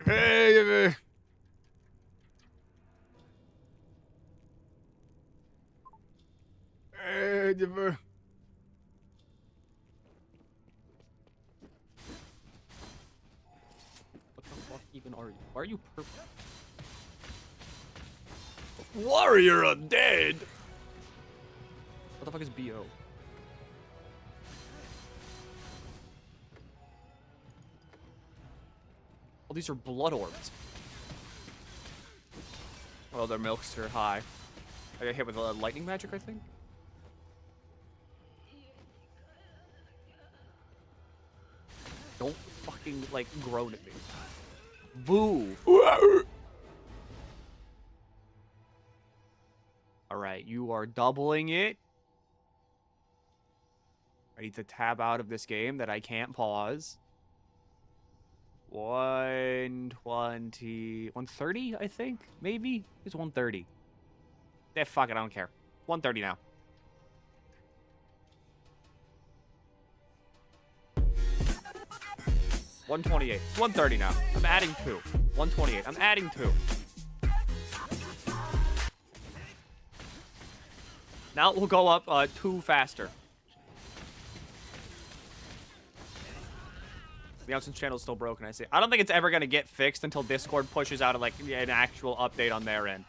Hey, What the fuck even are you? Why are you purple? Warrior undead. What the fuck is BO? Oh, these are blood orbs. Oh, their milks are high. I got hit with lightning magic, I think. Don't fucking, like, groan at me. Boo! Alright, you are doubling it. I need to tab out of this game that I can't pause. 120... 130, I think? Maybe? It's 130. Yeah, fuck it, I don't care. 130 now. $128. It's 130 now. I'm adding 2. 128. I'm adding 2. Now we'll go up 2 faster. The announcement channel is still broken, I see. I don't think it's ever going to get fixed until Discord pushes out like an actual update on their end.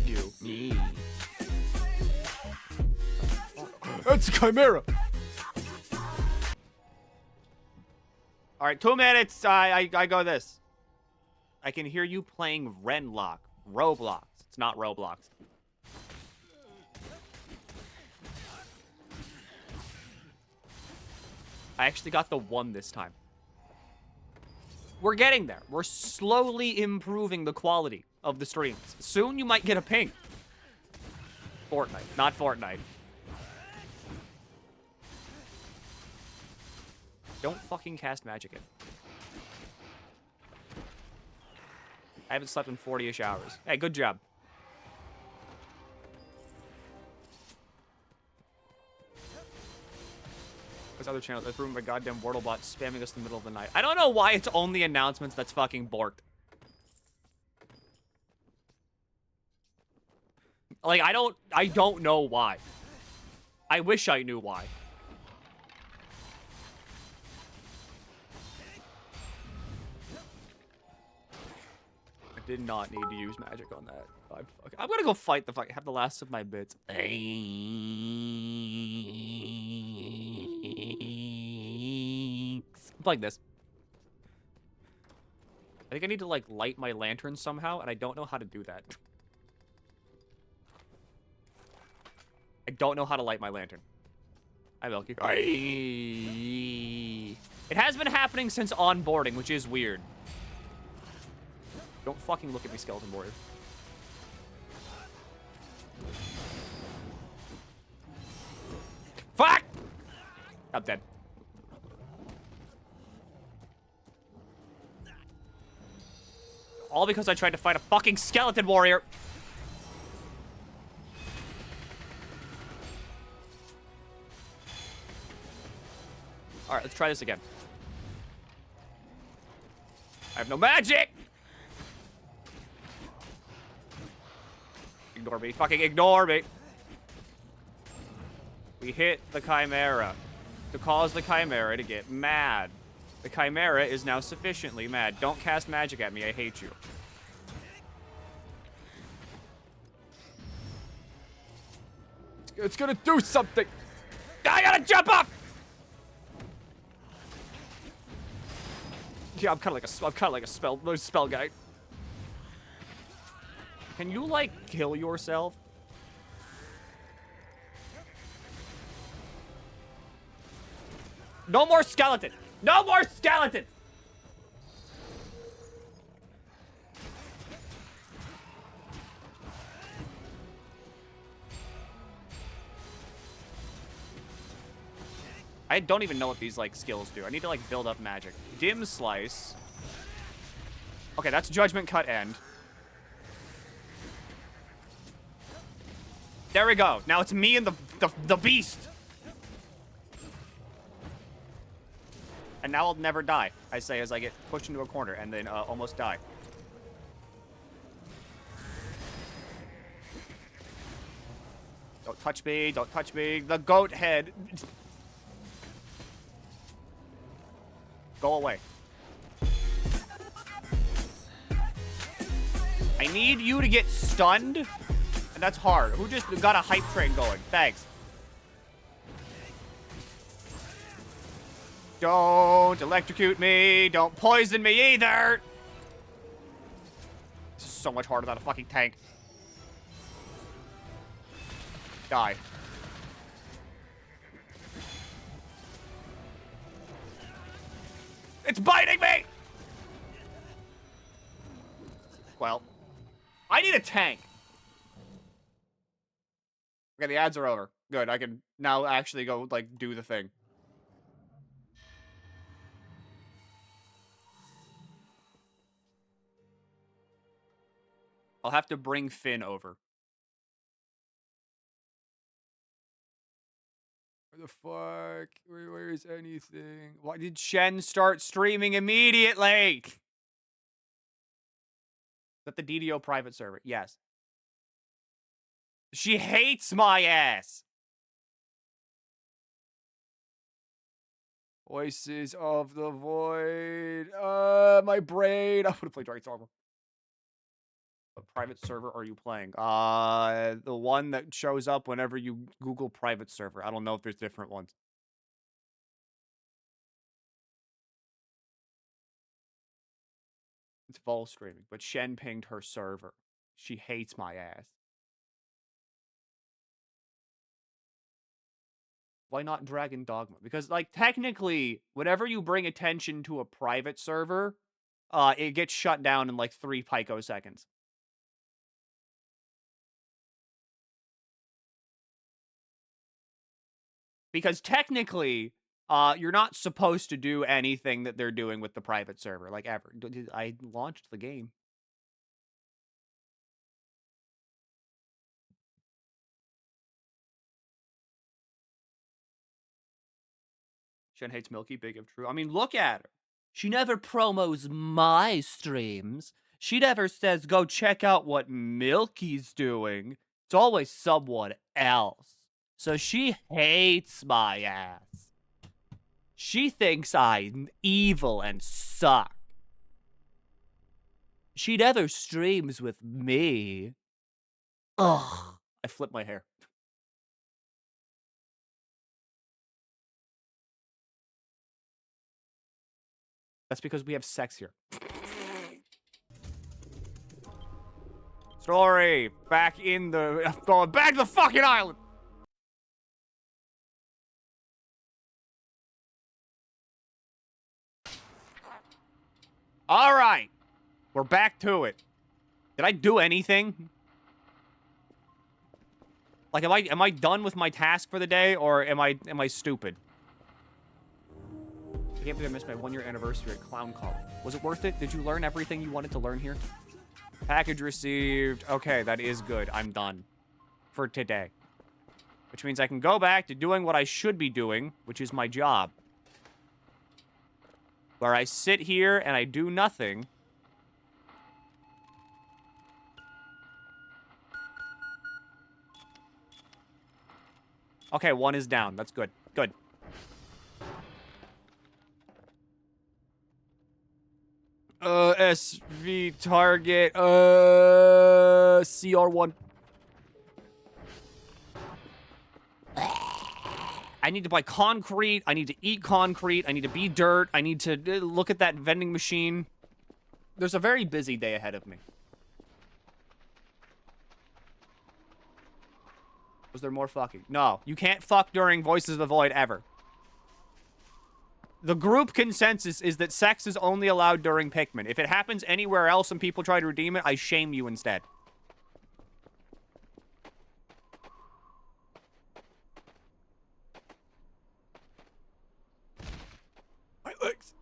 You. Me. That's Chimera. All right, 2 minutes. I go this. I can hear you playing Renlock. Roblox. It's not Roblox. I actually got the 1 this time. We're getting there. We're slowly improving the quality of the streams. Soon you might get a ping. Fortnite, not Fortnite. Don't fucking cast magic in. I haven't slept in 40-ish hours. Hey, good job. This other channel that's ruined by goddamn Wordlebot spamming us in the middle of the night. I don't know why it's only announcements that's fucking borked. Like, I don't know why. I wish I knew why. I did not need to use magic on that. I'm gonna go fight the fuck. Have the last of my bits. I'm playing this. I think I need to, like, light my lantern somehow, and I don't know how to do that. I don't know how to light my lantern. Hi, Milky. It has been happening since onboarding, which is weird. Don't fucking look at me, Skeleton Warrior. Fuck! I'm dead. All because I tried to fight a fucking Skeleton Warrior. Alright, let's try this again. I have no magic! Ignore me. Fucking ignore me. We hit the Chimera to cause the Chimera to get mad. The Chimera is now sufficiently mad. Don't cast magic at me. I hate you. It's gonna do something. I gotta jump up! Yeah, I'm kind of like a spell guy. Can you, like, kill yourself? No more skeleton! No more skeleton! I don't even know what these, like, skills do. I need to, like, build up magic. Dim Slice. Okay, that's Judgment Cut End. There we go. Now it's me and the beast. And now I'll never die, I say as I get pushed into a corner and then almost die. Don't touch me, don't touch me. The goat head. Go away. I need you to get stunned. And that's hard. Who just got a hype train going? Thanks. Don't electrocute me. Don't poison me either. This is so much harder than a fucking tank. Die. It's biting me! Well, I need a tank. Okay, the ads are over. Good, I can now actually go, like, do the thing. I'll have to bring Finn over. Where the fuck? Where is anything? Why did Shen start streaming immediately? Is that the DDO private server? Yes. She hates my ass. Voices of the Void. My brain. I would have played Dragon's Dogma. What private server are you playing? The one that shows up whenever you Google private server. I don't know if there's different ones. It's vol streaming, but Shen pinged her server. She hates my ass. Why not Dragon Dogma? Because, like, technically, whenever you bring attention to a private server, it gets shut down in, like, 3 picoseconds. Because technically, you're not supposed to do anything that they're doing with the private server, like, ever. I launched the game. Shen hates Milky, big if true. I mean, look at her. She never promos my streams. She never says, go check out what Milky's doing. It's always someone else. So she hates my ass. She thinks I'm evil and suck. She never streams with me. Ugh. I flipped my hair. That's because we have sex here. Story. Back in the... Going back to the fucking island. All right. We're back to it. Did I do anything? Like, am I done with my task for the day, or am I stupid? I can't believe I missed my 1-year anniversary at Clown College. Was it worth it? Did you learn everything you wanted to learn here? Package received. Okay, that is good. I'm done for today. Which means I can go back to doing what I should be doing, which is my job. Where I sit here and I do nothing. Okay, 1 is down. That's good. Good. SV target, CR1. I need to buy concrete. I need to eat concrete. I need to be dirt. I need to look at that vending machine. There's a very busy day ahead of me. Was there more fucking? No, you can't fuck during Voices of the Void ever. The group consensus is that sex is only allowed during Pikmin. If it happens anywhere else and people try to redeem it, I shame you instead. My legs.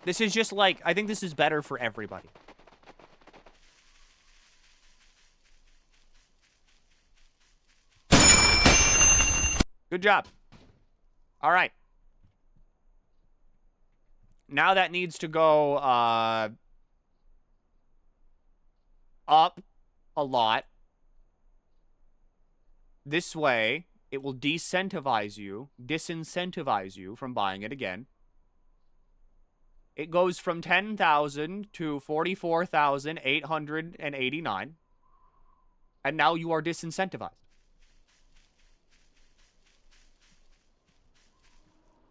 This is just like, I think this is better for everybody. Good job. All right. Now that needs to go up a lot. This way, it will disincentivize you from buying it again. It goes from 10,000 to 44,889. And now you are disincentivized.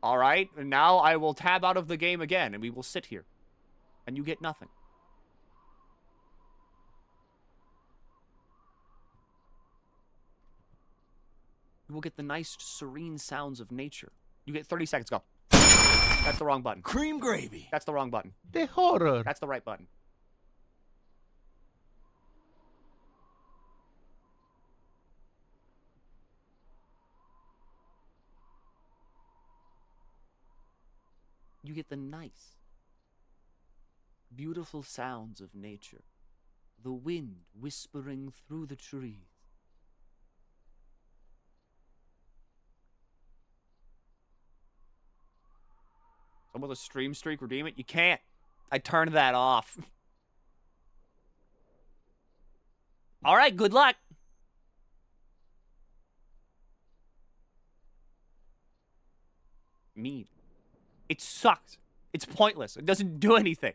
All right, and now I will tab out of the game again, and we will sit here. And you get nothing. You will get the nice, serene sounds of nature. You get 30 seconds, go. That's the wrong button. Cream gravy. That's the wrong button. The horror. That's the right button. You get the nice, beautiful sounds of nature. The wind whispering through the trees. Some with a stream streak redeem it? You can't. I turned that off. All right, good luck. Mean. It sucks. It's pointless. It doesn't do anything.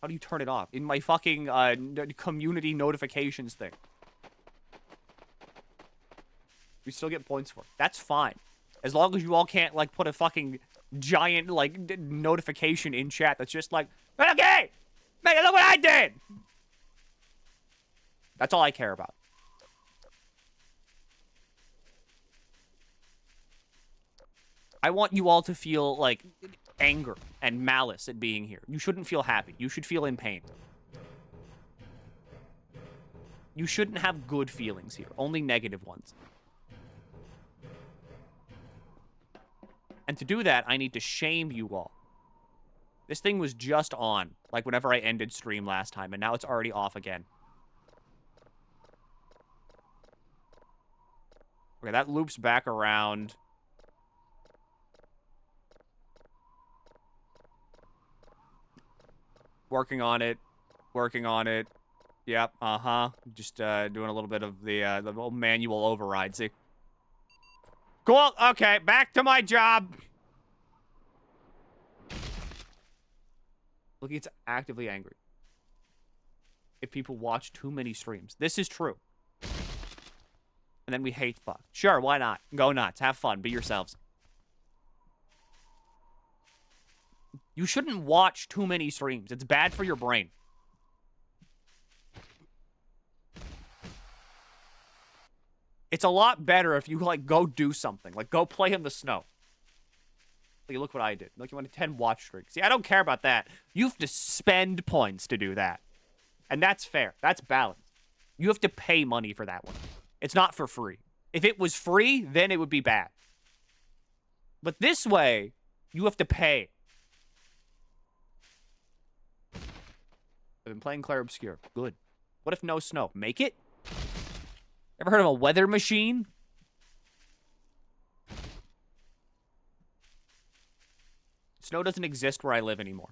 How do you turn it off? In my fucking community notifications thing. We still get points for it. That's fine. As long as you all can't, like, put a fucking giant, like, notification in chat that's just like, okay, man, look what I did. That's all I care about. I want you all to feel, like, anger and malice at being here. You shouldn't feel happy. You should feel in pain. You shouldn't have good feelings here. Only negative ones. And to do that, I need to shame you all. This thing was just on, like, whenever I ended stream last time, and now it's already off again. Okay, that loops back around. Working on it. Working on it. Yep, Just doing a little bit of the old manual override, see? Cool, okay, back to my job. Look, it's actively angry. If people watch too many streams. This is true. And then we hate fuck. Sure, why not? Go nuts, have fun, be yourselves. You shouldn't watch too many streams. It's bad for your brain. It's a lot better if you, like, go do something. Like, go play in the snow. Like, look what I did. Look, you want a 10 watch streak. See, I don't care about that. You have to spend points to do that. And that's fair. That's balanced. You have to pay money for that one. It's not for free. If it was free, then it would be bad. But this way, you have to pay. I've been playing Clair Obscur. Good. What if no snow? Make it? Ever heard of a weather machine? Snow doesn't exist where I live anymore.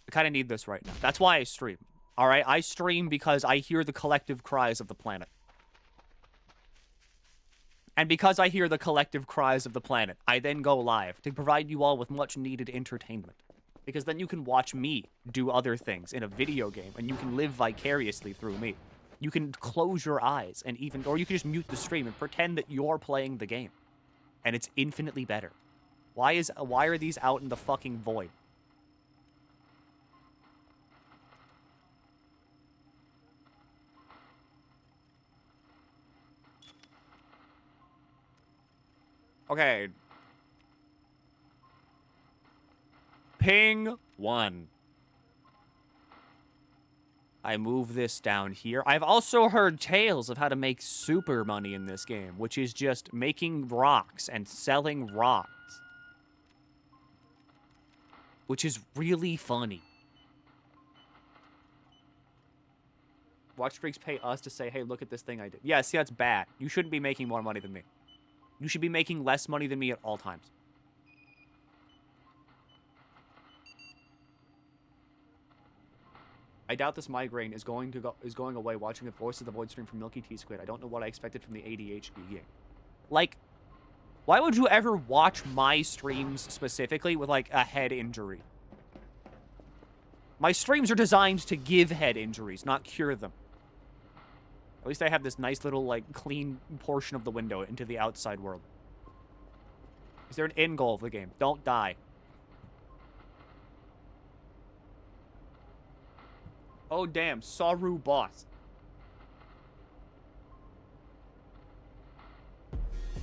I kind of need this right now. That's why I stream. All right? I stream because I hear the collective cries of the planet. And because I hear the collective cries of the planet, I then go live to provide you all with much needed entertainment. Because then you can watch me do other things in a video game, and you can live vicariously through me. You can close your eyes and even, or you can just mute the stream and pretend that you're playing the game. And it's infinitely better. Why are these out in the fucking void? Okay. Ping 1. I move this down here. I've also heard tales of how to make super money in this game, which is just making rocks and selling rocks. Which is really funny. Watch streaks pay us to say, hey, look at this thing I did. Yeah, see, that's bad. You shouldn't be making more money than me. You should be making less money than me at all times. I doubt this migraine is going away watching the Voice of the Void stream from MilkyTheSquid. I don't know what I expected from the ADHD game. Like, why would you ever watch my streams specifically with, like, a head injury? My streams are designed to give head injuries, not cure them. At least I have this nice little, like, clean portion of the window into the outside world. Is there an end goal of the game? Don't die. Oh, damn. Saru boss.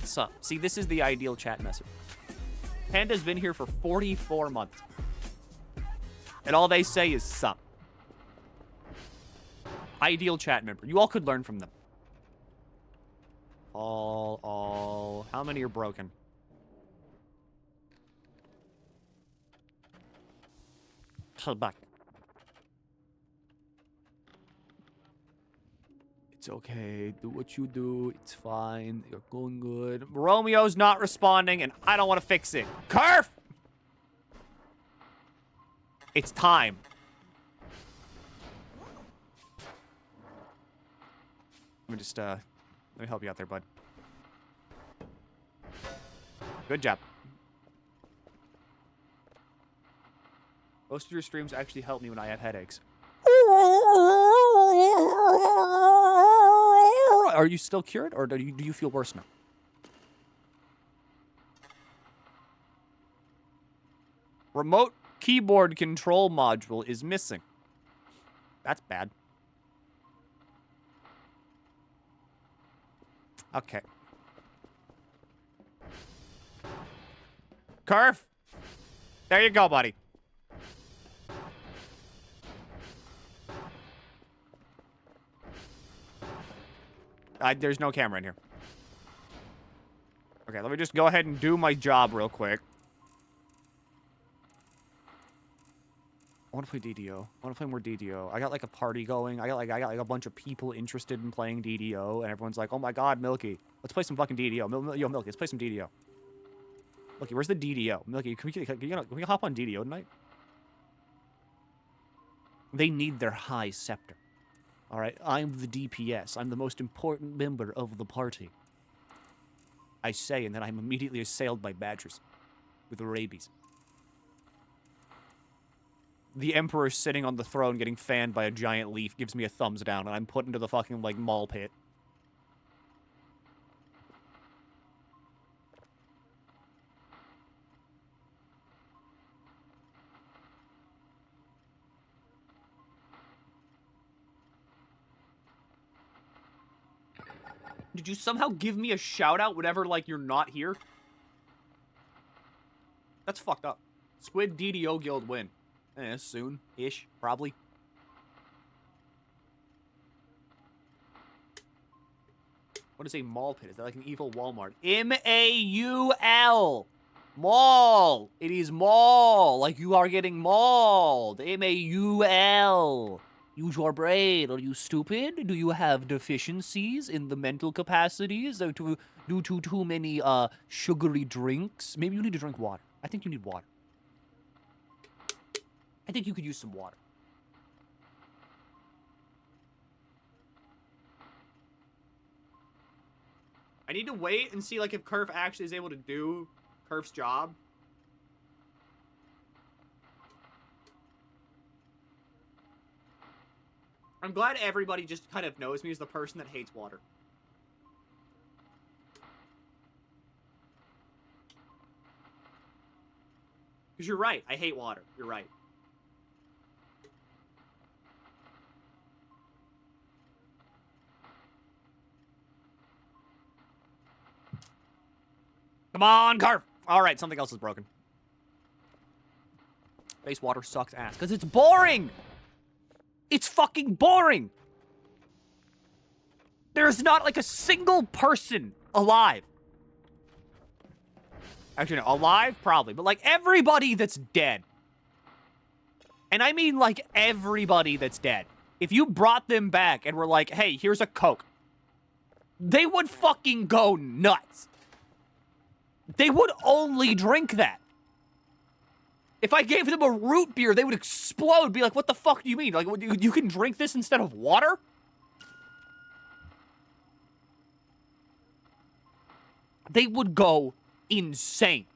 Sup. See, this is the ideal chat message. Panda's been here for 44 months. And all they say is sup. Ideal chat member. You all could learn from them. All. How many are broken? Back. It's okay. Do what you do. It's fine. You're going good. Romeo's not responding, and I don't want to fix it. Curf! It's time. Let me just, let me help you out there, bud. Good job. Most of your streams actually help me when I have headaches. Are you still cured, or do you feel worse now? Remote keyboard control module is missing. That's bad. Okay. Curve. There you go, buddy. There's no camera in here. Okay, let me just go ahead and do my job real quick. I want to play DDO. I want to play more DDO. I got like a party going. I got like a bunch of people interested in playing DDO, and everyone's like, "Oh my God, Milky, let's play some fucking DDO." Yo, Milky, let's play some DDO. Milky, where's the DDO? Milky, can we hop on DDO tonight? They need their high scepter. All right, I'm the DPS. I'm the most important member of the party. I say, and then I'm immediately assailed by badgers with rabies. The Emperor sitting on the throne getting fanned by a giant leaf gives me a thumbs down, and I'm put into the fucking, like, mall pit. Did you somehow give me a shout-out whenever, like, you're not here? That's fucked up. Squid DDO Guild win. Soon-ish, probably. What is a mall pit? Is that like an evil Walmart? M-A-U-L! Mall! It is mall! Like you are getting mauled! M-A-U-L! Use your brain. Are you stupid? Do you have deficiencies in the mental capacities due to too many sugary drinks? Maybe you need to drink water. I think you need water. I think you could use some water. I need to wait and see like if Kerf actually is able to do Kerf's job. I'm glad everybody just kind of knows me as the person that hates water. Because you're right. I hate water. You're right. Come on, Carf! Alright, something else is broken. Base water sucks ass. Because it's boring! It's fucking boring! There's not, like, a single person alive. Actually, no. Alive? Probably. But, like, everybody that's dead. And I mean, like, everybody that's dead. if you brought them back and were like, hey, here's a Coke, they would fucking go nuts. They would only drink that. If I gave them a root beer, they would explode. Be like, what the fuck do you mean? Like, you can drink this instead of water? They would go insane.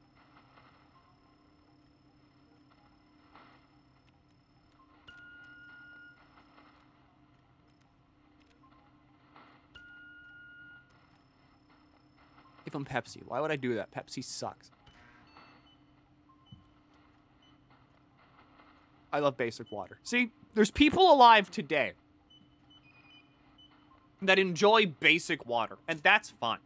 Give them Pepsi. Why would I do that? Pepsi sucks. I love basic water. See, there's people alive today that enjoy basic water, and that's fine.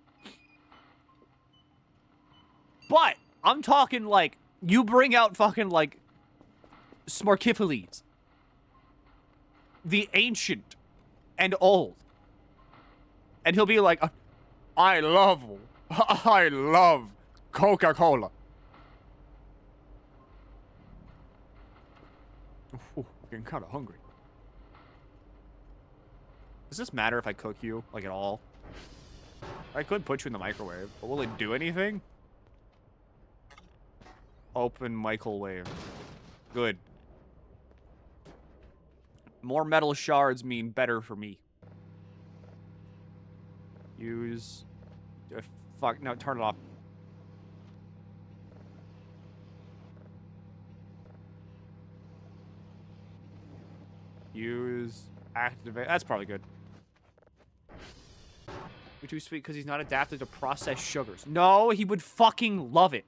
But I'm talking like, you bring out fucking like Smarkiphiles, the ancient and old, and he'll be like, I love Coca-Cola. Ooh, getting kind of hungry. Does this matter if I cook you, like, at all? I could put you in the microwave, but will it do anything? Open microwave. Good. More metal shards mean better for me. Use... fuck, no, turn it off. Use... activate... That's probably good. You're too sweet because he's not adapted to processed sugars. No, he would fucking love it.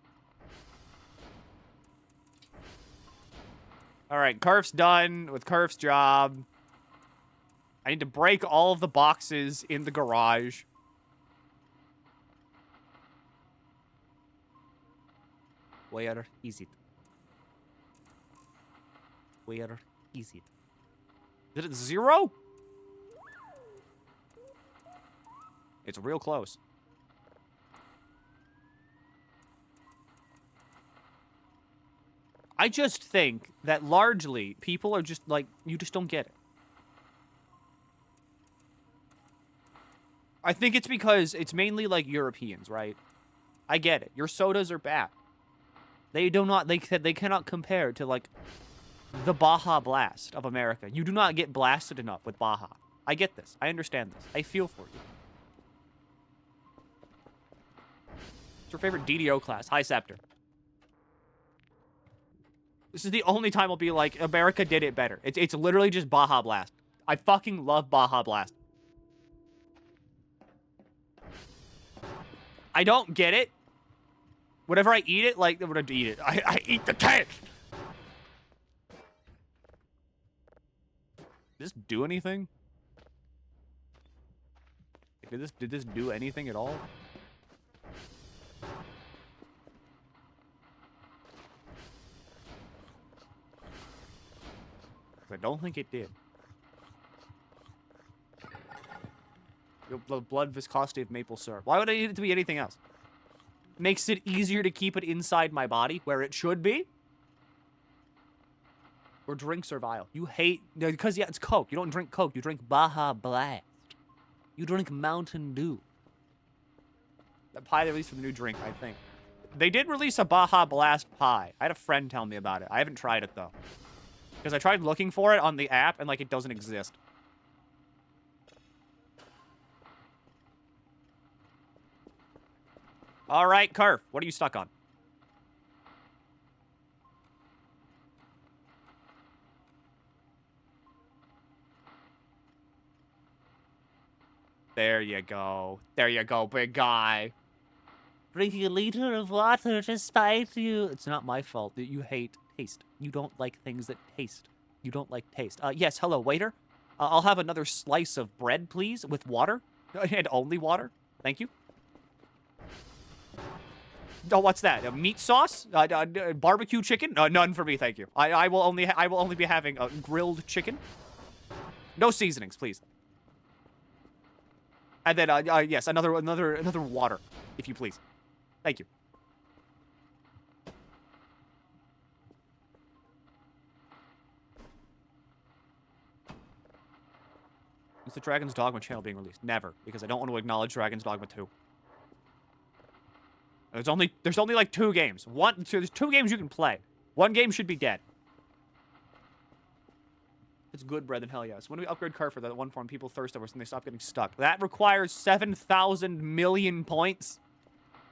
Alright, Kerf's done with Kerf's job. I need to break all of the boxes in the garage. Where is it? Where is it? Is it 0? It's real close. I just think that largely people are just like, you just don't get it. I think it's because it's mainly like Europeans, right? I get it. Your sodas are bad. They cannot compare to like the Baja Blast of America. You do not get blasted enough with Baja. I get this. I understand this. I feel for you. What's your favorite DDO class? High Scepter. This is the only time I'll be like, America did it better. It's literally just Baja Blast. I fucking love Baja Blast. I don't get it. Whenever I eat it, like, when I eat it, I eat the can. Did this do anything? Did this do anything at all? I don't think it did. The blood viscosity of maple syrup. Why would I need it to be anything else? Makes it easier to keep it inside my body where it should be. Or drinks are vile. You hate... Because, yeah, it's Coke. You don't drink Coke. You drink Baja Blast. You drink Mountain Dew. That pie they released for the new drink, I think. They did release a Baja Blast pie. I had a friend tell me about it. I haven't tried it, though. Because I tried looking for it on the app, and, like, it doesn't exist. All right, Kerf. What are you stuck on? There you go. There you go, big guy. Drinking a liter of water to spite you. It's not my fault that you hate taste. You don't like things that taste. You don't like taste. Yes, hello, waiter. I'll have another slice of bread, please, with water. And only water. Thank you. Oh, what's that? A meat sauce? Barbecue chicken? None for me, thank you. I will only be having grilled chicken. No seasonings, please. And then yes, another water, if you please. Thank you. Is the Dragon's Dogma channel being released? Never, because I don't want to acknowledge Dragon's Dogma 2. There's only like 2 games. There's 2 games you can play. 1 game should be dead. It's good bread, then hell yes. When do we upgrade car for that one form people thirst over and they stop getting stuck? That requires 7,000 million points.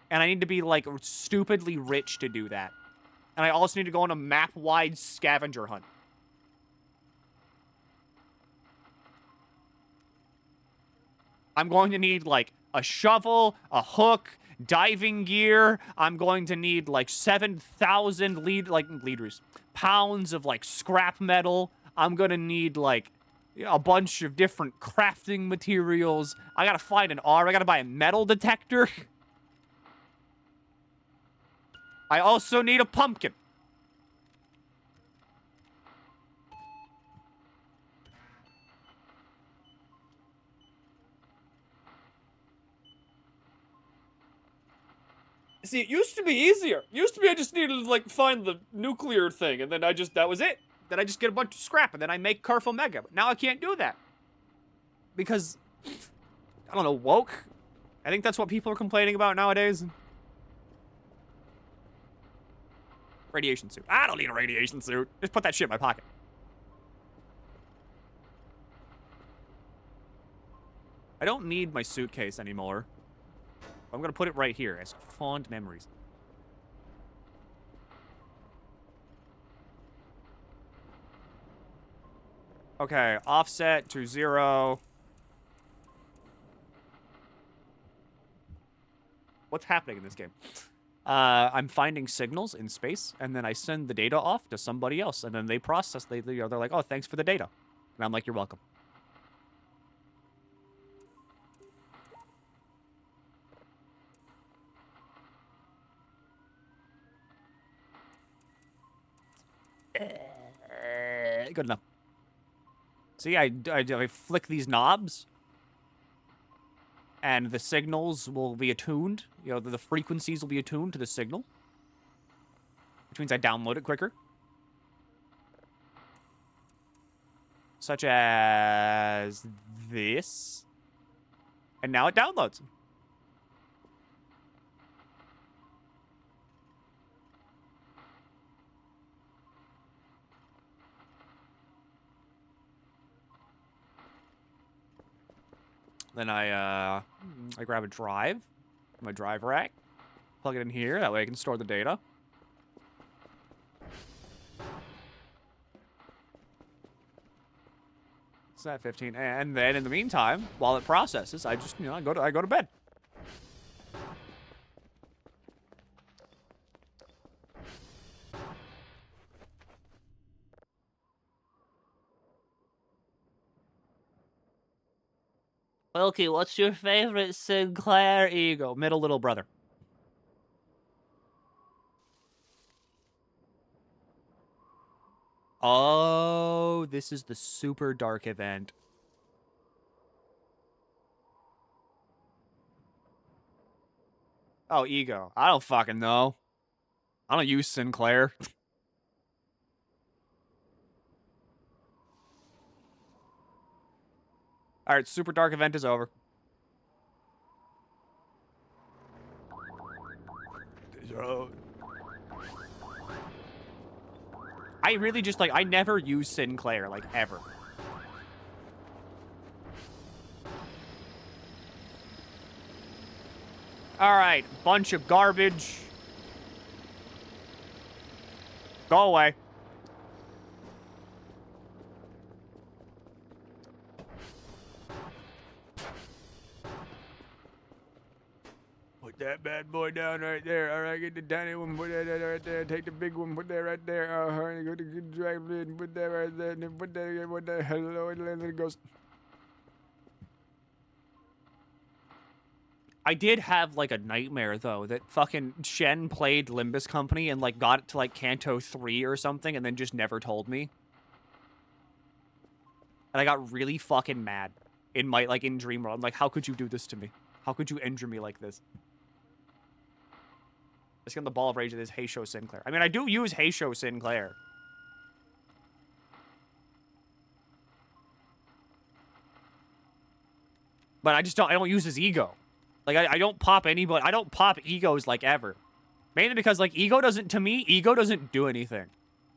And I need to be, like, stupidly rich to do that. And I also need to go on a map-wide scavenger hunt. I'm going to need, like, a shovel, a hook, diving gear. I'm going to need, like, 7,000 pounds of, like, scrap metal. I'm going to need, like, a bunch of different crafting materials. I got to find an R. I got to buy a metal detector. I also need a pumpkin. See, it used to be easier. It used to be I just needed to, like, find the nuclear thing, and then that was it. Then I just get a bunch of scrap, and then I make Carf Omega. But now I can't do that. Because, I don't know, woke? I think that's what people are complaining about nowadays. Radiation suit. I don't need a radiation suit. Just put that shit in my pocket. I don't need my suitcase anymore. I'm gonna put it right here as fond memories. Okay, offset to 0. What's happening in this game? I'm finding signals in space, and then I send the data off to somebody else, and then they process. They're like, "Oh, thanks for the data," and I'm like, "You're welcome." Good enough. See, I flick these knobs, and the signals will be attuned. You know, the frequencies will be attuned to the signal, which means I download it quicker. Such as this. And now it downloads. Then I grab a drive, my drive rack, plug it in here. That way I can store the data. It's at 15, and then in the meantime, while it processes, I just I go to bed. Milky, what's your favorite Sinclair ego? Middle little brother. Oh, this is the super dark event. Oh, ego. I don't fucking know. I don't use Sinclair. Alright, super dark event is over. I really just, like, I never use Sinclair, like, ever. Alright, bunch of garbage. Go away. Put that bad boy down right there. All right, get the tiny one, put that right there. Take the big one, put that right there. Go to the drive in, put that right there. And then put that, hello, and then it goes. I did have, like, a nightmare, though, that fucking Shen played Limbus Company and, like, got it to, like, Kanto 3 or something and then just never told me. And I got really fucking mad in my, like, in Dream World. I'm like, how could you do this to me? How could you injure me like this? Let's get the ball of rage of this Hey Show Sinclair. I mean, I do use Hey Show Sinclair. But I don't use his ego. Like, I don't pop anybody. I don't pop egos, like, ever. Mainly because, like, to me, ego doesn't do anything.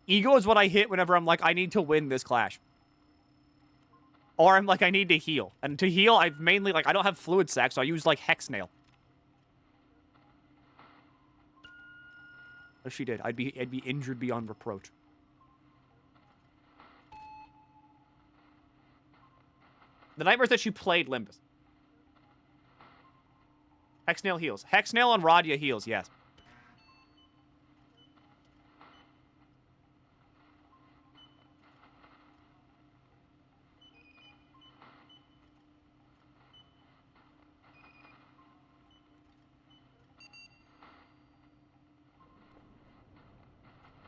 Ego is what I hit whenever I'm like, I need to win this clash. Or I'm like, I need to heal. And to heal, I've mainly, like, I don't have fluid sac, so I use, like, hex nail. If she did, I'd be injured beyond reproach. The nightmares that she played Limbus. Hexnail heals. Hexnail on Radia heals, yes.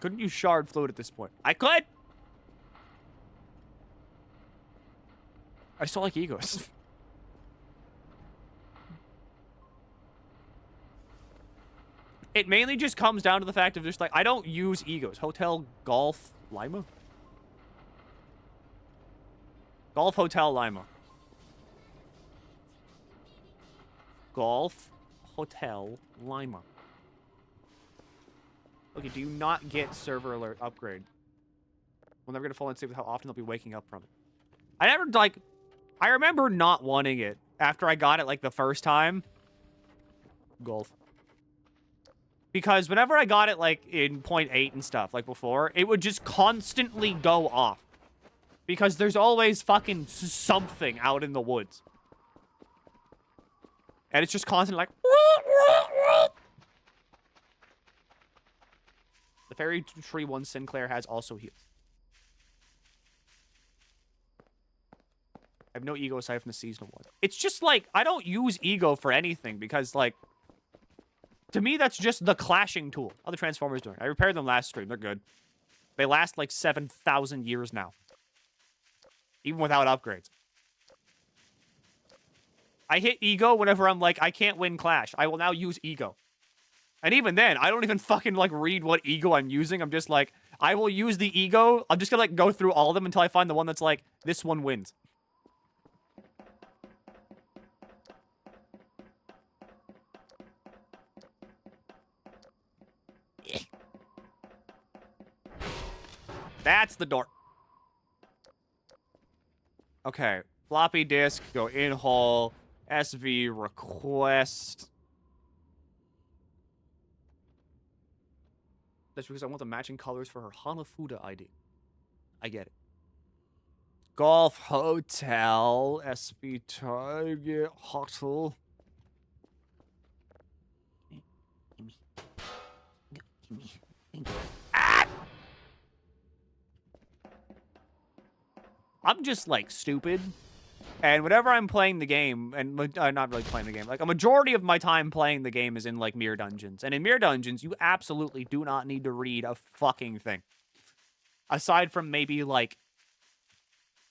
Couldn't use shard fluid at this point. I could! I still like egos. It mainly just comes down to the fact of just, like, I don't use egos. Hotel, Golf, Lima? Golf, Hotel, Lima. Golf, Hotel, Lima. Okay, do you not get server alert upgrade? We're never gonna fall in sync with how often they'll be waking up from it. I never, like... I remember not wanting it after I got it, like, the first time. Golf. Because whenever I got it, like, in 0.8 and stuff, like before, it would just constantly go off. Because there's always fucking something out in the woods. And it's just constantly like... The fairy tree one Sinclair has also heals. I have no ego aside from the seasonal one. It's just like, I don't use ego for anything because, like... To me, that's just the clashing tool. How the Transformers doing? I repaired them last stream. They're good. They last like 7,000 years now. Even without upgrades. I hit ego whenever I'm like, I can't win clash. I will now use ego. And even then, I don't even fucking like read what ego I'm using. I'm just like, I will use the ego. I'm just gonna like go through all of them until I find the one that's like, this one wins. That's the door. Okay. Floppy disk, go in hole, SV request. That's because I want the matching colors for her Hanafuda ID. I get it. Golf Hotel, SV Target Hotel. Give me. Ah! I'm just, like, stupid. And whenever I'm playing the game, and not really playing the game, like, a majority of my time playing the game is in, like, Mirror Dungeons. And in Mirror Dungeons, you absolutely do not need to read a fucking thing. Aside from maybe, like,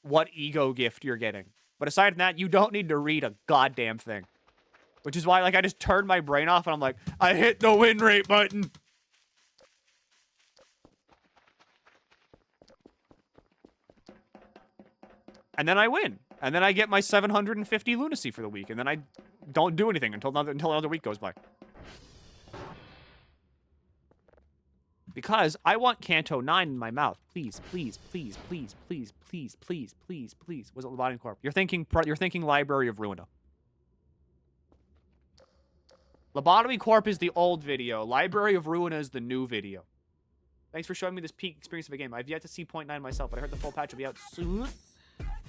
what ego gift you're getting. But aside from that, you don't need to read a goddamn thing. Which is why, like, I just turned my brain off and I'm like, I hit the win rate button. And then I win. And then I get my 750 lunacy for the week. And then I don't do anything until another week goes by. Because I want Canto 9 in my mouth. Please, please, please, please, please, please, please, please, please. Was it Lobotomy Corp? You're thinking Library of Ruina. Lobotomy Corp is the old video. Library of Ruina is the new video. Thanks for showing me this peak experience of a game. I've yet to see 0.9 myself, but I heard the full patch will be out soon.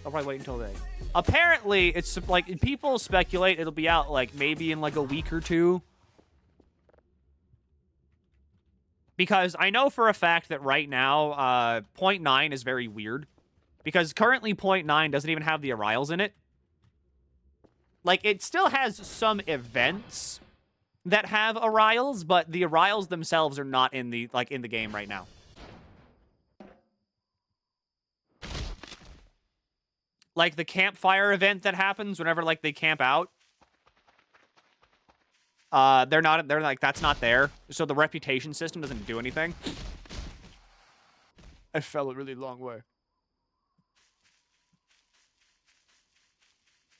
I'll probably wait until then. Apparently, it's like, people speculate it'll be out like maybe in like a week or two. Because I know for a fact that right now, 0.9 is very weird. Because currently 0.9 doesn't even have the Arials in it. Like, it still has some events that have Arials, but the Arials themselves are not in the, like, in the game right now. Like, the campfire event that happens whenever, like, they camp out. They're like, that's not there. So the reputation system doesn't do anything. I fell a really long way.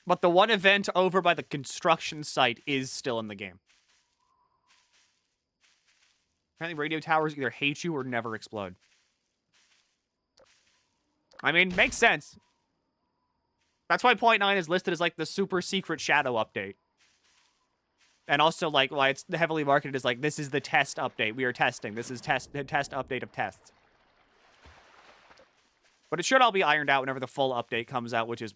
But the one event over by the construction site is still in the game. Apparently radio towers either hate you or never explode. I mean, makes sense. That's why Point 9 is listed as, like, the super secret shadow update. And also, like, why it's heavily marketed as, like, this is the test update. We are testing. This is the test update of tests. But it should all be ironed out whenever the full update comes out, which is...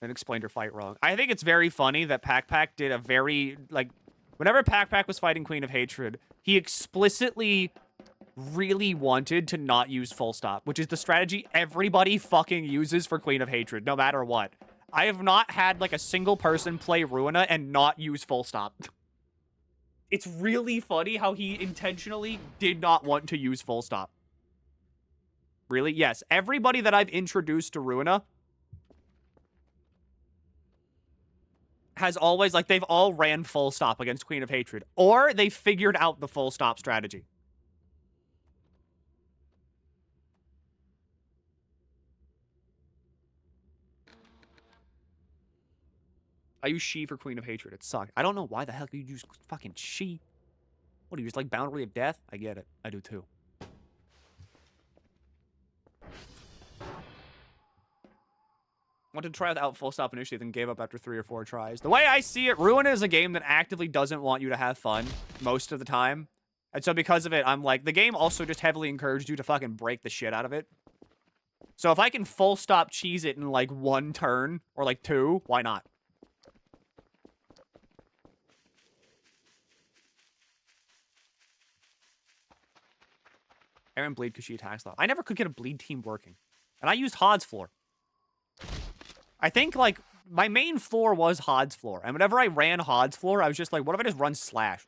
And explained her fight wrong. I think it's very funny that Pac did a very, like... Whenever Pac was fighting Queen of Hatred, he explicitly really wanted to not use full stop, which is the strategy everybody fucking uses for Queen of Hatred, no matter what. I have not had, like, a single person play Ruina and not use full stop. It's really funny how he intentionally did not want to use full stop. Really? Yes. Everybody that I've introduced to Ruina has always, like, they've all ran full stop against Queen of Hatred. Or they figured out the full stop strategy. I use she for Queen of Hatred. It sucked. I don't know why the hell you use fucking she. What, do you just like Boundary of Death? I get it. I do too. Wanted to try without full stop initially, then gave up after 3 or 4 tries. The way I see it, Ruin is a game that actively doesn't want you to have fun most of the time. And so because of it, I'm like, the game also just heavily encouraged you to fucking break the shit out of it. So if I can full stop cheese it in like 1 turn, or like 2, why not? Aaron bleed because she attacks though. I never could get a bleed team working. And I used Hod's floor. I think, like, my main floor was Hod's floor. And whenever I ran Hod's floor, I was just like, what if I just run Slash?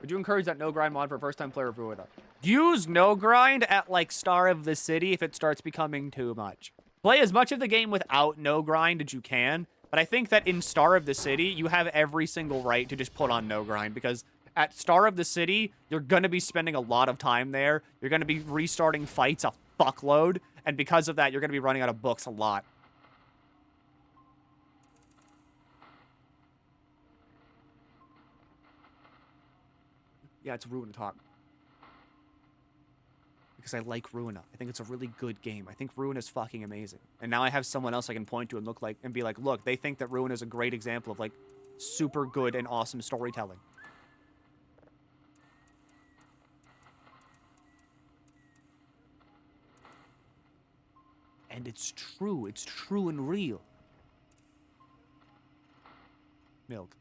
Would you encourage that no grind mod for first time player of Ruina? Use no grind at, like, Star of the City if it starts becoming too much. Play as much of the game without no grind as you can. But I think that in Star of the City, you have every single right to just put on no grind. Because at Star of the City, you're going to be spending a lot of time there. You're going to be restarting fights a fuckload. And because of that, you're going to be running out of books a lot. Yeah, it's Ruina talk. Because I like Ruina. I think it's a really good game. I think Ruina is fucking amazing. And now I have someone else I can point to and be like, look, they think that Ruina is a great example of, like, super good and awesome storytelling. And it's true. It's true and real. Milk.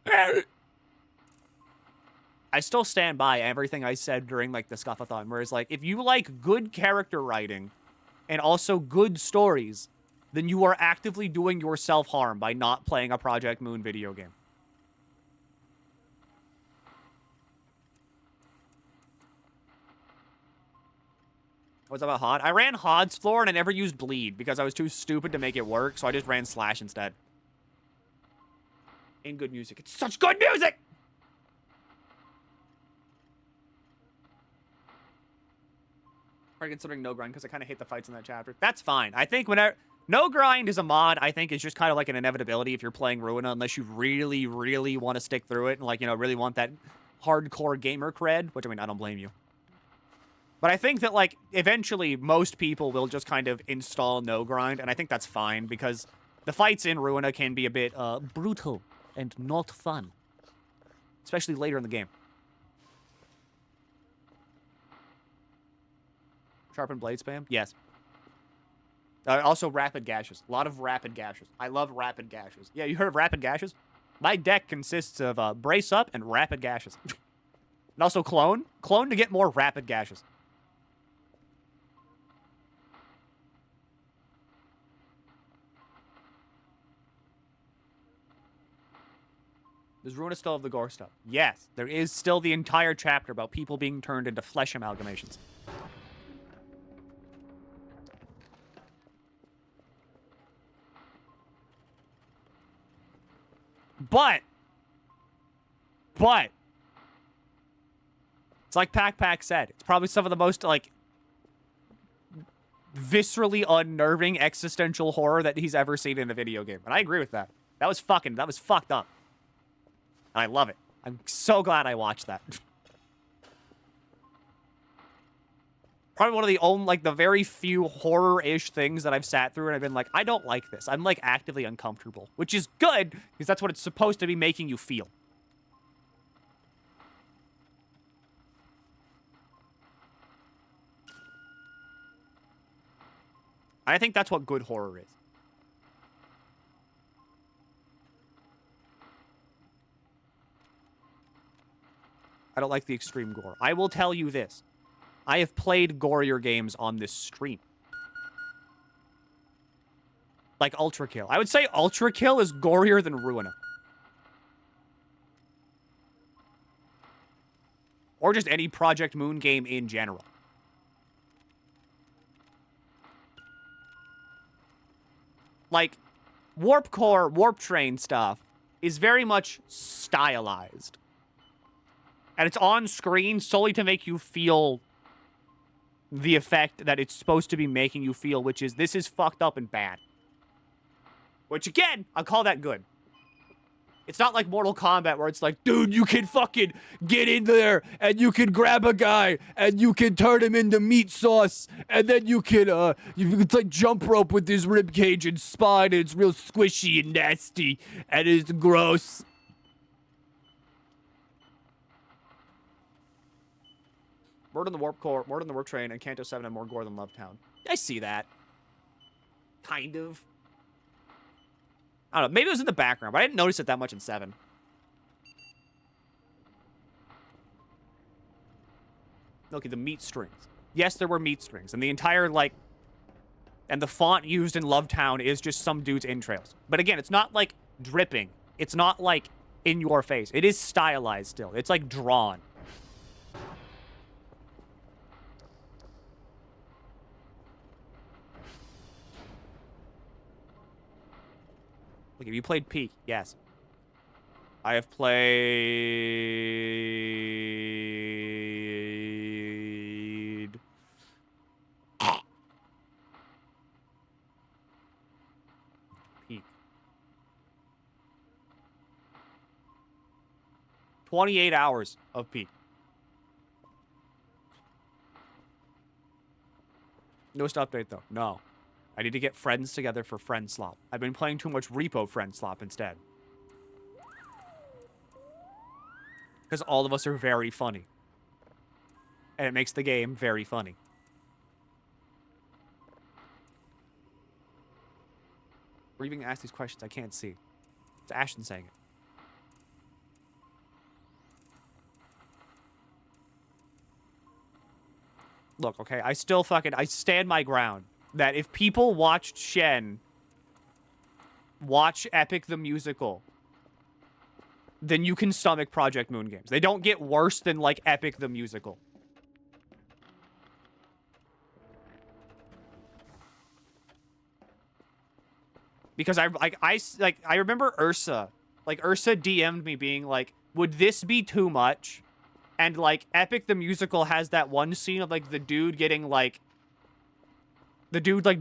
I still stand by everything I said during, like, the Scuff-a-thon, where it's like, if you like good character writing and also good stories, then you are actively doing yourself harm by not playing a Project Moon video game. What's about Hod? I ran Hod's floor and I never used bleed because I was too stupid to make it work, so I just ran Slash instead. In good music. It's such good music! I'm considering no grind because I kind of hate the fights in that chapter. That's fine. I think whenever... No grind is a mod, I think, is just kind of like an inevitability if you're playing Ruina, unless you really, really want to stick through it and, like, you know, really want that hardcore gamer cred, which, I mean, I don't blame you. But I think that, like, eventually most people will just kind of install no grind, and I think that's fine, because the fights in Ruina can be a bit brutal and not fun. Especially later in the game. Sharpen blade spam? Yes. Also rapid gashes. A lot of rapid gashes. I love rapid gashes. Yeah, you heard of rapid gashes? My deck consists of brace up and rapid gashes. And also clone. Clone to get more rapid gashes. Does Ruina still have the gore stuff? Yes. There is still the entire chapter about people being turned into flesh amalgamations. But It's like Pac said. It's probably some of the most, like, viscerally unnerving existential horror that he's ever seen in a video game. And I agree with that. That was fucked up. And I love it. I'm so glad I watched that. Probably one of the only, like, the very few horror-ish things that I've sat through and I've been like, I don't like this. I'm, like, actively uncomfortable. Which is good, because that's what it's supposed to be making you feel. I think that's what good horror is. I don't like the extreme gore. I will tell you this. I have played gorier games on this stream. Like Ultra Kill. I would say Ultra Kill is gorier than Ruina. Or just any Project Moon game in general. Like, Warp Core, Warp Train stuff is very much stylized. And it's on screen solely to make you feel the effect that it's supposed to be making you feel, which is, this is fucked up and bad. Which, again, I'll call that good. It's not like Mortal Kombat where it's like, dude, you can fucking get in there and you can grab a guy and you can turn him into meat sauce and then you can, it's like jump rope with his rib cage and spine and it's real squishy and nasty and it's gross. Murder in the Warp Core, Murder in the Warp Train, and Kanto 7 have more gore than Love Town. I see that. Kind of. I don't know. Maybe it was in the background, but I didn't notice it that much in 7. Okay, the meat strings. Yes, there were meat strings. And the entire, like... And the font used in Love Town is just some dude's entrails. But again, it's not, like, dripping. It's not, like, in your face. It is stylized still. It's, like, drawn. Look, have you played Peak? Yes. I have played... Peak. 28 hours of Peak. Newest update, though. No. I need to get friends together for Friend Slop. I've been playing too much Repo Friend Slop instead. Because all of us are very funny. And it makes the game very funny. We're even ask these questions. I can't see. It's Ashton saying it. Look, okay, I stand my ground. That if people watched Shen watch Epic the Musical, then you can stomach Project Moon games. They don't get worse than, like, Epic the Musical. Because I remember Ursa. Like, Ursa DM'd me being like, would this be too much? And, like, Epic the Musical has that one scene of, like, the dude getting, like,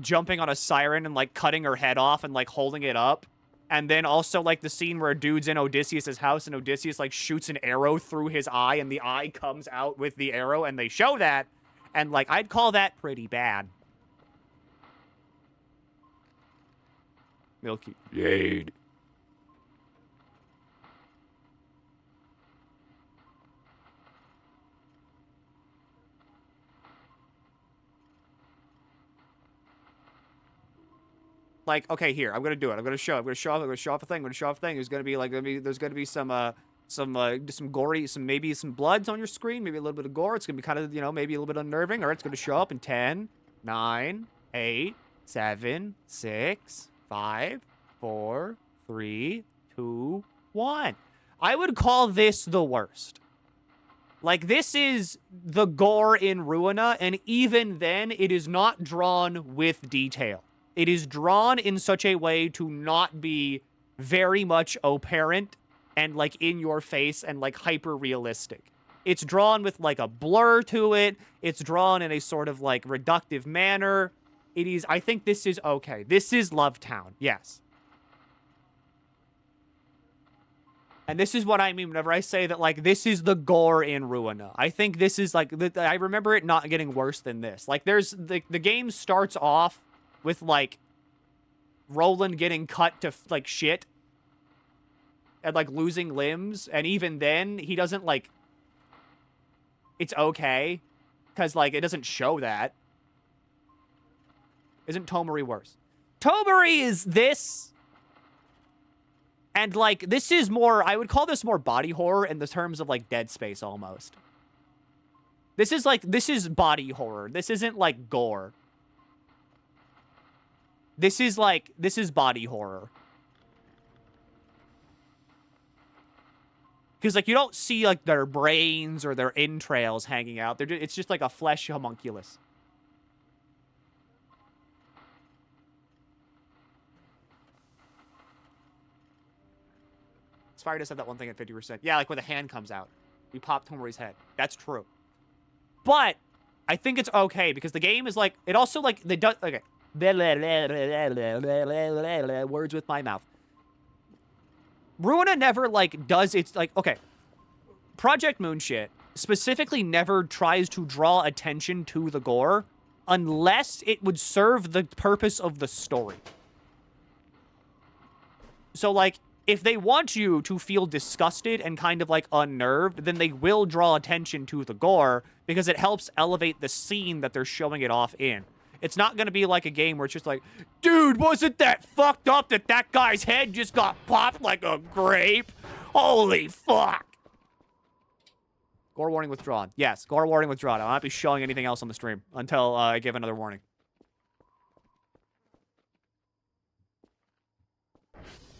jumping on a siren and, like, cutting her head off and, like, holding it up. And then also, like, the scene where a dude's in Odysseus' house and Odysseus, like, shoots an arrow through his eye and the eye comes out with the arrow and they show that. And, like, I'd call that pretty bad. Milky. Jade. Like, okay, here, I'm gonna do it. I'm gonna show off a thing. There's gonna be like, there's gonna be some gory, maybe some bloods on your screen, maybe a little bit of gore. It's gonna be kind of, you know, maybe a little bit unnerving. All right, it's gonna show up in 10, 9, 8, 7, 6, 5, 4, 3, 2, 1. I would call this the worst. Like, this is the gore in Ruina, and even then, it is not drawn with detail. It is drawn in such a way to not be very much apparent and, like, in your face and, like, hyper-realistic. It's drawn with, like, a blur to it. It's drawn in a sort of, like, reductive manner. It is... I think this is okay. This is Love Town. Yes. And this is what I mean whenever I say that, like, this is the gore in Ruina. I think this is, like... I remember it not getting worse than this. Like, there's... The game starts off with, like, Roland getting cut to, like, shit. And, like, losing limbs. And even then, he doesn't, like... It's okay. Because, like, it doesn't show that. Isn't Tomari worse? Tomari is this... And, like, this is more... I would call this more body horror in the terms of, like, Dead Space, almost. This is, like... This is body horror. This isn't, like, gore. This is, like... This is body horror. Because, like, you don't see, like, their brains or their entrails hanging out. It's just, like, a flesh homunculus. Spire just said that one thing at 50%. Yeah, like, when the hand comes out. You pop Tomori's head. That's true. But, I think it's okay, because the game is, like... It also, like... They do... Okay. Words with my mouth. Ruina never, like, does its, like, okay. Project Moon shit specifically never tries to draw attention to the gore unless it would serve the purpose of the story. So, like, if they want you to feel disgusted and kind of, like, unnerved, then they will draw attention to the gore because it helps elevate the scene that they're showing it off in. It's not going to be like a game where it's just like, dude, wasn't that fucked up that that guy's head just got popped like a grape? Holy fuck. Gore warning withdrawn. Yes, gore warning withdrawn. I'll not be showing anything else on the stream until I give another warning.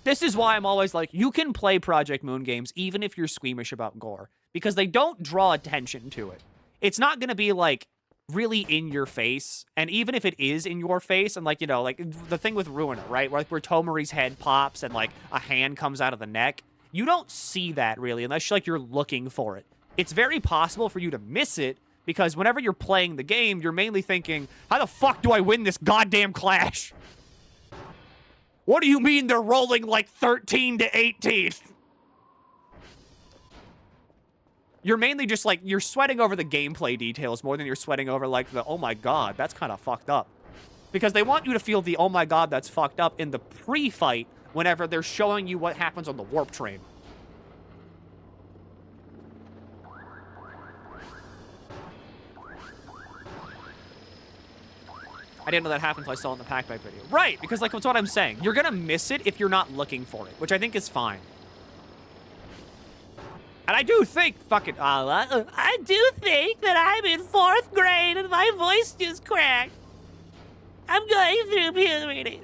This is why I'm always like, you can play Project Moon games even if you're squeamish about gore, because they don't draw attention to it. It's not going to be like, really in your face, and even if it is in your face, and like, you know, like the thing with Ruina, right, where Tomari's head pops and like a hand comes out of the neck, you don't see that really unless like you're looking for it. It's very possible for you to miss it because whenever you're playing the game, you're mainly thinking, how the fuck do I win this goddamn clash? What do you mean they're rolling like 13 to 18? You're mainly just, like, you're sweating over the gameplay details more than you're sweating over, like, the, oh my god, that's kind of fucked up. Because they want you to feel the, oh my god, that's fucked up in the pre-fight whenever they're showing you what happens on the warp train. I didn't know that happened until I saw it in the Pack-Bite video. Right, because, like, that's what I'm saying. You're gonna miss it if you're not looking for it, which I think is fine. And I do think, fucking, I do think that I'm in 4th grade and my voice just cracked. I'm going through puberty.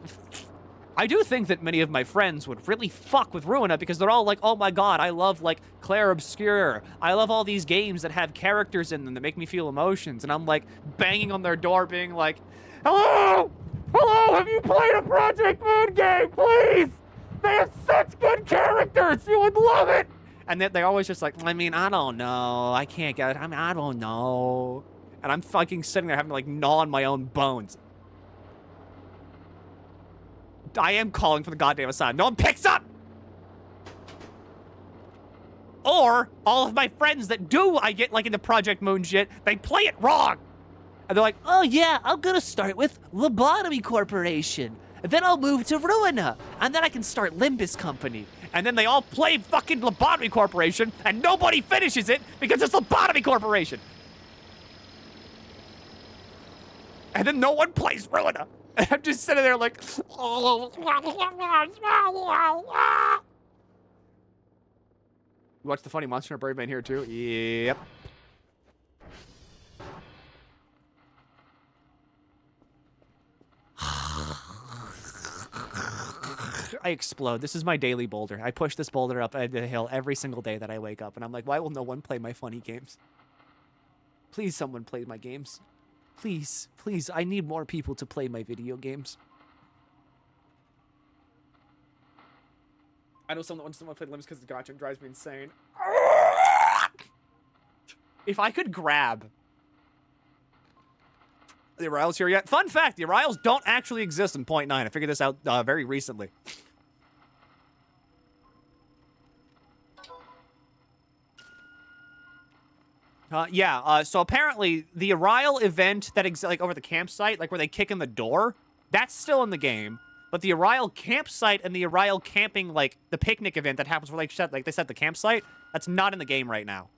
I do think that many of my friends would really fuck with Ruina because they're all like, oh my god, I love, like, Claire Obscure. I love all these games that have characters in them that make me feel emotions. And I'm, like, banging on their door being like, hello! Hello, have you played a Project Moon game, please? They have such good characters! You would love it! And they're always just like, I mean, I don't know. I can't get it. I mean, I don't know. And I'm fucking sitting there having to, like, gnaw on my own bones. I am calling for the goddamn asylum. No one picks up! Or, all of my friends that do I get, like, into Project Moon shit, they play it wrong! And they're like, oh yeah, I'm gonna start with Lobotomy Corporation. And then I'll move to Ruina. And then I can start Limbus Company. And then they all play fucking Lobotomy Corporation, and nobody finishes it because it's Lobotomy Corporation. And then no one plays Ruina. And I'm just sitting there like, oh. You watch the funny Monster Brave Man here too? Yep. I explode. This is my daily boulder. I push this boulder up the hill every single day that I wake up. And I'm like, why will no one play my funny games? Please, someone play my games. Please, please, I need more people to play my video games. I know someone wants to play Limbs because the gotcha drives me insane. If I could grab the Ariles here yet. Fun fact, the Ariles don't actually exist in 0.9. I figured this out very recently. So apparently the Arile event that exists like over the campsite, like where they kick in the door, that's still in the game. But the Arile campsite and the Arile camping, like the picnic event that happens where they set the campsite, that's not in the game right now.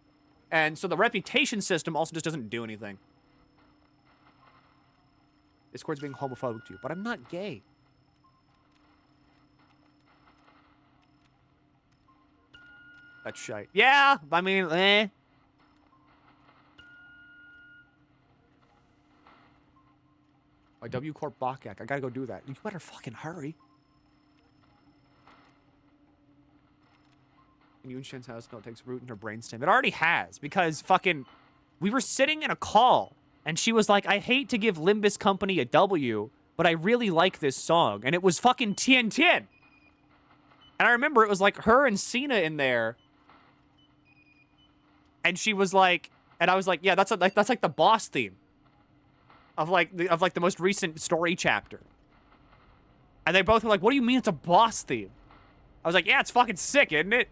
And so the reputation system also just doesn't do anything. Discord's being homophobic to you, but I'm not gay. That's shite. Yeah, I mean, My W Corp Bacchac. I gotta go do that. You better fucking hurry. In Yunshin's house, no, it takes root in her brainstem. It already has, because fucking... We were sitting in a call, and she was like, I hate to give Limbus Company a W, but I really like this song. And it was fucking Tien Tien. And I remember it was like her and Cena in there. And she was like... And I was like, yeah, that's like the boss theme. Of the most recent story chapter. And they both were like, what do you mean it's a boss theme? I was like, yeah, it's fucking sick, isn't it?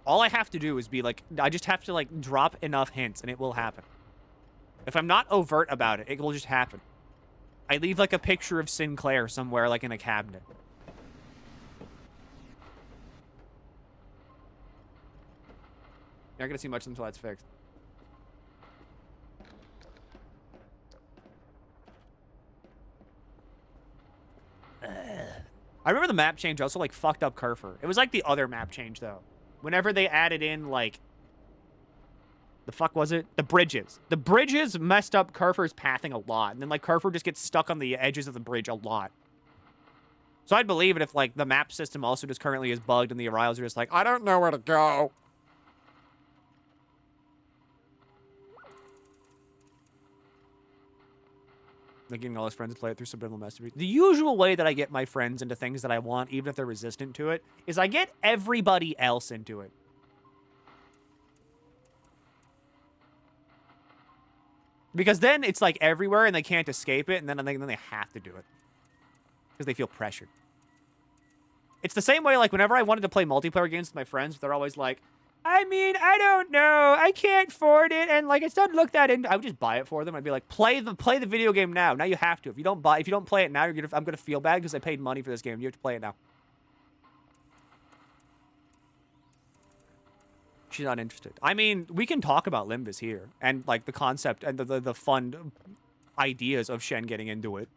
All I have to do is be like, I just have to like drop enough hints and it will happen. If I'm not overt about it, it will just happen. I leave like a picture of Sinclair somewhere like in a cabinet. You're not gonna see much until that's fixed. I remember the map change also like fucked up Kerfer. It was like the other map change though. Whenever they added in like the fuck was it? The bridges. The bridges messed up Kerfer's pathing a lot. And then like Kerfer just gets stuck on the edges of the bridge a lot. So I'd believe it if like the map system also just currently is bugged and the Ariles are just like, I don't know where to go. Like getting all his friends to play it through subliminal messages. The usual way that I get my friends into things that I want, even if they're resistant to it, is I get everybody else into it. Because then it's like everywhere and they can't escape it, and then they have to do it. Because they feel pressured. It's the same way like whenever I wanted to play multiplayer games with my friends, they're always like, I mean, I don't know. I can't afford it, and like, it's not look that into. I would just buy it for them. I'd be like, play the video game now. Now you have to. If you don't play it now, I'm gonna feel bad because I paid money for this game. You have to play it now. She's not interested. I mean, we can talk about Limbus here and like the concept and the fun ideas of Shen getting into it.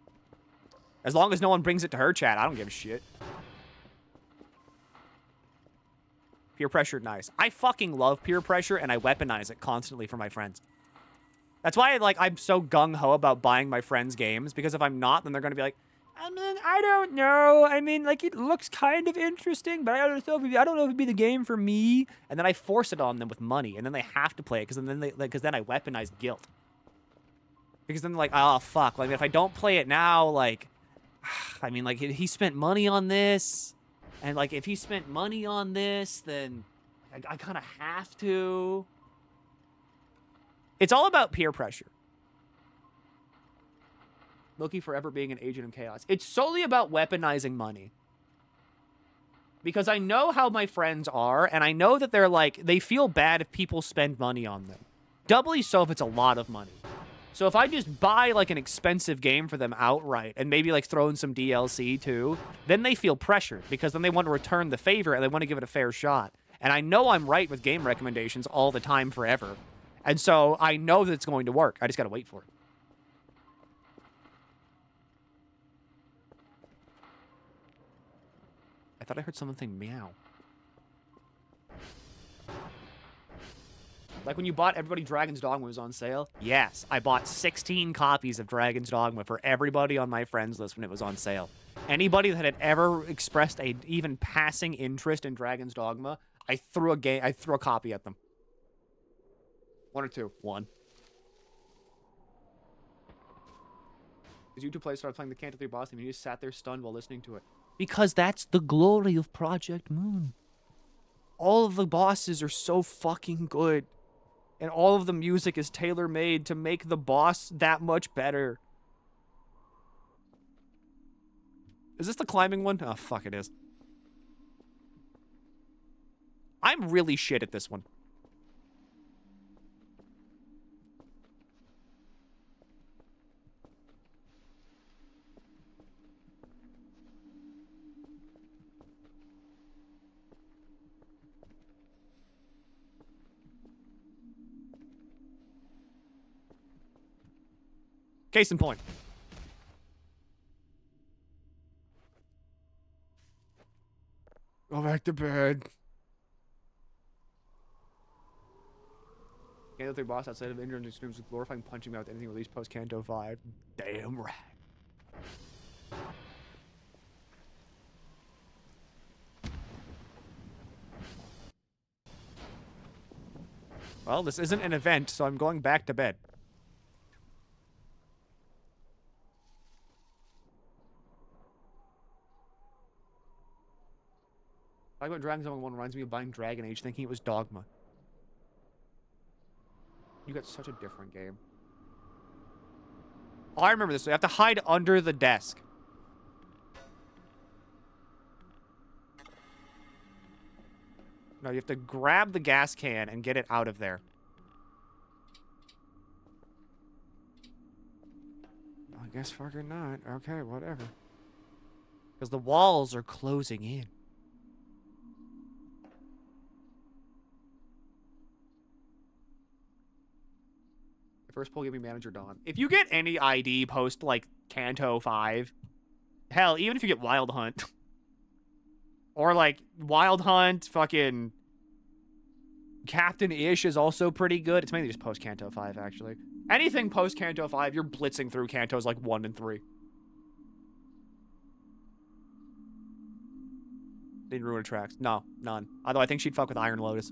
As long as no one brings it to her chat, I don't give a shit. Peer pressure, nice. I fucking love peer pressure, and I weaponize it constantly for my friends. That's why I'm so gung-ho about buying my friends games, because if I'm not, then they're going to be like, I mean, I don't know. I mean, like, it looks kind of interesting, but I don't know if it'd be the game for me. And then I force it on them with money, and then they have to play it, because then I weaponize guilt. Because then they're like, oh, fuck. Like, if I don't play it now, like, I mean, like, he spent money on this. And, like, if he spent money on this, then I kind of have to. It's all about peer pressure. Milky forever being an agent of chaos. It's solely about weaponizing money. Because I know how my friends are, and I know that they're, like, they feel bad if people spend money on them. Doubly so if it's a lot of money. So if I just buy, like, an expensive game for them outright and maybe, like, throw in some DLC, too, then they feel pressured because then they want to return the favor and they want to give it a fair shot. And I know I'm right with game recommendations all the time forever. And so I know that it's going to work. I just got to wait for it. I thought I heard something meow. Like when you bought everybody Dragon's Dogma was on sale? Yes, I bought 16 copies of Dragon's Dogma for everybody on my friends list when it was on sale. Anybody that had ever expressed a even passing interest in Dragon's Dogma, I threw a copy at them. One or two? One. Because you two players started playing the Canto 3 boss theme and you just sat there stunned while listening to it. Because that's the glory of Project Moon. All of the bosses are so fucking good. And all of the music is tailor-made to make the boss that much better. Is this the climbing one? Oh, fuck, it is. I'm really shit at this one. Case in point. Go back to bed. Canto 3 boss outside of Indian streams with glorifying punching out anything released post Canto 5. Damn right. Well, this isn't an event, so I'm going back to bed. Talking about Dragon Zone 1 reminds me of buying Dragon Age thinking it was Dogma. You got such a different game. Oh, I remember this. So you have to hide under the desk. No, you have to grab the gas can and get it out of there. I guess fucking not. Okay, whatever. Because the walls are closing in. First pull, give me Manager Dawn. If you get any ID post, like, Canto 5, hell, even if you get Wild Hunt, or, like, Wild Hunt, fucking Captain-ish is also pretty good. It's mainly just post Canto 5, actually. Anything post Canto 5, you're blitzing through Cantos, like, 1 and 3. Didn't ruin tracks. No, none. Although I think she'd fuck with Iron Lotus.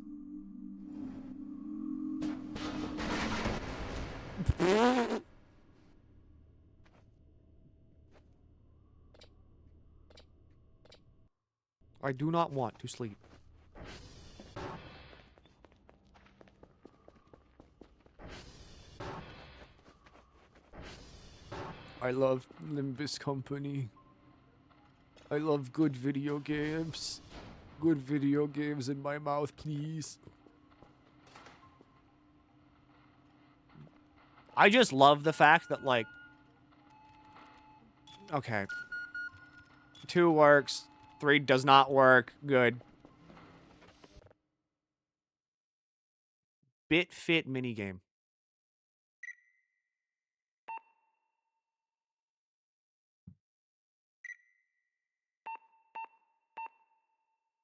I do not want to sleep. I love Limbus Company. I love good video games. Good video games in my mouth, please. I just love the fact that, like... Okay. 2 works. 3 does not work. Good. Bit fit minigame.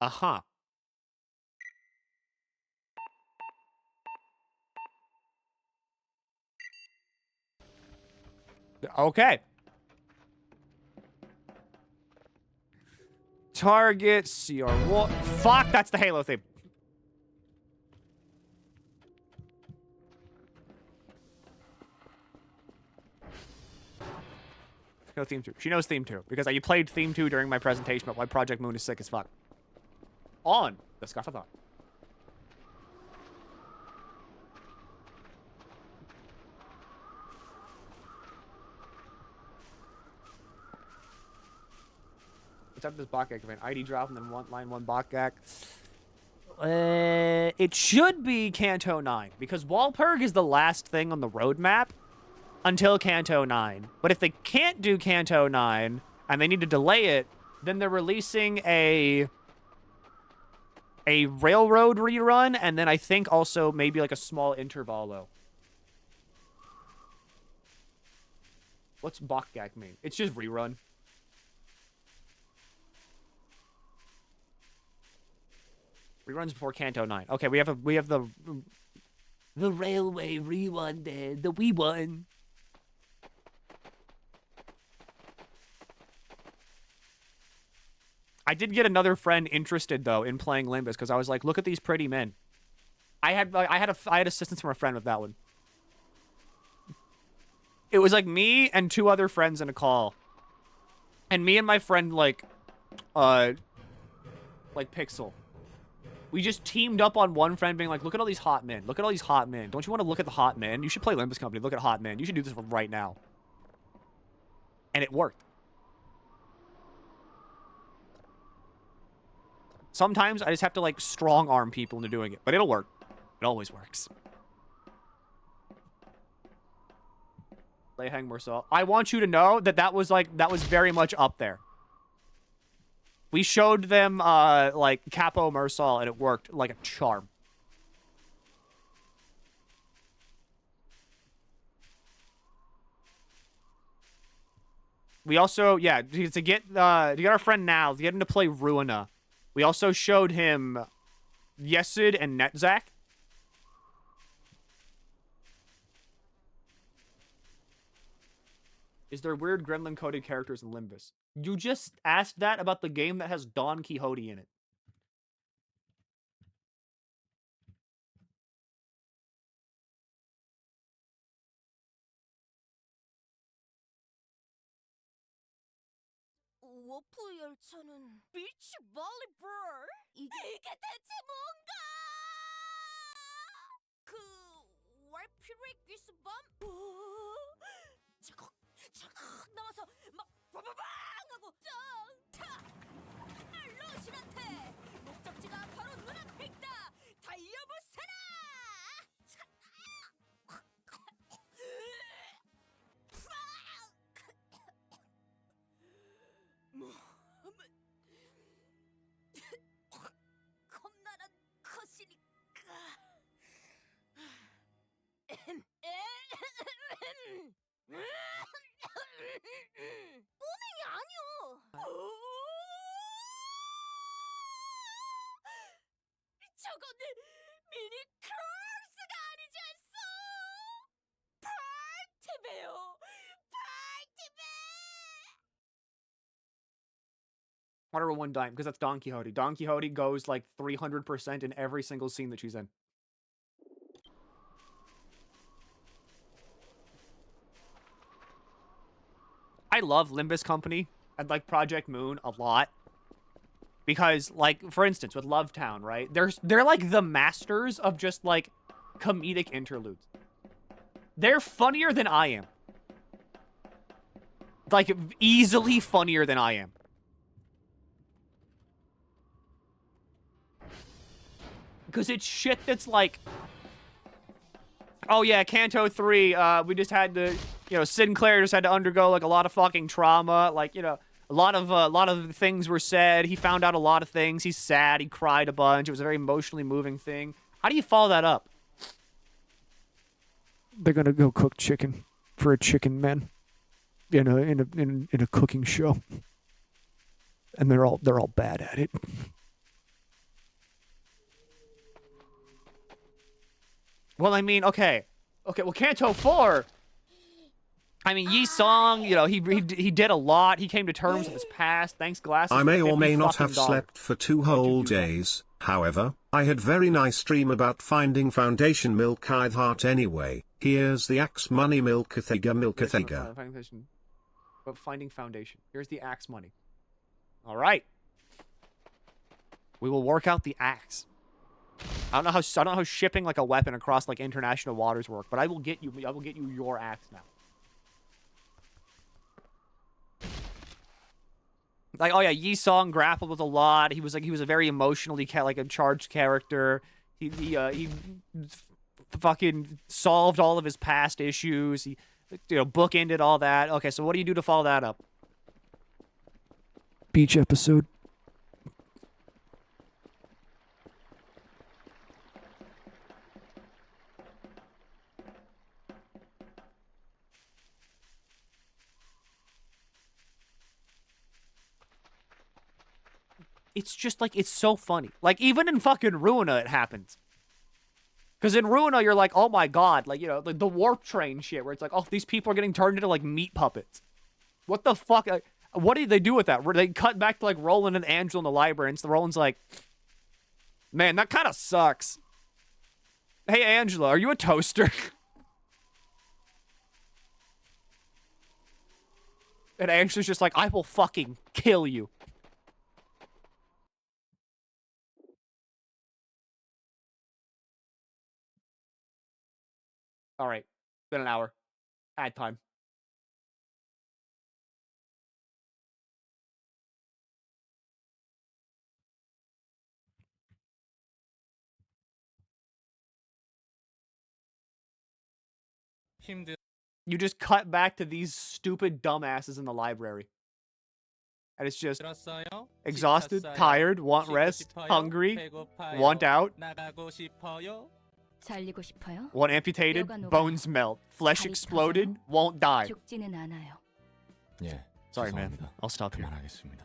Uh-huh. Okay. Target, CR1. Fuck, that's the Halo theme. No theme 2. She knows theme 2 because I played theme 2 during my presentation about why Project Moon is sick as fuck. On the Scuffle-a-thon. What's up with this Bakgak event? ID drop and then line 1 Bakgak. It should be Canto 9 because Walpurg is the last thing on the roadmap until Canto 9. But if they can't do Canto 9 and they need to delay it, then they're releasing a railroad rerun and then I think also maybe like a small intervalo. What's Bakgak mean? It's just rerun. Reruns before Canto 9. Okay, we have the railway rerun there, the wee one. I did get another friend interested though in playing Limbus because I was like, look at these pretty men. I had assistance from a friend with that one. It was like me and 2 other friends in a call. And me and my friend, like Pixel. We just teamed up on one friend being like, look at all these hot men. Look at all these hot men. Don't you want to look at the hot men? You should play Limbus Company. Look at hot men. You should do this right now. And it worked. Sometimes I just have to, like, strong-arm people into doing it. But it'll work. It always works. Hang Marcel. I want you to know that that was very much up there. We showed them, like, Capo Mersal, and it worked like a charm. We also, yeah, to get our friend now, to get him to play Ruina, we also showed him Yesid and Netzak. Is there weird gremlin-coded characters in Limbus? You just asked that about the game that has Don Quixote in it. 워프 열차는 비치 볼리볼? 이게 대체 뭔가? 그 월피릭 기스밤? 차걱 차걱 나와서 막 빠바방 하고 짱차 루시한테 목적지가 바로 눈앞에 있다. 달려보세라. 겁나는 컷이니까. 뽀맹이 아니오. 저거는 미니 크로스가 아니지 않소? 파티베요. 파티베. Water 1 dime, because that's Don Quixote. Don Quixote goes like 300% in every single scene that she's in. I love Limbus Company and like Project Moon a lot. Because, like, for instance, with Love Town, right? They're like the masters of just like comedic interludes. They're funnier than I am. Like, easily funnier than I am. Because it's shit that's like, oh yeah, Canto 3, we just had to, you know, Sinclair just had to undergo like a lot of fucking trauma. Like, you know, a lot of things were said. He found out a lot of things. He's sad. He cried a bunch. It was a very emotionally moving thing. How do you follow that up? They're gonna go cook chicken for a chicken man in a cooking show, and they're all bad at it. Well, I mean, okay, well, Canto 4, I mean, Yi Song, you know, he did a lot. He came to terms with his past. Thanks, Glasses. I may or may not have $50. slept for 2 whole days. However, I had very nice stream about finding foundation milk I've heart anyway. Here's the axe money MilkyTheSquid. But finding foundation. Here's the axe money. All right. We will work out the axe. I don't know how shipping like a weapon across like international waters work, but I will get you your axe now. Like, oh yeah, Yi Song grappled with a lot. He was a very emotionally like a charged character. He fucking solved all of his past issues. He, you know, bookended all that. Okay, so what do you do to follow that up? Beach episode. It's just like, it's so funny. Like, even in fucking Ruina, it happens. Because in Ruina, you're like, oh my god, like, you know, like the warp train shit, where it's like, oh, these people are getting turned into like meat puppets. What the fuck? Like, what did they do with that? Where they cut back to like Roland and Angela in the library, and so Roland's like, man, that kind of sucks. Hey, Angela, are you a toaster? And Angela's just like, I will fucking kill you. All right. Been an hour. Ad time. You just cut back to these stupid dumbasses in the library. And it's just exhausted, tired, want rest, hungry, want out, 살리고 싶어요? want amputated, bones melt, flesh exploded, won't die. 죽지는 않아요. 예. Sorry, man. 죄송합니다. I'll stop here. 그만하겠습니다.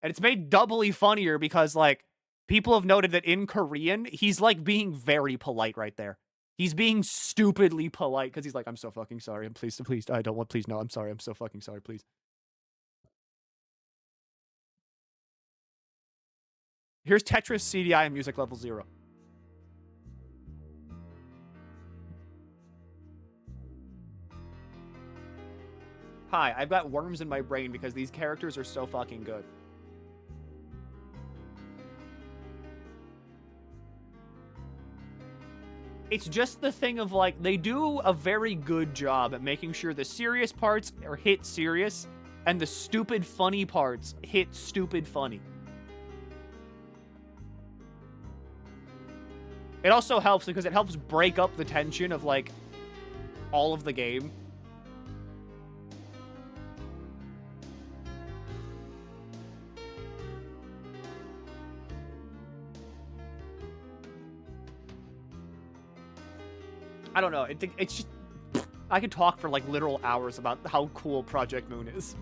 And it's made doubly funnier because, like, people have noted that in Korean, he's, like, being very polite right there. He's being stupidly polite because he's like, I'm so fucking sorry. I'm please, I don't want, please, no, I'm sorry. I'm so fucking sorry, please. Here's Tetris CDI and music level 0. Hi, I've got worms in my brain because these characters are so fucking good. It's just the thing of, like, they do a very good job at making sure the serious parts are hit serious and the stupid funny parts hit stupid funny. It also helps because it helps break up the tension of, like, all of the game. I don't know. It's just... I could talk for, like, literal hours about how cool Project Moon is.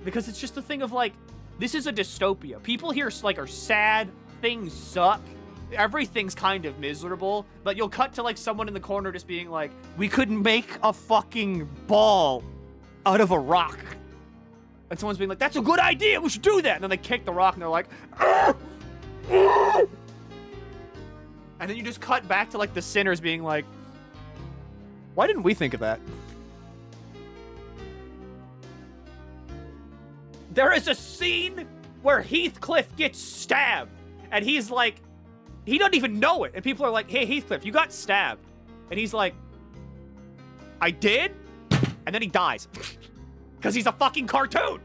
Because it's just a thing of, like, this is a dystopia. People here, like, are sad. Things suck. Everything's kind of miserable. But you'll cut to, like, someone in the corner just being like, we could make a fucking ball out of a rock. And someone's being like, that's a good idea. We should do that. And then they kick the rock and they're like, "Arr! Arr!" And then you just cut back to, like, the sinners being like, why didn't we think of that? There is a scene where Heathcliff gets stabbed. And he's like, he doesn't even know it. And people are like, hey, Heathcliff, you got stabbed. And he's like, I did? And then he dies. Because he's a fucking cartoon.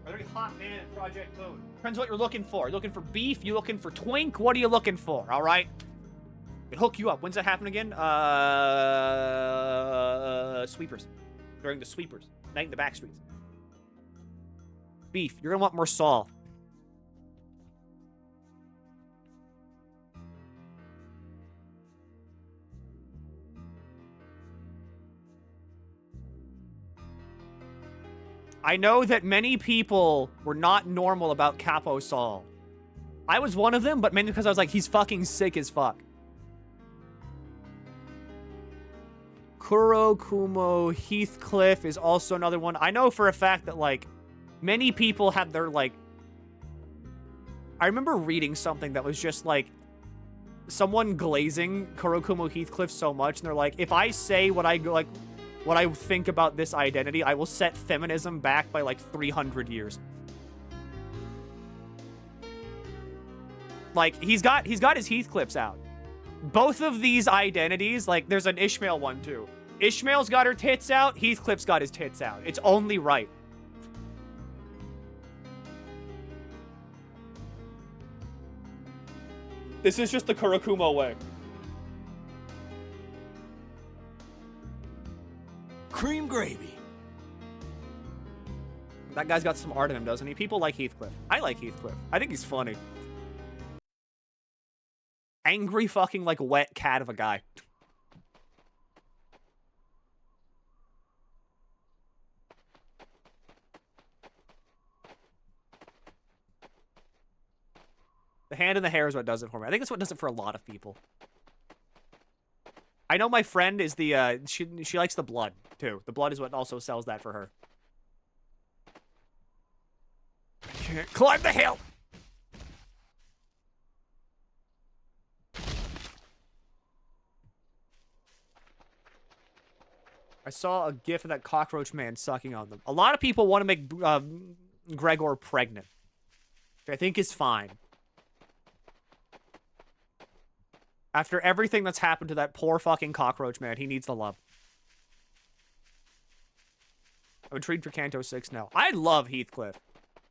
Very hot man in Project Moon. Depends what you're looking for. You looking for beef? You looking for twink? What are you looking for? All right. It hook you up. When's that happen again? Sweepers. During the Sweepers. Night in the back streets. Beef. You're gonna want more Saul. I know that many people were not normal about Capo Saul. I was one of them, but mainly because I was like, he's fucking sick as fuck. Kurokumo Heathcliff is also another one. I know for a fact that, like, many people have their, like... I remember reading something that was just, like, someone glazing Kurokumo Heathcliff so much, and they're like, if I say what I think about this identity, I will set feminism back by, like, 300 years. Like, he's got his Heathcliffs out. Both of these identities, like, there's an Ishmael one, too. Ishmael's got her tits out, Heathcliff's got his tits out. It's only right. This is just the Kurokumo way. Cream gravy. That guy's got some art in him, doesn't he? People like Heathcliff. I like Heathcliff. I think he's funny. Angry fucking, like, wet cat of a guy. The hand and the hair is what does it for me. I think that's what does it for a lot of people. I know my friend is the, she likes the blood, too. The blood is what also sells that for her. I can't climb the hill! I saw a gif of that cockroach man sucking on them. A lot of people want to make Gregor pregnant, which I think is fine. After everything that's happened to that poor fucking cockroach man, he needs the love. I'm intrigued for Canto 6 now. I love Heathcliff.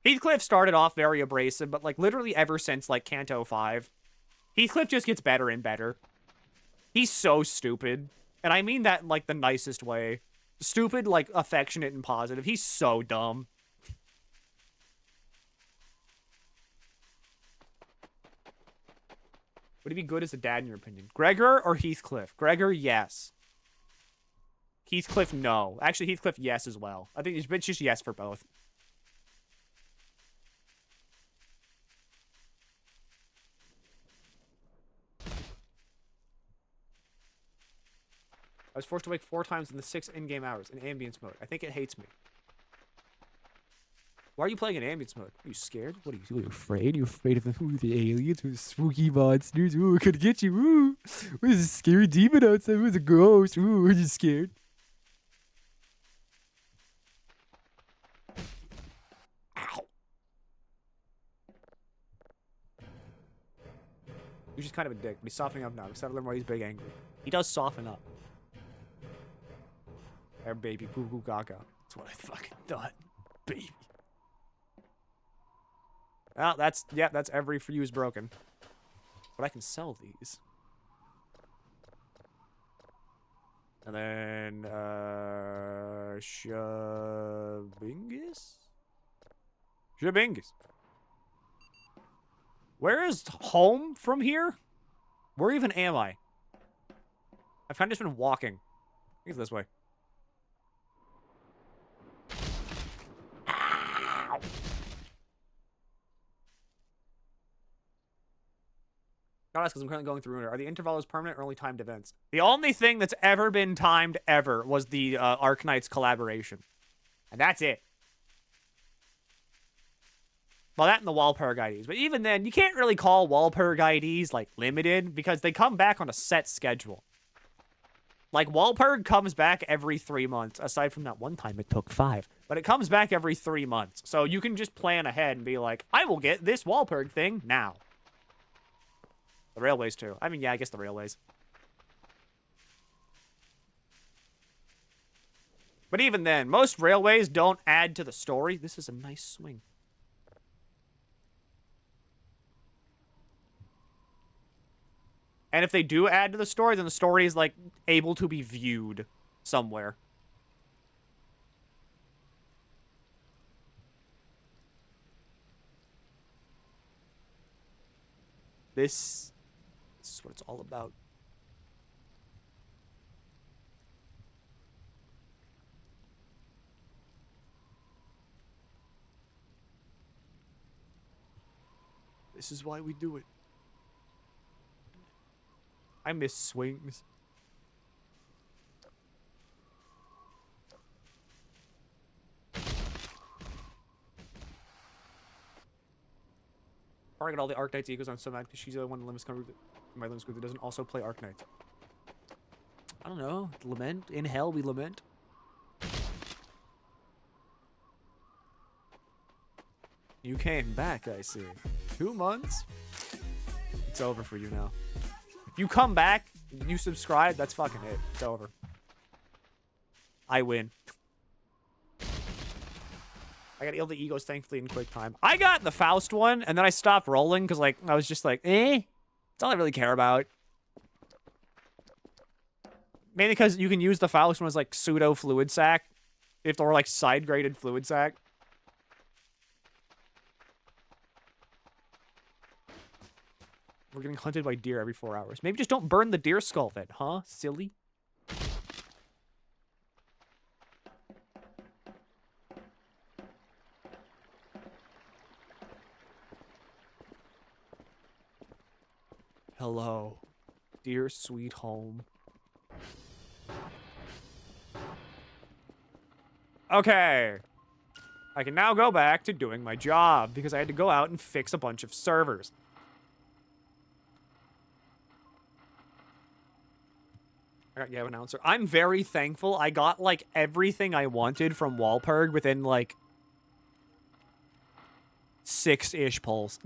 Heathcliff started off very abrasive, but like literally ever since like Canto 5, Heathcliff just gets better and better. He's so stupid. And I mean that in like the nicest way. Stupid, like affectionate and positive. He's so dumb. Would he be good as a dad in your opinion? Gregor or Heathcliff? Gregor, yes. Heathcliff, no. Actually, Heathcliff, yes as well. I think it's just yes for both. I was forced to wake 4 times in the 6 in-game hours in ambience mode. I think it hates me. Why are you playing in ambience mode? Are you scared? What are you afraid? You're afraid of the aliens, the spooky monsters. Ooh, it could get you. Ooh, there's a scary demon outside. There's a ghost. Ooh, are you scared? Ow. He's just kind of a dick, but he's softening up now. I'm excited to learn why he's big angry. He does soften up. Air baby, goo goo gaga. That's what I fucking thought. Baby. Well, that's every fuse broken. But I can sell these. And then, Shabingus? Shabingus. Where is home from here? Where even am I? I've kind of just been walking. I think it's this way. Ow! Not us, because I'm currently going through it. Are the intervals permanent or only timed events? The only thing that's ever been timed ever was the Arknights collaboration. And that's it. Well, that and the Walpurg IDs. But even then, you can't really call Walpurg IDs, like, limited, because they come back on a set schedule. Like, Walpurg comes back every 3 months, aside from that one time it took 5. But it comes back every 3 months. So you can just plan ahead and be like, I will get this Walpurg thing now. The railways, too. I mean, yeah, I guess the railways. But even then, most railways don't add to the story. This is a nice swing. And if they do add to the story, then the story is, like, able to be viewed somewhere. This is what it's all about. This is why we do it. I miss swings. I got all the Arknights eagles on so mad because she's the only one in Limits group my Limits group that doesn't also play Arknights. I don't know. Lament? In hell we lament. You came back, I see. 2 months? It's over for you now. If you come back, you subscribe, that's fucking it. It's over. I win. I got all the egos, thankfully, in quick time. I got the Faust one, and then I stopped rolling, because, like, I was just like, It's all I really care about. Mainly because you can use the Faust one as, like, pseudo-fluid sack. If they're, like, side-graded fluid sack. We're getting hunted by deer every 4 hours. Maybe just don't burn the deer skull then, huh? Silly. Hello, dear sweet home. Okay. I can now go back to doing my job because I had to go out and fix a bunch of servers. I got Gavin Announcer. I'm very thankful. I got, like, everything I wanted from Walpurg within, like, 6-ish pulls.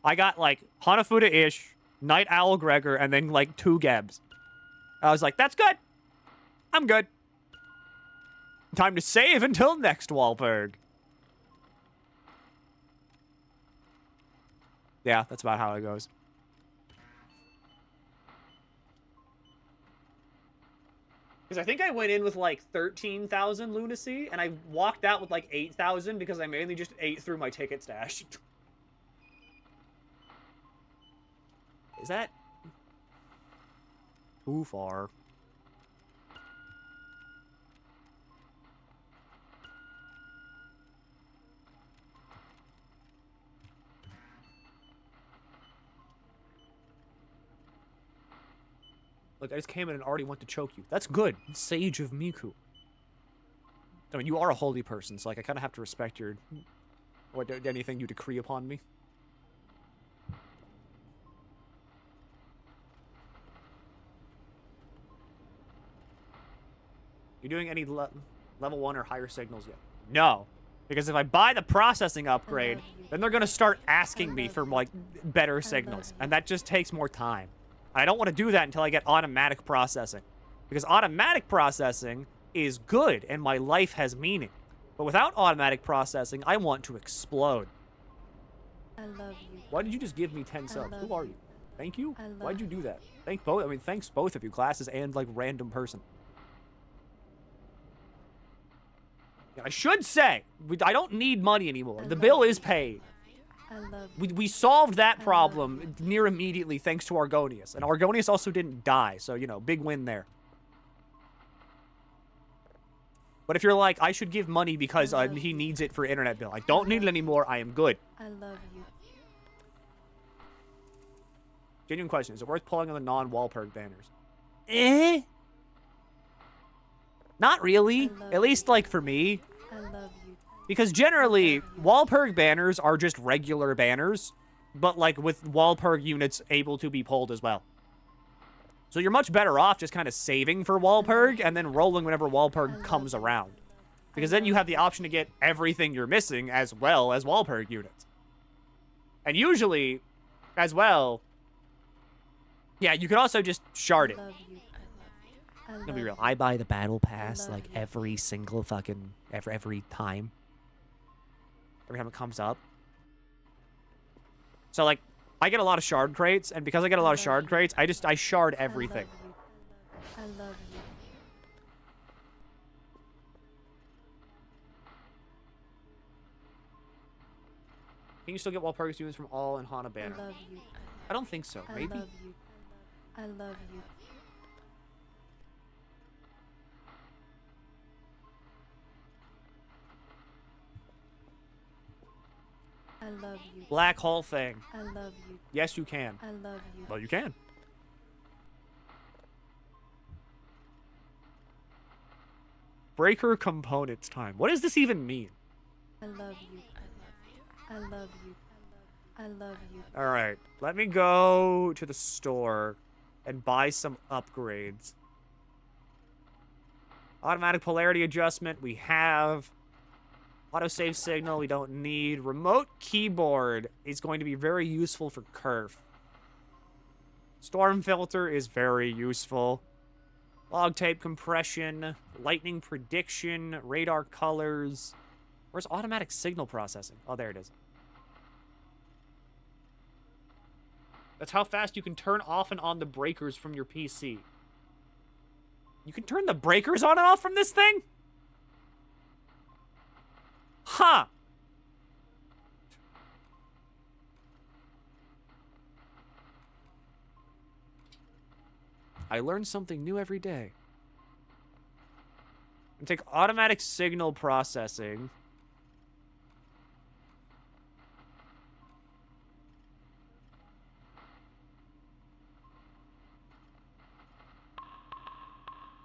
I got, like, Hanafuda-ish, Night Owl Gregor, and then, like, 2 Gebs. I was like, that's good. I'm good. Time to save until next Walpurg. Yeah, that's about how it goes. Because I think I went in with like 13,000 lunacy, and I walked out with like 8,000 because I mainly just ate through my ticket stash. Is that too far? Look, I just came in and already went to choke you. That's good. Sage of Miku. I mean, you are a holy person, so like I kind of have to respect your anything you decree upon me. You doing any level 1 or higher signals yet? No. Because if I buy the processing upgrade, then they're going to start asking me for, like, better signals. And that just takes more time. I don't want to do that until I get automatic processing. Because automatic processing is good, and my life has meaning. But without automatic processing, I want to explode. I love you. Why did you just give me 10 subs? Who are you? Thank you? I love Why'd you do that? Thank both. I mean, thanks both of you, classes and, like, random person. I should say, I don't need money anymore. The bill is paid. I love We solved that problem near immediately thanks to Argonius. And Argonius also didn't die, so, you know, big win there. But if you're like, I should give money because he needs it for internet bill. I don't need it anymore. I am good. I love you. Genuine question. Is it worth pulling on the non-Walpurg banners? Not really. At least, like, for me. I love you. Because generally, Walpurg banners are just regular banners, but, like, with Walpurg units able to be pulled as well. So you're much better off just kind of saving for Walpurg and then rolling whenever Walpurg comes around. Because then you have the option to get everything you're missing as well as Walpurg units. And usually, as well, yeah, you could also just shard it. I love you. I'm gonna be real. I buy the battle pass like every single fucking every time. Every time it comes up. So like, I get a lot of shard crates, and because I get a lot of shard crates, I shard everything. I love you. Can you still get Walpurgis units from all and Hana banner? I love you. I don't think so. Maybe. I love you. I love you. I love you. Black hole thing. I love you. Yes, you can. I love you. Well, you can. Breaker components time. What does this even mean? I love you. I love you. I love you. All right, let me go to the store and buy some upgrades. Automatic polarity adjustment, we have. Autosave signal, we don't need. Remote keyboard is going to be very useful for Kerf. Storm filter is very useful. Log tape compression, lightning prediction, radar colors. Where's automatic signal processing? Oh, there it is. That's how fast you can turn off and on the breakers from your PC. You can turn the breakers on and off from this thing? Huh. I learn something new every day. And take automatic signal processing.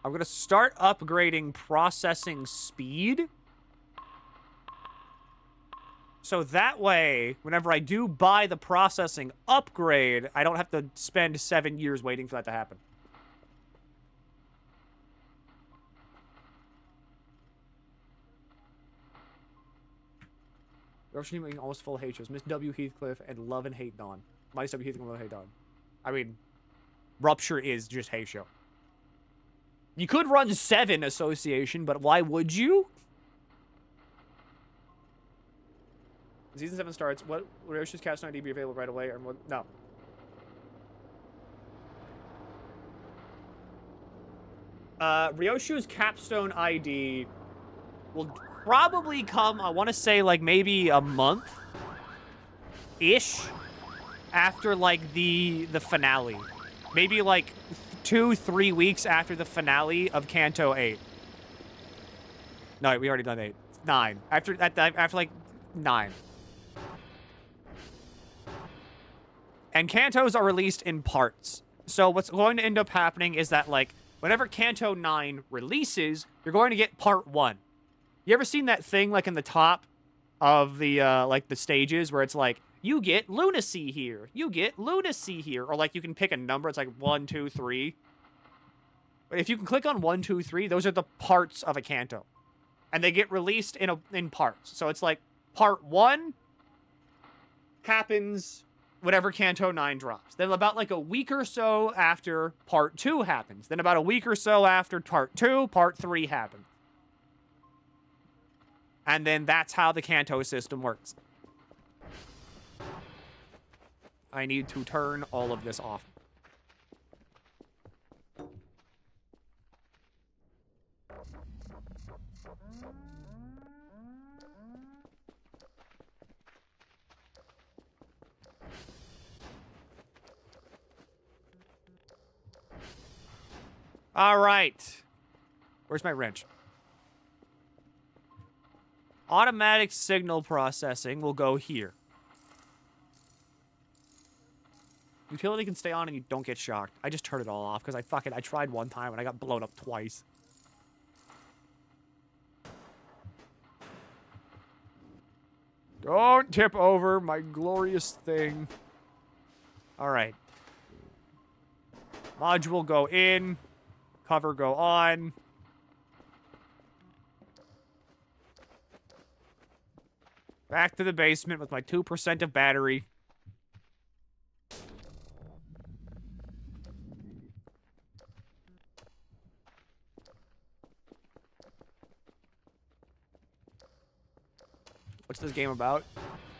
I'm going to start upgrading processing speed. So that way, whenever I do buy the processing upgrade, I don't have to spend 7 years waiting for that to happen. Russian eating almost full hate shows. Miss W. Heathcliff and Love and Hate Dawn. Miss W. Heathcliff and Love and Hate Dawn. I mean, Rupture is just hate show. You could run 7 association, but why would you? Season 7 starts. What Ryoshi's Capstone ID be available right away? Or what? No. Ryoshu's Capstone ID will probably come, I want to say, like, maybe a month-ish after, like, the finale. Maybe, like, 2-3 weeks after the finale of Kanto 8. No, we already done 8. 9. After, like, 9. And Kantos are released in parts. So what's going to end up happening is that, like, whenever Kanto 9 releases, you're going to get part 1. You ever seen that thing, like, in the top of the, like, the stages where it's like, you get lunacy here, you get lunacy here, or, like, you can pick a number, it's like 1, 2, 3. But if you can click on 1, 2, 3, those are the parts of a Kanto. And they get released in parts. So it's like, part 1 happens whenever Kanto 9 drops. Then about, like, a week or so after part 2 happens. Then about a week or so after part 2, part 3 happens. And then that's how the Kanto system works. I need to turn all of this off. All right. Where's my wrench? Automatic signal processing will go here. Utility can stay on and you don't get shocked. I just turned it all off because I tried one time and I got blown up twice. Don't tip over my glorious thing. All right. Module go in. Cover go on. Back to the basement with my 2% of battery. What's this game about?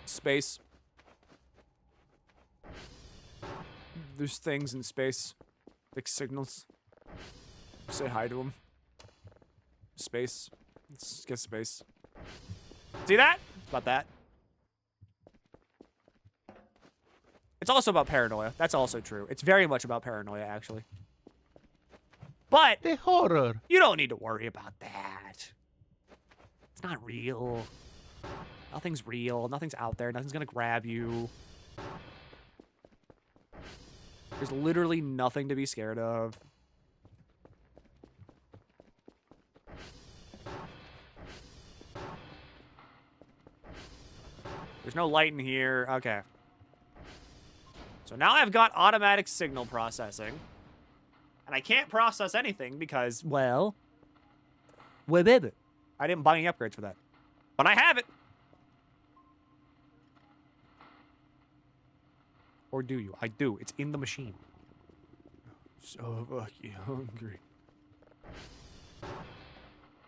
Space. There's things in space. Like signals. Say hi to them. Space. Let's get space. See that? It's about that. It's also about paranoia. That's also true. It's very much about paranoia, actually. But The horror. you don't need to worry about that. It's not real. Nothing's real. Nothing's out there. Nothing's gonna grab you. There's literally nothing to be scared of. There's no light in here. Okay. So now I've got automatic signal processing. And I can't process anything because, well, I didn't buy any upgrades for that. But I have it. Or do you? I do. It's in the machine. So fucking hungry.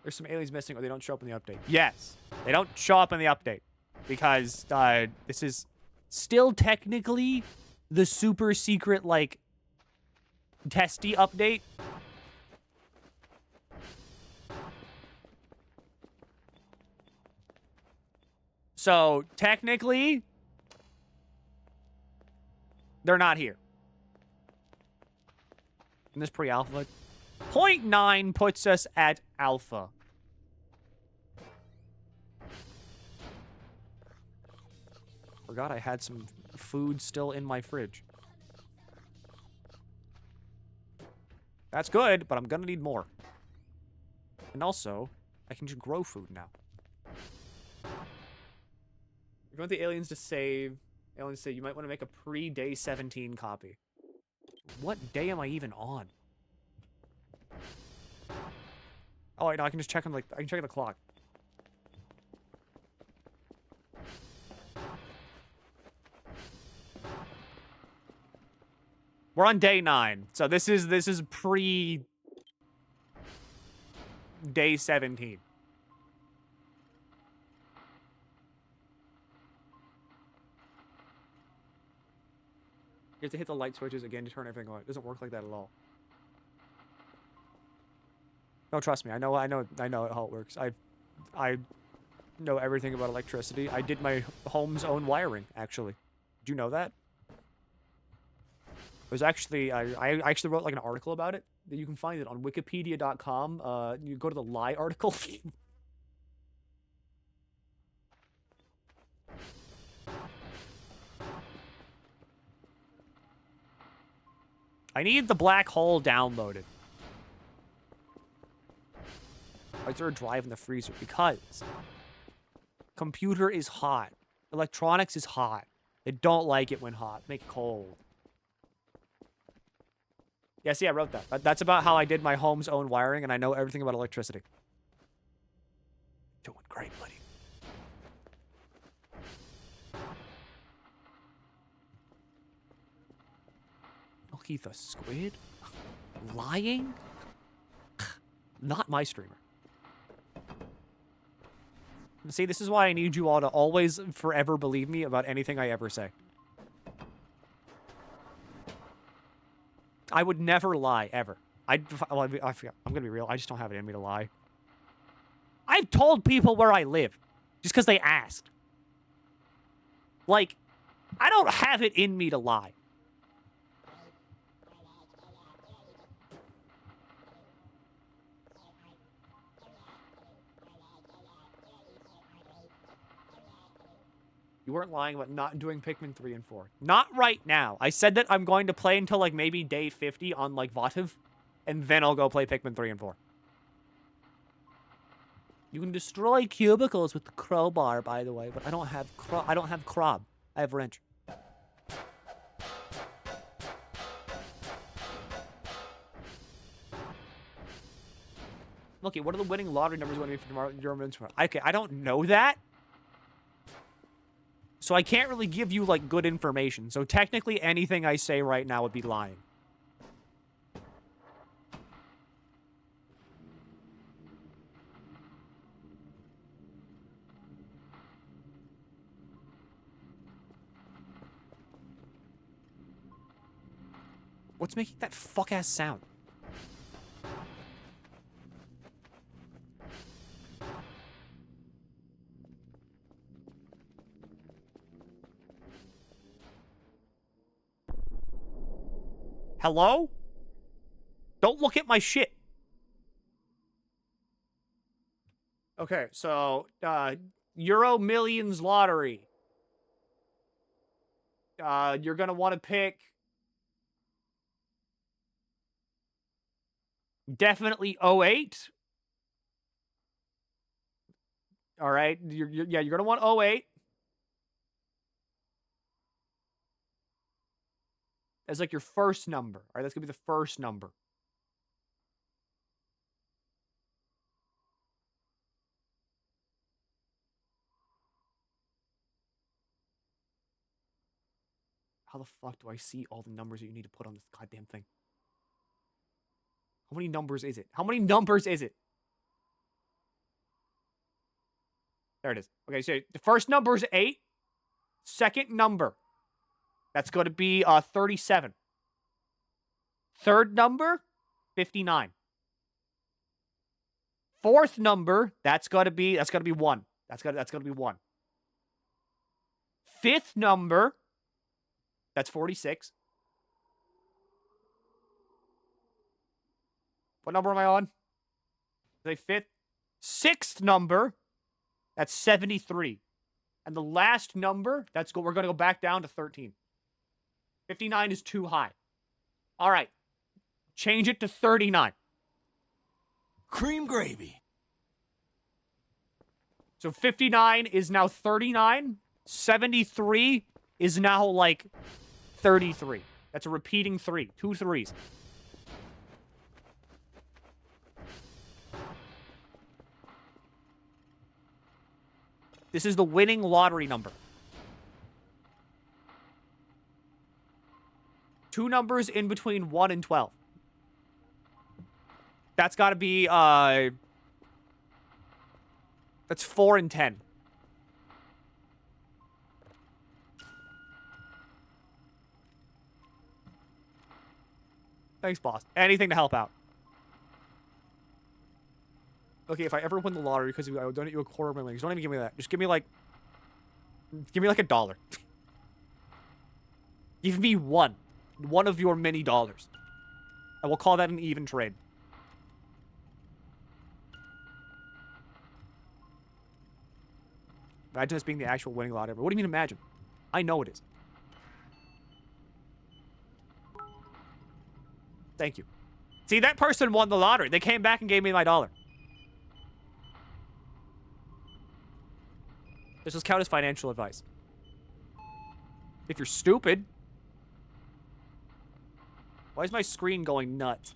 There's some aliens missing or they don't show up in the update. Yes. They don't show up in the update. Because this is still technically the super secret, like, testy update. So, technically, they're not here. In this pre-alpha. 0.9 puts us at alpha. Forgot I had some food still in my fridge. That's good, but I'm gonna need more. And also, I can just grow food now. you want the aliens to save, aliens say you might want to make a pre-day 17 copy. What day am I even on? Oh wait, no, I can just check on I can check the clock. We're on day 9, so this is pre day 17. You have to hit the light switches again to turn everything on. It doesn't work like that at all. No, trust me. I know how it works. I know everything about electricity. I did my home's own wiring, actually. Did you know that? It was actually I actually wrote like an article about it. You can find it on wikipedia.com. You go to the lie article. I need the black hole downloaded. Why is there a drive in the freezer? Because computer is hot. Electronics is hot. They don't like it when hot. Make it cold. Yeah, see, I wrote that. That's about how I did my home's own wiring, and I know everything about electricity. Doing great, buddy. MilkyTheSquid? Lying? Not my streamer. See, this is why I need you all to always, forever believe me about anything I ever say. I would never lie, ever. I forgot. I'm gonna be real. I just don't have it in me to lie. I've told people where I live, just because they asked. Like, I don't have it in me to lie. You weren't lying about not doing Pikmin 3 and 4. Not right now. I said that I'm going to play until, like, maybe day 50 on, like, VOTV. And then I'll go play Pikmin 3 and 4. You can destroy cubicles with the crowbar, by the way. But I don't have crab. I have wrench. Milky, what are the winning lottery numbers going to be for tomorrow? Okay, I don't know that. So I can't really give you, like, good information. So technically anything I say right now would be lying. What's making that fuck-ass sound? Hello? Don't look at my shit. Okay, so, Euro Millions Lottery. You're gonna want to pick... Definitely 08. Alright, you're gonna want 08. As like your first number. Alright, that's gonna be the first number. How the fuck do I see all the numbers that you need to put on this goddamn thing? How many numbers is it? How many numbers is it? There it is. Okay, so the first number is 8. Second number. That's going to be 37. Third number, 59. Fourth number, that's got to be 1. That's got to be 1. Fifth number, that's 46. What number am I on? The fifth. Sixth number, that's 73. And the last number, we're going to go back down to 13. 59 is too high. All right. Change it to 39. Cream gravy. So 59 is now 39. 73 is now like 33. That's a repeating 3. 2 3s. This is the winning lottery number. 2 numbers in between 1 and 12. That's got to be, that's 4 and 10. Thanks, boss. Anything to help out. Okay, if I ever win the lottery, because I will donate you $250,000. Don't even give me that. Just give me like $1. Give me one of your many dollars. I will call that an even trade. Imagine this being the actual winning lottery. What do you mean imagine? I know it is. Thank you. See, that person won the lottery. They came back and gave me my $1. This does count as financial advice. If you're stupid. Why is my screen going nuts?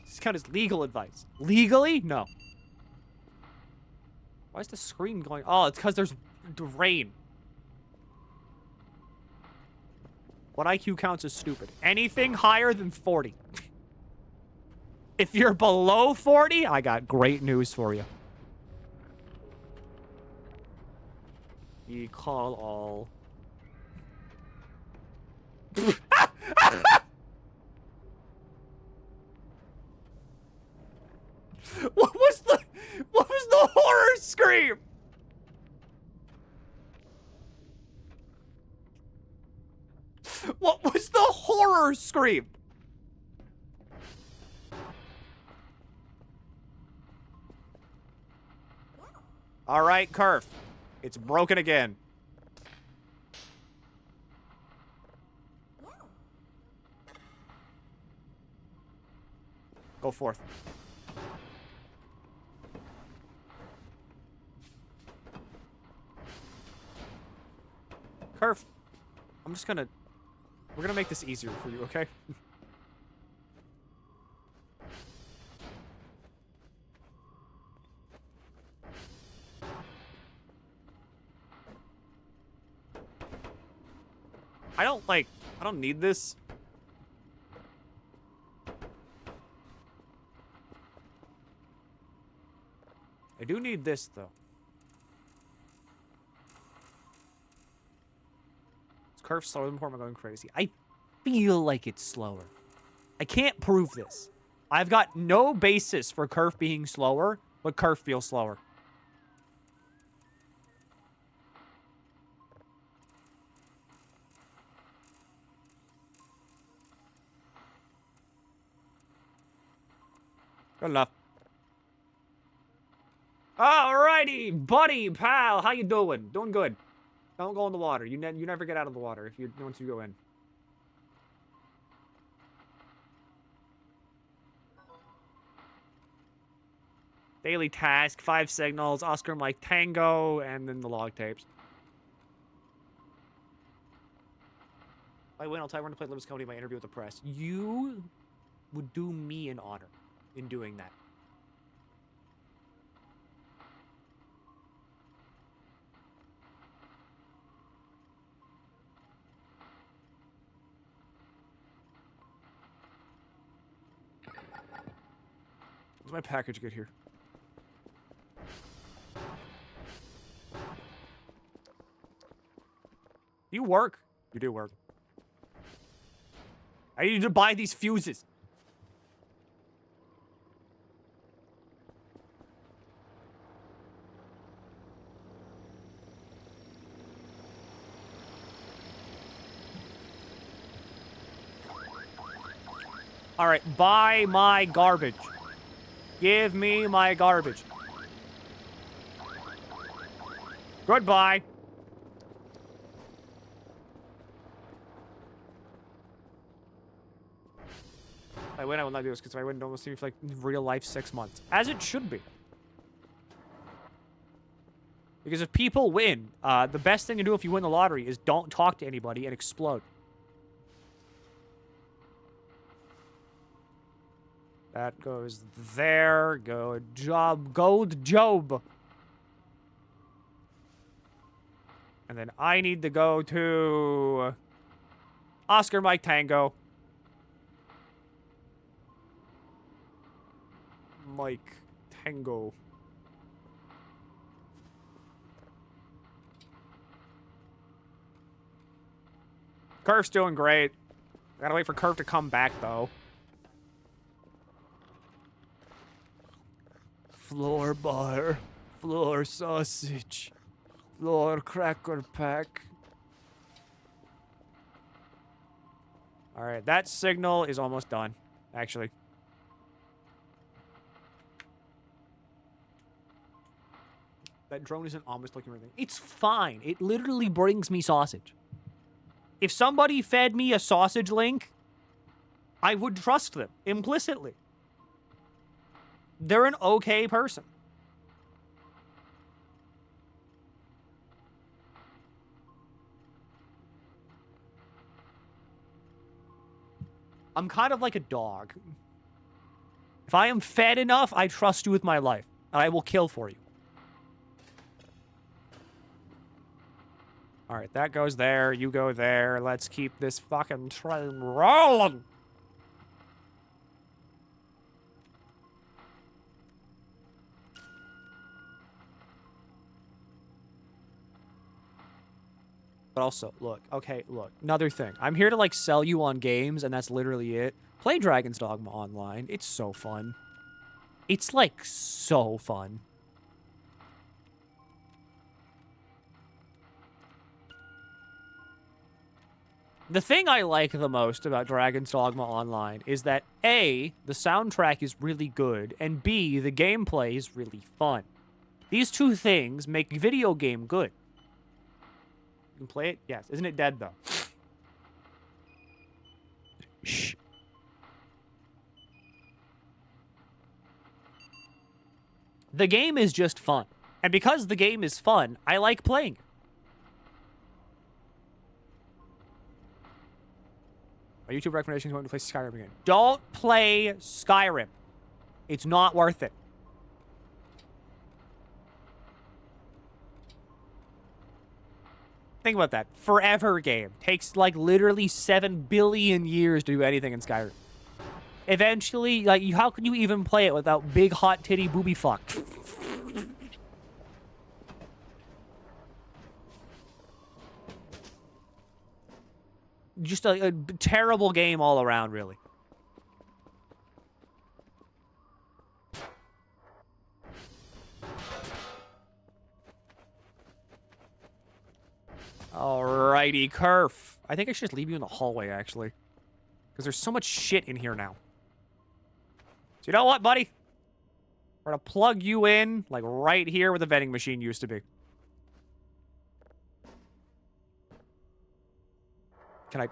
This count as legal advice. Legally? No. Why is the screen going... Oh, it's because there's rain. What IQ counts as stupid? Anything higher than 40. If you're below 40, I got great news for you. We call all... What was the horror scream? What was the horror scream? All right, Curve. It's broken again. Go forth. Curve. I'm just gonna... We're gonna make this easier for you, okay? I don't need this. I do need this, though. Is Curve slower than Port? Am I going crazy? I feel like it's slower. I can't prove this. I've got no basis for Curve being slower, but Curve feels slower. Good enough. Alrighty, buddy, pal, how you doing? Doing good. Don't go in the water. You never get out of the water if you once you go in. Daily task, 5 signals, Oscar Mike Tango, and then the log tapes. If I win, I'll tell everyone to play Limbus Company in my interview with the press. You would do me an honor in doing that. What's my package get here? You work. You do work. I need to buy these fuses. All right, buy my garbage. Give me my garbage. Goodbye. I win, I will not do this, because if I win, don't see me for, like, real life 6 months. As it should be. Because if people win, the best thing to do if you win the lottery is don't talk to anybody and explode. That goes there. Good job. Gold Job. And then I need to go to Oscar Mike Tango. Mike Tango. Curve's doing great. Gotta wait for Curve to come back, though. Floor bar, floor sausage, floor cracker pack. Alright, that signal is almost done, actually. That drone isn't almost looking anything. It's fine. It literally brings me sausage. If somebody fed me a sausage link, I would trust them implicitly. They're an okay person. I'm kind of like a dog. If I am fed enough, I trust you with my life, and I will kill for you. All right, that goes there. You go there. Let's keep this fucking train rolling. But also, look, okay, look, another thing. I'm here to, like, sell you on games, and that's literally it. Play Dragon's Dogma online. It's so fun. It's, like, so fun. The thing I like the most about Dragon's Dogma Online is that A, the soundtrack is really good, and B, the gameplay is really fun. These two things make video game good. You can play it? Yes. Isn't it dead, though? Shh. The game is just fun. And because the game is fun, I like playing it. My YouTube recommendation is going to play Skyrim again. Don't play Skyrim. It's not worth it. Think about that. Forever game. Takes, like, literally 7 billion years to do anything in Skyrim. Eventually, like, how can you even play it without big hot titty booby fuck? Just a terrible game all around, really. Alrighty, Kerf. I think I should just leave you in the hallway, actually. Because there's so much shit in here now. So you know what, buddy? We're gonna plug you in, like, right here where the vending machine used to be. Can I...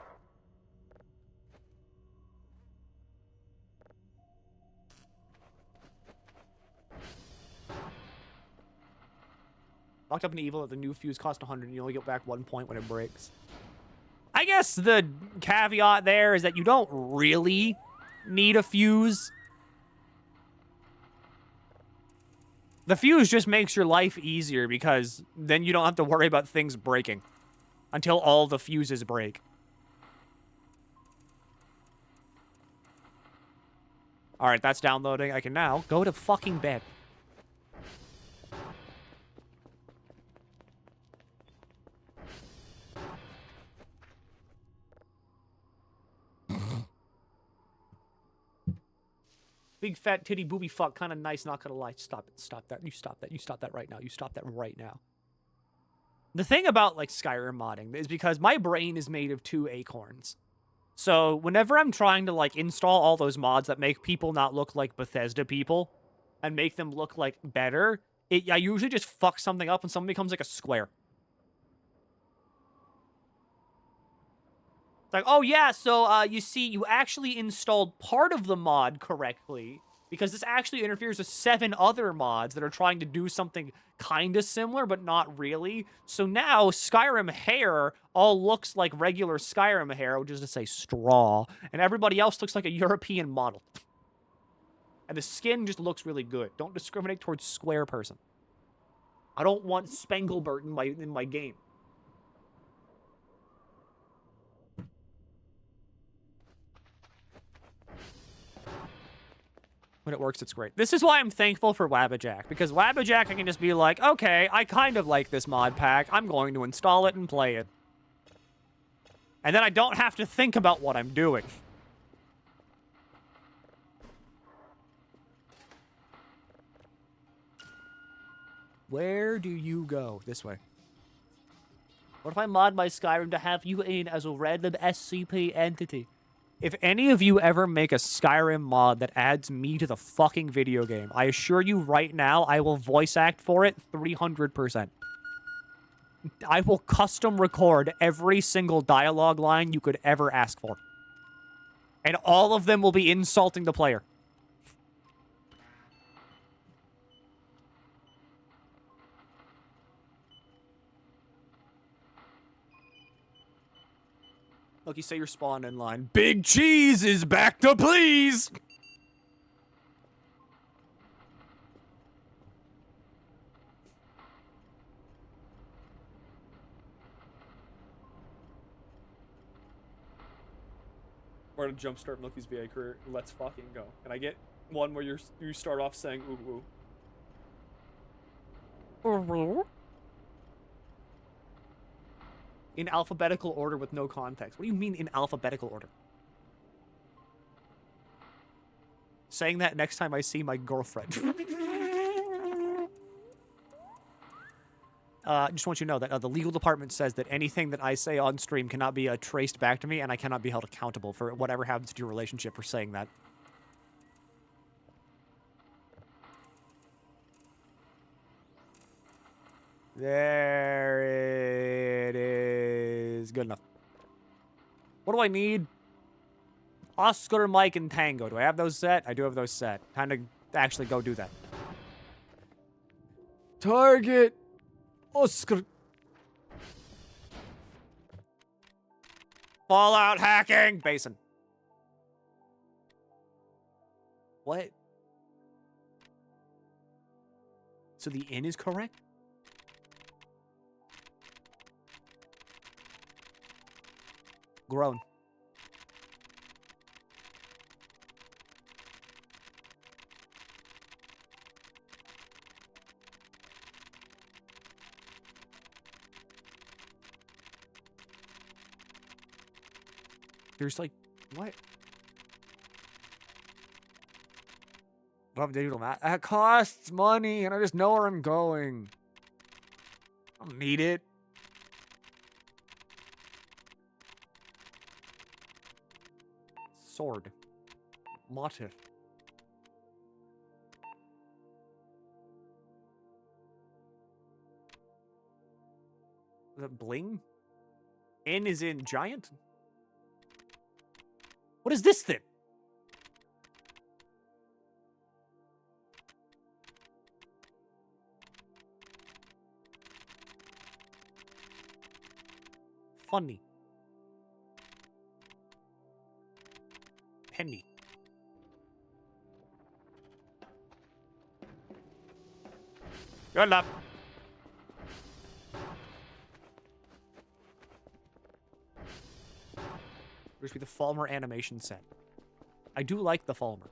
Locked up in evil, the new fuse cost 100 and you only get back 1 point when it breaks. I guess the caveat there is that you don't really need a fuse. The fuse just makes your life easier because then you don't have to worry about things breaking until all the fuses break. Alright, that's downloading. I can now go to fucking bed. Big fat titty booby fuck, kind of nice, not gonna lie. Stop it, stop that. You stop that. You stop that right now. You stop that right now. The thing about, like, Skyrim modding is because my brain is made of 2 acorns. So whenever I'm trying to, like, install all those mods that make people not look like Bethesda people and make them look, like, better, I usually just fuck something up and something becomes like a square. It's like, oh yeah, so you see, you actually installed part of the mod correctly, because this actually interferes with 7 other mods that are trying to do something kind of similar, but not really. So now Skyrim hair all looks like regular Skyrim hair, which is to say straw, and everybody else looks like a European model. And the skin just looks really good. Don't discriminate towards square person. I don't want Spanglebert in my game. When it works, it's great. This is why I'm thankful for Wabbajack, because Wabbajack, I can just be like, okay, I kind of like this mod pack. I'm going to install it and play it. And then I don't have to think about what I'm doing. Where do you go? This way. What if I mod my Skyrim to have you in as a random SCP entity? If any of you ever make a Skyrim mod that adds me to the fucking video game, I assure you right now, I will voice act for it 300%. I will custom record every single dialogue line you could ever ask for. And all of them will be insulting the player. Look, you say you're spawned in line. Big Cheese is back to please! We're gonna jumpstart Milky's VA career. Let's fucking go. Can I get one where you start off saying ooh ooh? In alphabetical order with no context. What do you mean in alphabetical order? Saying that next time I see my girlfriend. Just want you to know that the legal department says that anything that I say on stream cannot be traced back to me, and I cannot be held accountable for whatever happens to your relationship for saying that. There it is. Good enough. What do I need? Oscar, Mike, and Tango. Do I have those set? I do have those set. Time to actually go do that. Target Oscar. Fallout hacking! Basin. What? So the inn is correct? Grown. There's like, what? What have digital map? That costs money, and I just know where I'm going. I don't need it. Sword. Motif. Is that bling? N is in giant? What is this thing? Funny. Penny. Good enough. Where's the Falmer animation set? I do like the Falmer.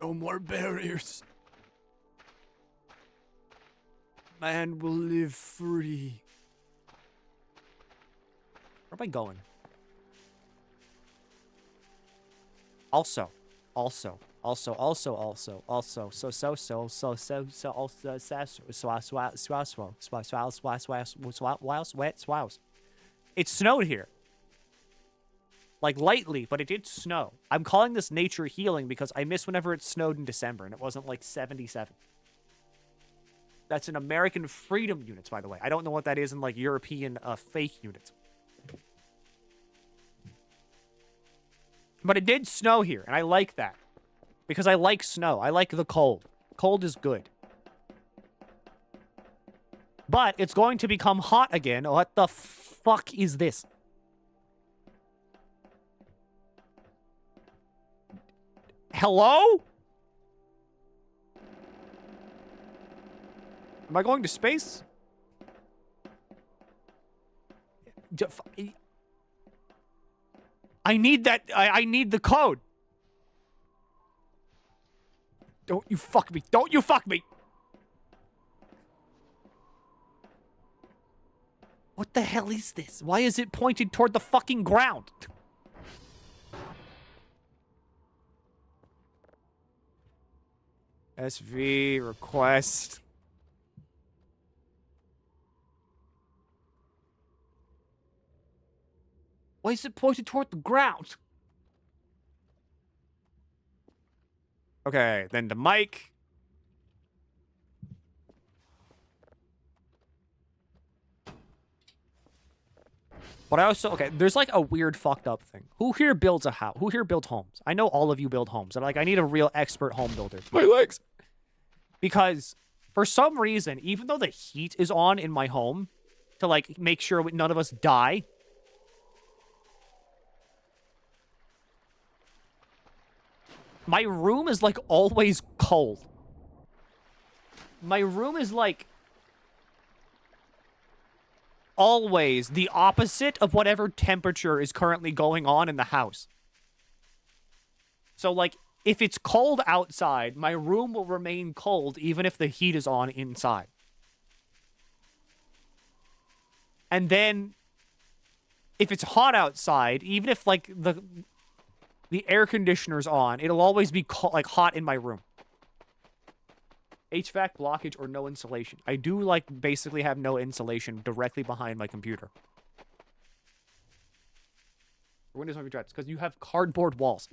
No more barriers. Man will live free. Where am I going? Also, It snowed here. Like, lightly, but it did snow. I'm calling this nature healing because I miss whenever it snowed in December and it wasn't, like, 77. That's in American freedom units, by the way. I don't know what that is in, like, European fake units. But it did snow here, and I like that. Because I like snow. I like the cold. Cold is good. But it's going to become hot again. What the fuck is this? Hello? Am I going to space? I need that. I need the code. Don't you fuck me. Don't you fuck me. What the hell is this? Why is it pointed toward the fucking ground? SV request. Why is it pointed toward the ground? Okay, then the mic. But I also, okay, there's like a weird fucked up thing. Who here builds a house? Who here builds homes? I know all of you build homes. And like, I need a real expert home builder. My legs. Because for some reason, even though the heat is on in my home to like make sure none of us die, my room is like always cold. My room is like always the opposite of whatever temperature is currently going on in the house. So like, if it's cold outside, my room will remain cold even if the heat is on inside. And then, if it's hot outside, even if like the air conditioner's on, it'll always be like hot in my room. HVAC blockage or no insulation. I do like basically have no insulation directly behind my computer. Windows on your drives because you have cardboard walls.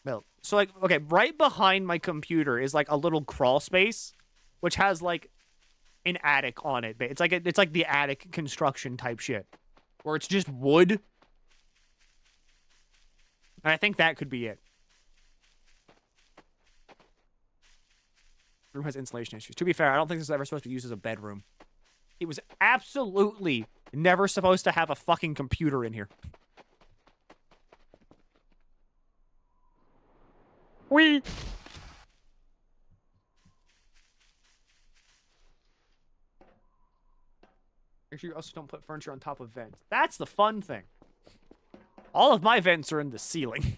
Well, so like, okay, right behind my computer is like a little crawl space, which has like an attic on it. It's like the attic construction type shit, where it's just wood. And I think that could be it. Room has insulation issues. To be fair, I don't think this is ever supposed to be used as a bedroom. It was absolutely never supposed to have a fucking computer in here. Whee! Make sure you also don't put furniture on top of vents. That's the fun thing. All of my vents are in the ceiling.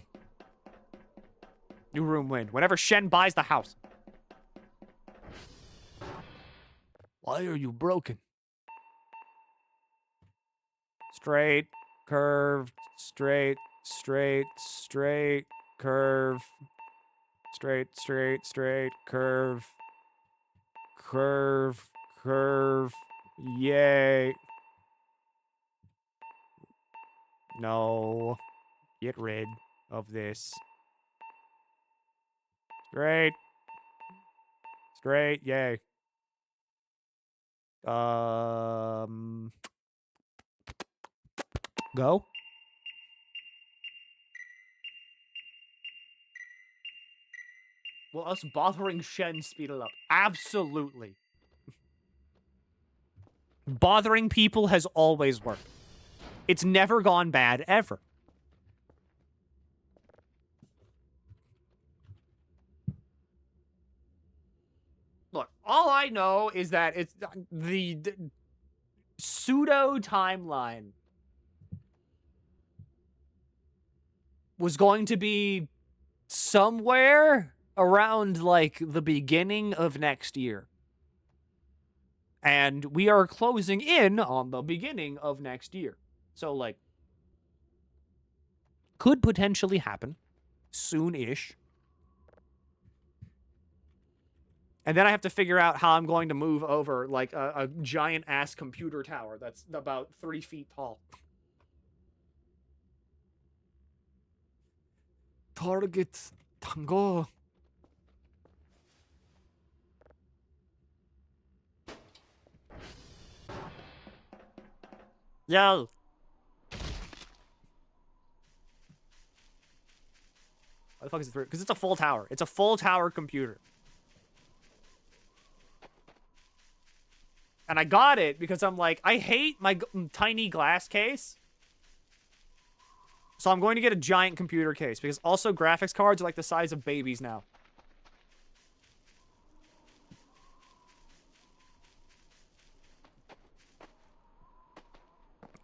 New room win. Whenever Shen buys the house. Why are you broken? Straight, curved, straight, straight, straight, curve. Straight, straight, straight, curve. Curve, curve. Yay. No. Get rid of this. Straight. Straight, yay. Go. Will us bothering Shen speed it up? Absolutely. Bothering people has always worked. It's never gone bad, ever. Look, all I know is that it's the pseudo timeline was going to be somewhere around, like, the beginning of next year. And we are closing in on the beginning of next year. So, like, could potentially happen soon-ish. And then I have to figure out how I'm going to move over, like, a giant-ass computer tower that's about 3 feet tall. Target Tango. Yo! Why the fuck is it through? Because it's a full tower. It's a full tower computer. And I got it because I'm like, I hate my tiny glass case. So I'm going to get a giant computer case because also graphics cards are like the size of babies now.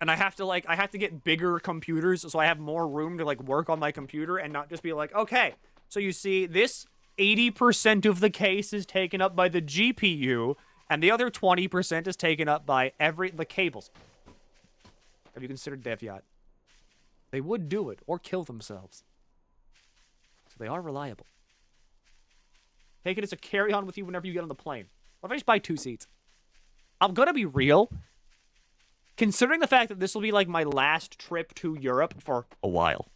And I have to get bigger computers so I have more room to like work on my computer and not just be like, okay, so you see this 80% of the case is taken up by the GPU and the other 20% is taken up by the cables. Have you considered Devyat? They would do it or kill themselves. So they are reliable. Take it as a carry-on with you whenever you get on the plane. What if I just buy 2 seats? I'm gonna be real. Considering the fact that this will be like my last trip to Europe for a while,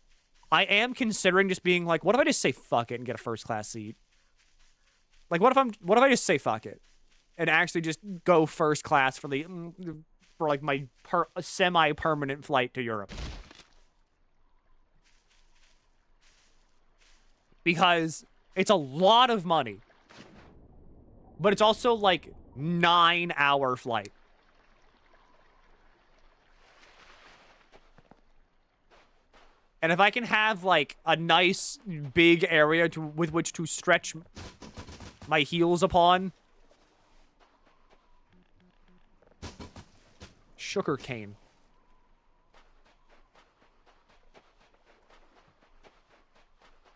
I am considering just being like, what if I just say fuck it and get a first class seat? Like, what if I just say fuck it and actually just go first class for like my semi-permanent flight to Europe? Because it's a lot of money, but it's also like 9-hour flight. And if I can have, like, a nice, big area with which to stretch my heels upon. Sugarcane.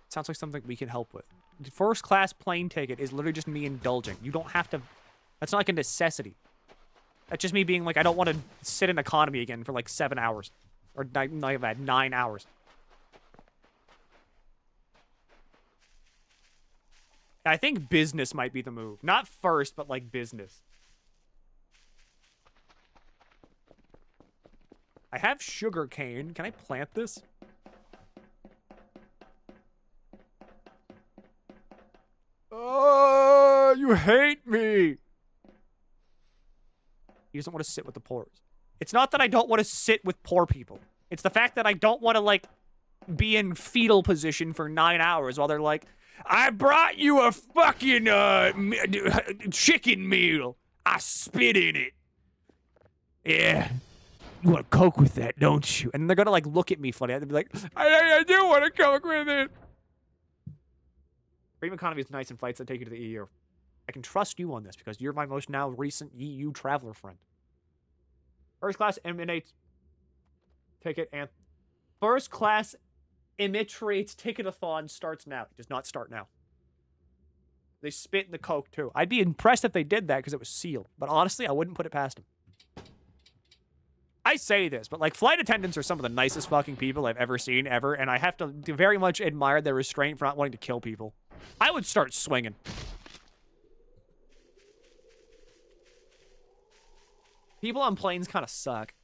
Sounds like something we can help with. The first class plane ticket is literally just me indulging. You don't have to... That's not like a necessity. That's just me being like, I don't want to sit in economy again for, like, 7 hours. Or, not bad, 9 hours. I think business might be the move. Not first, but like business. I have sugar cane. Can I plant this? Oh, you hate me. He doesn't want to sit with the poor. It's not that I don't want to sit with poor people. It's the fact that I don't want to, like, be in fetal position for 9 hours while they're like, I brought you a fucking chicken meal. I spit in it. Yeah. You want to Coke with that, don't you? And they're going to, like, look at me funny. They'll be like, I do want to Coke with it. Premium economy is nice in flights that take you to the EU. I can trust you on this because you're my most now recent EU traveler friend. First class emanates ticket and first class Immitrates ticket-a-thon starts now. It does not start now. They spit in the Coke, too. I'd be impressed if they did that because it was sealed. But honestly, I wouldn't put it past them. I say this, but, like, flight attendants are some of the nicest fucking people I've ever seen, ever. And I have to very much admire their restraint for not wanting to kill people. I would start swinging. People on planes kind of suck.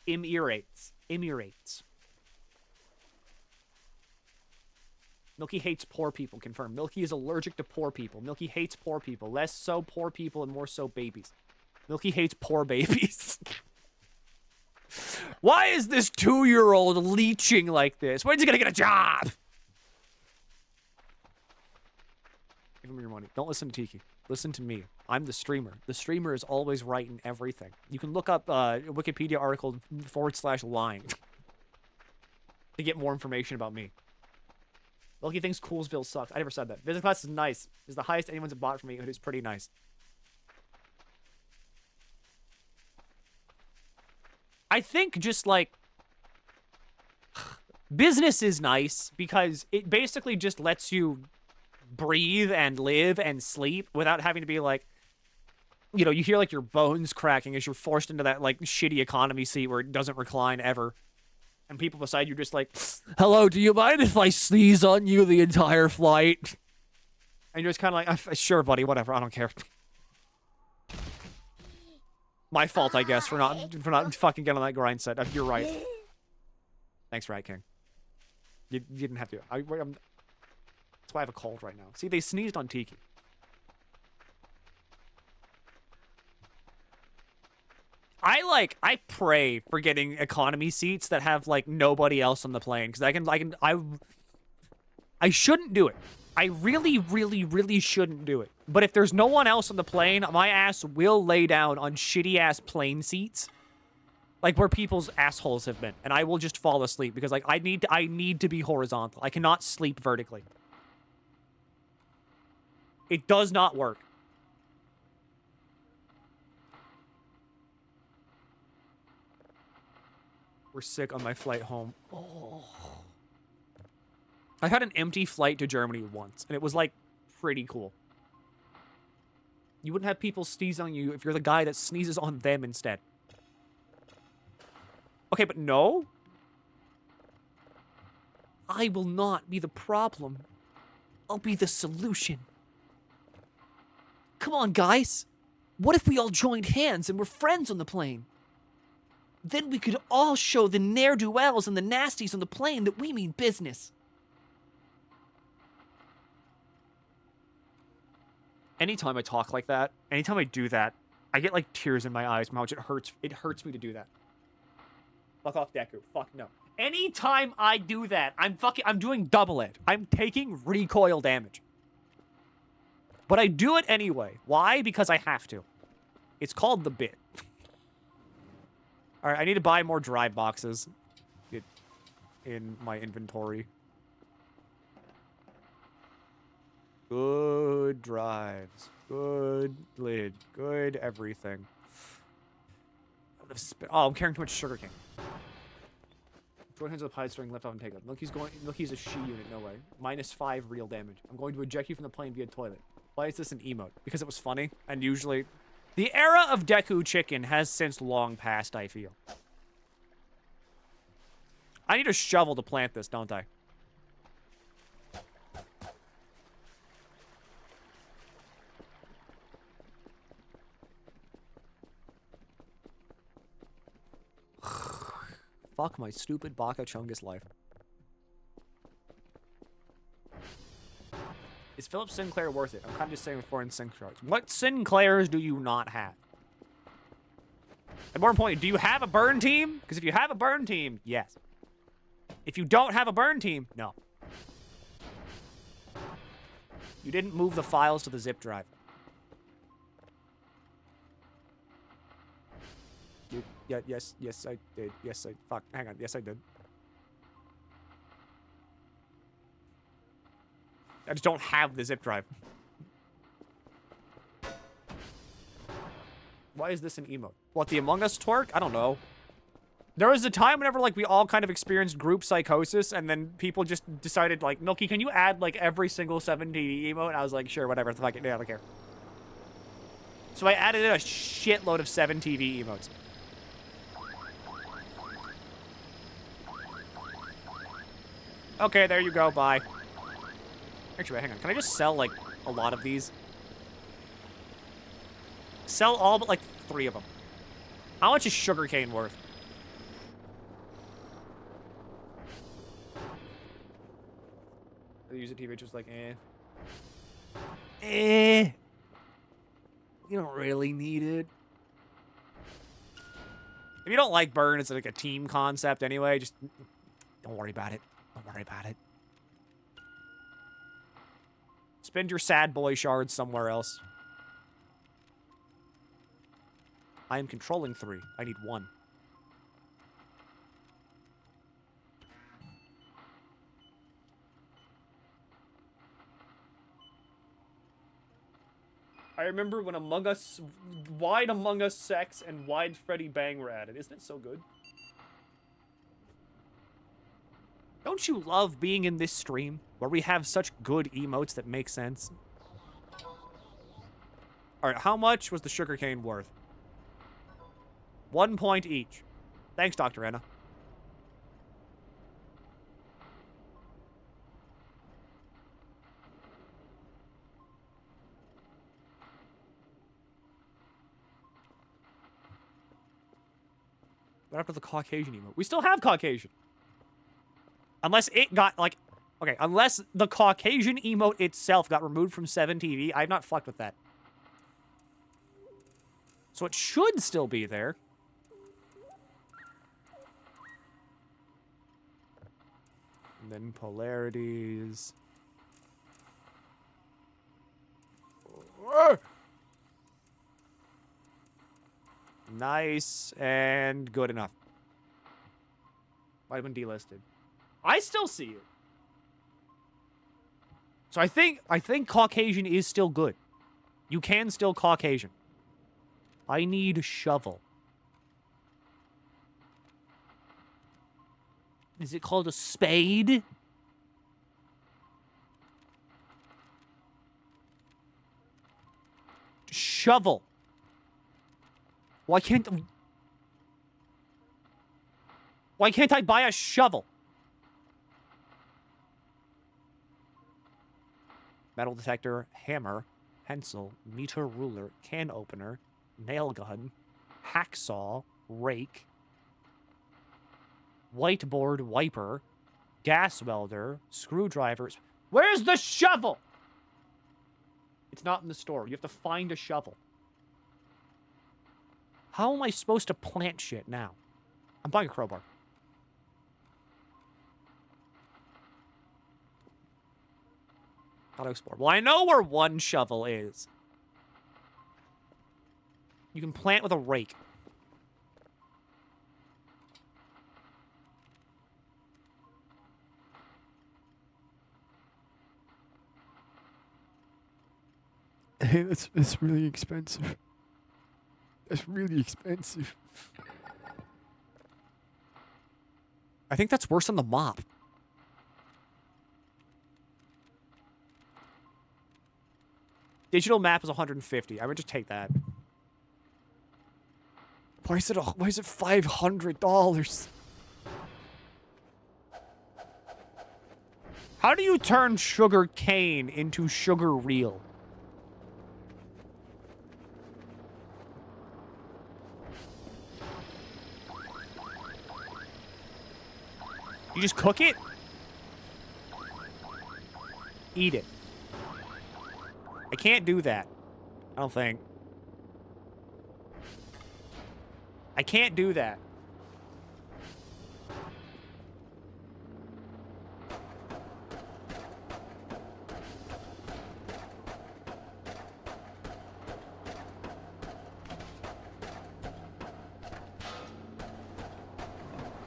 Emirates. Milky hates poor people. Confirmed. Milky is allergic to poor people. Milky hates poor people. Less so poor people and more so babies. Milky hates poor babies. Why is this 2-year-old leeching like this? When's he gonna get a job? Give him your money. Don't listen to Tiki. Listen to me. I'm the streamer. The streamer is always right in everything. You can look up a Wikipedia article /lying to get more information about me. Milky thinks Coolsville sucks. I never said that. Business class is nice. It's the highest anyone's bought for me. It is pretty nice. I think just like business is nice because it basically just lets you breathe and live and sleep without having to be like, you know, you hear like your bones cracking as you're forced into that like shitty economy seat where it doesn't recline ever. And people beside you just like, hello, do you mind if I sneeze on you the entire flight? And you're just kind of like, sure, buddy, whatever. I don't care. My fault, I guess, for not fucking getting on that grind set. You're right. Thanks, Rat King. You didn't have to. That's why I have a cold right now. See, they sneezed on Tiki. I pray for getting economy seats that have, like, nobody else on the plane. Because I shouldn't do it. I really, really, really shouldn't do it. But if there's no one else on the plane, my ass will lay down on shitty-ass plane seats. Like, where people's assholes have been. And I will just fall asleep. Because, like, I need to be horizontal. I cannot sleep vertically. It does not work. We're sick on my flight home. Oh. I had an empty flight to Germany once, and it was, like, pretty cool. You wouldn't have people sneeze on you if you're the guy that sneezes on them instead. Okay, but no. I will not be the problem. I'll be the solution. Come on, guys. What if we all joined hands and were friends on the plane? Then we could all show the ne'er-do-wells and the nasties on the plane that we mean business. Anytime I talk like that, anytime I do that, I get, like, tears in my eyes. How much it hurts me to do that. Fuck off, Deku. Fuck no. Anytime I do that, I'm doing double it. I'm taking recoil damage. But I do it anyway. Why? Because I have to. It's called the bit. Alright, I need to buy more drive boxes in my inventory. Good drives. Good lid. Good everything. Oh, I'm carrying too much sugarcane. Join hands with pie string left off and take up. Milky's a she unit, no way. -5 real damage. I'm going to eject you from the plane via toilet. Why is this an emote? Because it was funny, and usually... The era of Deku Chicken has since long passed, I feel. I need a shovel to plant this, don't I? Fuck my stupid Baka Chungus life. Is Philip Sinclair worth it? I'm kind of just saying with foreign sync shards. What Sinclairs do you not have? And more importantly, do you have a burn team? Because if you have a burn team, yes. If you don't have a burn team, no. You didn't move the files to the zip drive. Yes, I did. Fuck, hang on. Yes, I did. I just don't have the zip drive. Why is this an emote? What, the Among Us twerk? I don't know. There was a time whenever, like, we all kind of experienced group psychosis, and then people just decided, like, Milky, can you add, like, every single 7TV emote? And I was like, sure, whatever. Fuck it. Yeah, I don't care. So I added in a shitload of 7TV emotes. Okay, there you go. Bye. Actually, hang on. Can I just sell, like, a lot of these? Sell all but, like, 3 of them. How much is sugarcane worth? The user TV just like, You don't really need it. If you don't like burn, it's like a team concept anyway. Just don't worry about it. Don't worry about it. Spend your sad boy shards somewhere else. I am controlling 3. I need 1. I remember when Among Us, Wide Among Us Sex and Wide Freddy Bang were added. Isn't it so good? Don't you love being in this stream where we have such good emotes that make sense? Alright, how much was the sugarcane worth? 1 point each. Thanks, Dr. Anna. What after the Caucasian emote? We still have Caucasian. Unless it got, like... Okay, unless the Caucasian emote itself got removed from 7TV, I've not fucked with that. So it should still be there. And then polarities. Nice and good enough. Might have been delisted. I still see it. So I think Caucasian is still good. You can still Caucasian. I need shovel. Is it called a spade? Shovel. Why can't I buy a shovel? Metal detector, hammer, pencil, meter ruler, can opener, nail gun, hacksaw, rake, whiteboard wiper, gas welder, screwdrivers. Where's the shovel? It's not in the store. You have to find a shovel. How am I supposed to plant shit now? I'm buying a crowbar. How to explore? Well, I know where one shovel is. You can plant with a rake. Hey, that's really expensive. That's really expensive. I think that's worse than the mop. Digital map is 150. I would just take that. Why is it $500? How do you turn sugar cane into sugar real? You just cook it? Eat it. I can't do that. I don't think. I can't do that.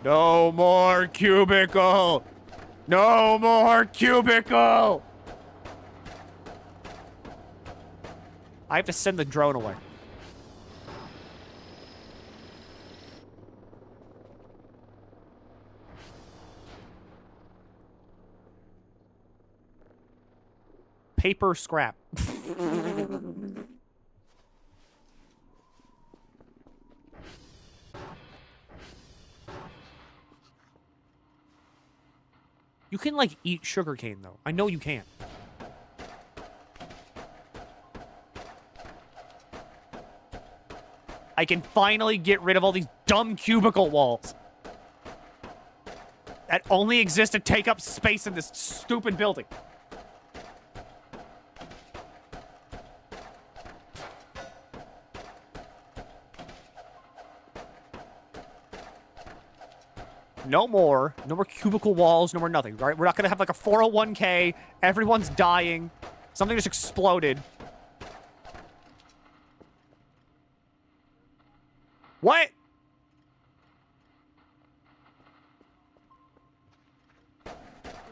No more cubicle! No more cubicle! I have to send the drone away. Paper scrap. You can, like, eat sugarcane, though. I know you can. I can finally get rid of all these dumb cubicle walls that only exist to take up space in this stupid building. No more cubicle walls, no more nothing, right? We're not gonna have like a 401k, everyone's dying, something just exploded. What?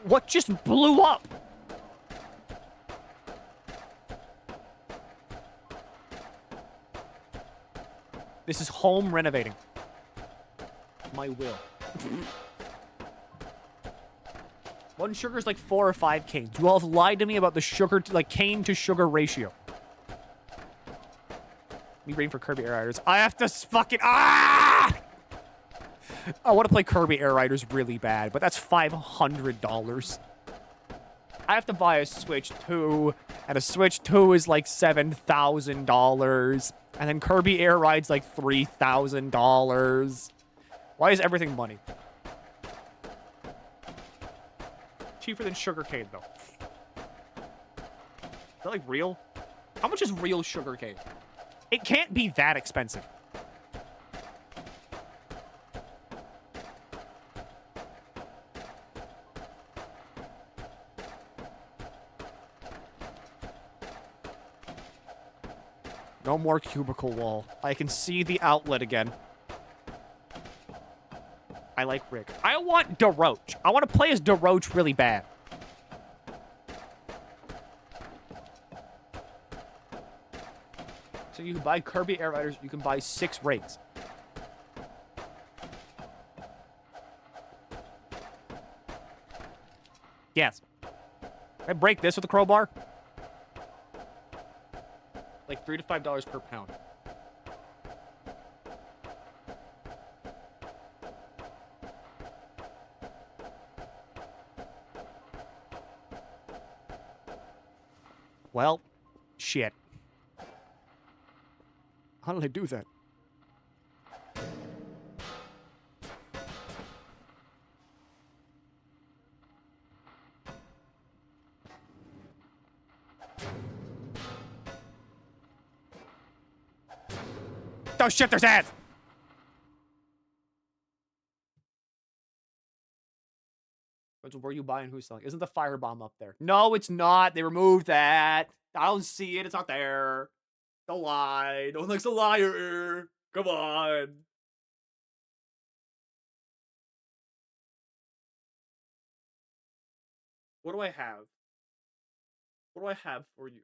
What just blew up? This is home renovating. My will. One sugar is like 4 or 5 canes. You all have lied to me about the sugar, like cane to sugar ratio. Me waiting for Kirby Air Riders. I have to fucking I want to play Kirby Air Riders really bad, but that's $500. I have to buy a Switch 2, and a Switch 2 is like $7,000, and then Kirby Air Ride's like $3,000. Why is everything money? Cheaper than sugarcane, though. Is that, like, real? How much is real sugarcane? It can't be that expensive. No more cubicle wall. I can see the outlet again. I like Rick. I want DeRoach. I want to play as DeRoach really bad. So you can buy Kirby Air Riders, you can buy 6 rigs. Yes. Can I break this with a crowbar? Like $3 to $5 per pound. Well, shit. How did I do that? Oh shit, there's ads! Where are you buying? Who's selling? Isn't the firebomb up there? No, it's not. They removed that. I don't see it. It's not there. Don't lie. No one likes a liar. Come on. What do I have? What do I have for you?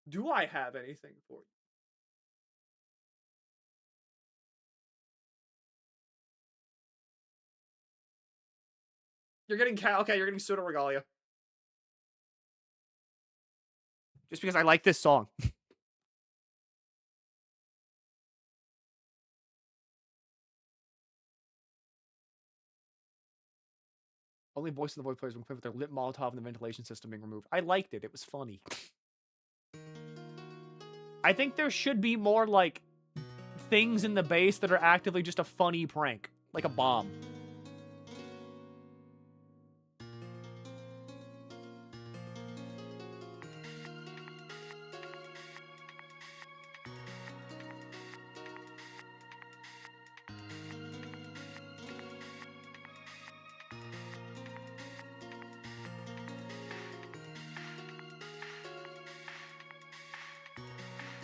Do I have anything for you? You're getting okay, you're getting pseudo regalia. Just because I like this song. Only voice of the voice players will play with their lip Molotov and the ventilation system being removed. I liked it. It was funny. I think there should be more, like, things in the base that are actively just a funny prank. Like a bomb.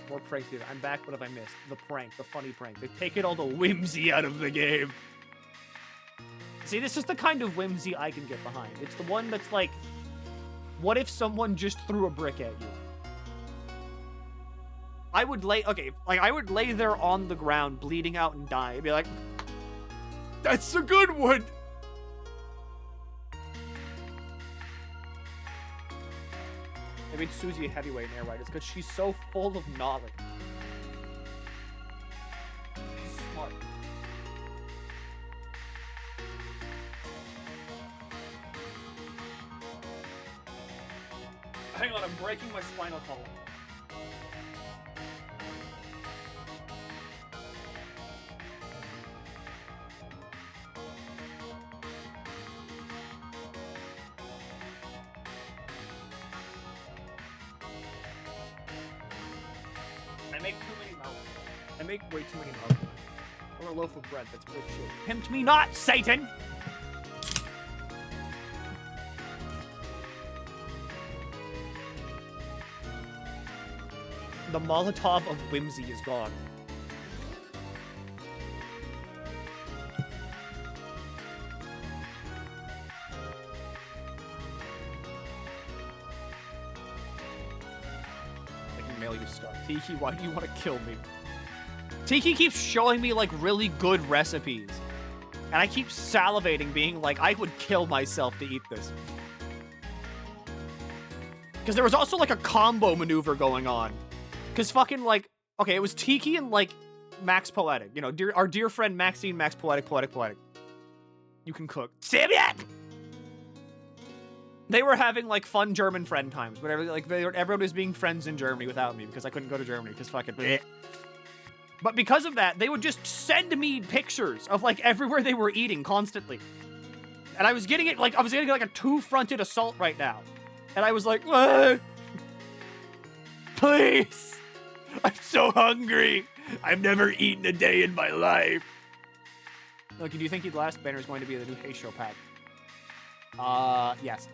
More pranks. I'm back. What have I missed? The prank. The funny prank. They've taken all the whimsy out of the game. See, this is the kind of whimsy I can get behind. It's the one that's like, what if someone just threw a brick at you? I would lay there on the ground, bleeding out and die. I'd be like, that's a good one. I made Susie a heavyweight in Air Riders because she's so full of knowledge. She's smart. Hang on, I'm breaking my spinal column. I make way too many mouths. Or a loaf of bread, that's good shit. Tempt me not, Satan! The Molotov of whimsy is gone. I can mail you stuff. Tiki, why do you want to kill me? Tiki keeps showing me, like, really good recipes. And I keep salivating, being like, I would kill myself to eat this. Because there was also, like, a combo maneuver going on. Because fucking, like, okay, it was Tiki and, like, Max Poetic. You know, our dear friend Maxine, Max Poetic. You can cook. Simeon! They were having like fun German friend times, whatever. Like everyone was being friends in Germany without me because I couldn't go to Germany because fucking bleh. But because of that, they would just send me pictures of like everywhere they were eating constantly. And I was getting it like a two-fronted assault right now. And I was like, please, I'm so hungry. I've never eaten a day in my life. Look, do you think he'd last? Banner's going to be the new Hey Show pack. Yes.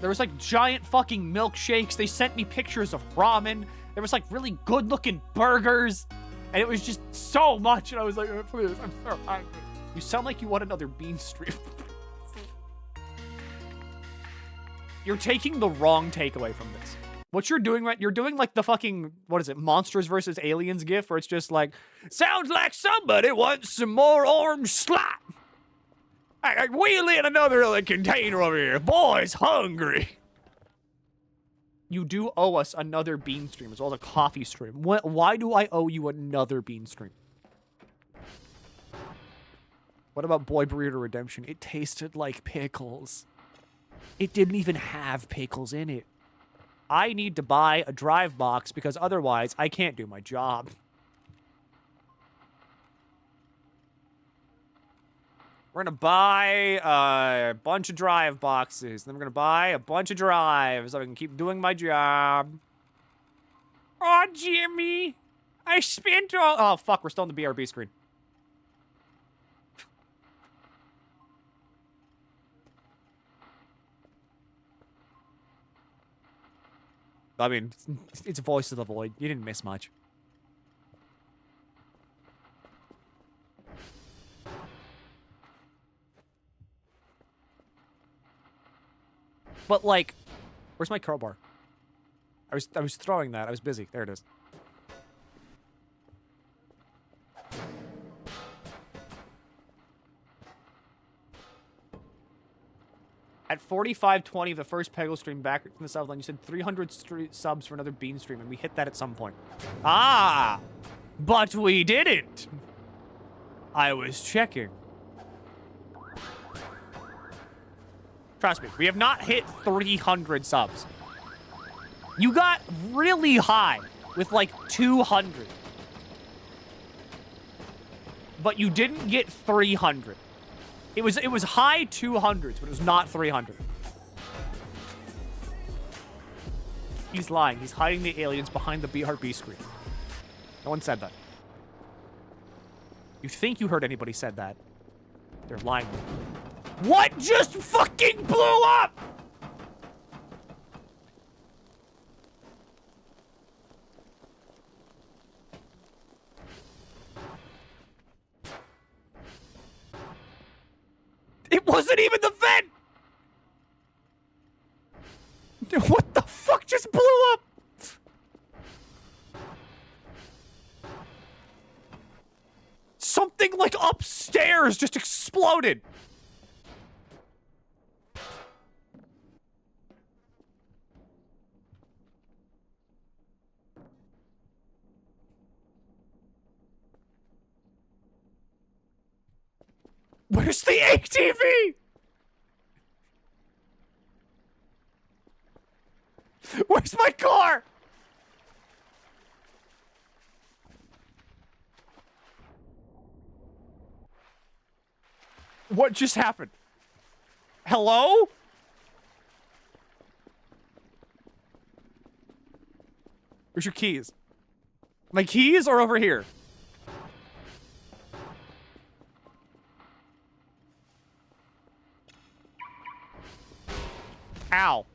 There was like giant fucking milkshakes. They sent me pictures of ramen. There was like really good looking burgers. And it was just so much. And I was like, oh, please, I'm so hungry. You sound like you want another bean stream. You're taking the wrong takeaway from this. What you're doing right, you're doing like the fucking, what is it, Monsters vs. Aliens gif, where it's just like, sounds like somebody wants some more orange slop. I wheel in another like, container over here. Boy's hungry. You do owe us another bean stream as well as a coffee stream. Why do I owe you another bean stream? What about Boy Burrito Redemption? It tasted like pickles. It didn't even have pickles in it. I need to buy a drive box because otherwise I can't do my job. We're going to buy a bunch of drive boxes. Then we're going to buy a bunch of drives so I can keep doing my job. Oh, Jimmy. I spent all... Oh, fuck. We're still on the BRB screen. I mean, it's Voice of the Void. You didn't miss much. But like, where's my crowbar? I was throwing that. I was busy. There it is. At 45:20 of the first Peggle stream back from the Southland, you said 300 subs for another Bean stream, and we hit that at some point. Ah! But we didn't! I was checking. Trust me, we have not hit 300 subs. You got really high with like 200. But you didn't get 300. It was high 200s, but it was not 300. He's lying. He's hiding the aliens behind the BRB screen. No one said that. You think you heard anybody said that. They're lying. What just fucking blew up? It wasn't even the vent! What the fuck just blew up? Something like upstairs just exploded. Where's the ATV? Where's my car? What just happened? Hello? Where's your keys? My keys are over here. Ow.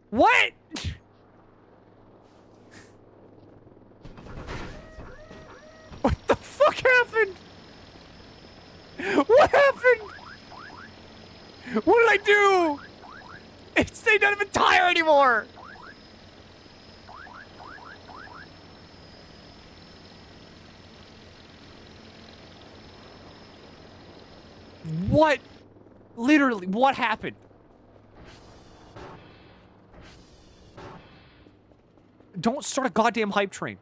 What? What the fuck happened? What happened? What did I do? They don't even tire anymore! What Literally, what happened? Don't start a goddamn hype train.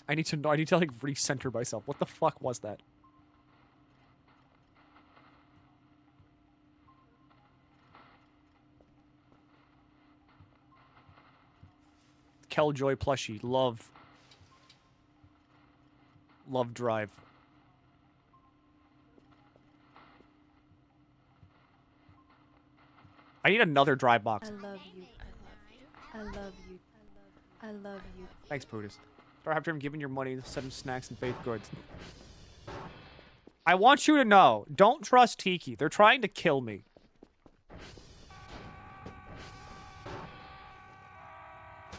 I need to like recenter myself. What the fuck was that? Kelljoy plushie. Love. Love drive. I need another drive box. I love you. I love you. I love you. I love you. Thanks, Brutus. Start after him giving your money to send him snacks and baked goods. I want you to know, don't trust Tiki. They're trying to kill me.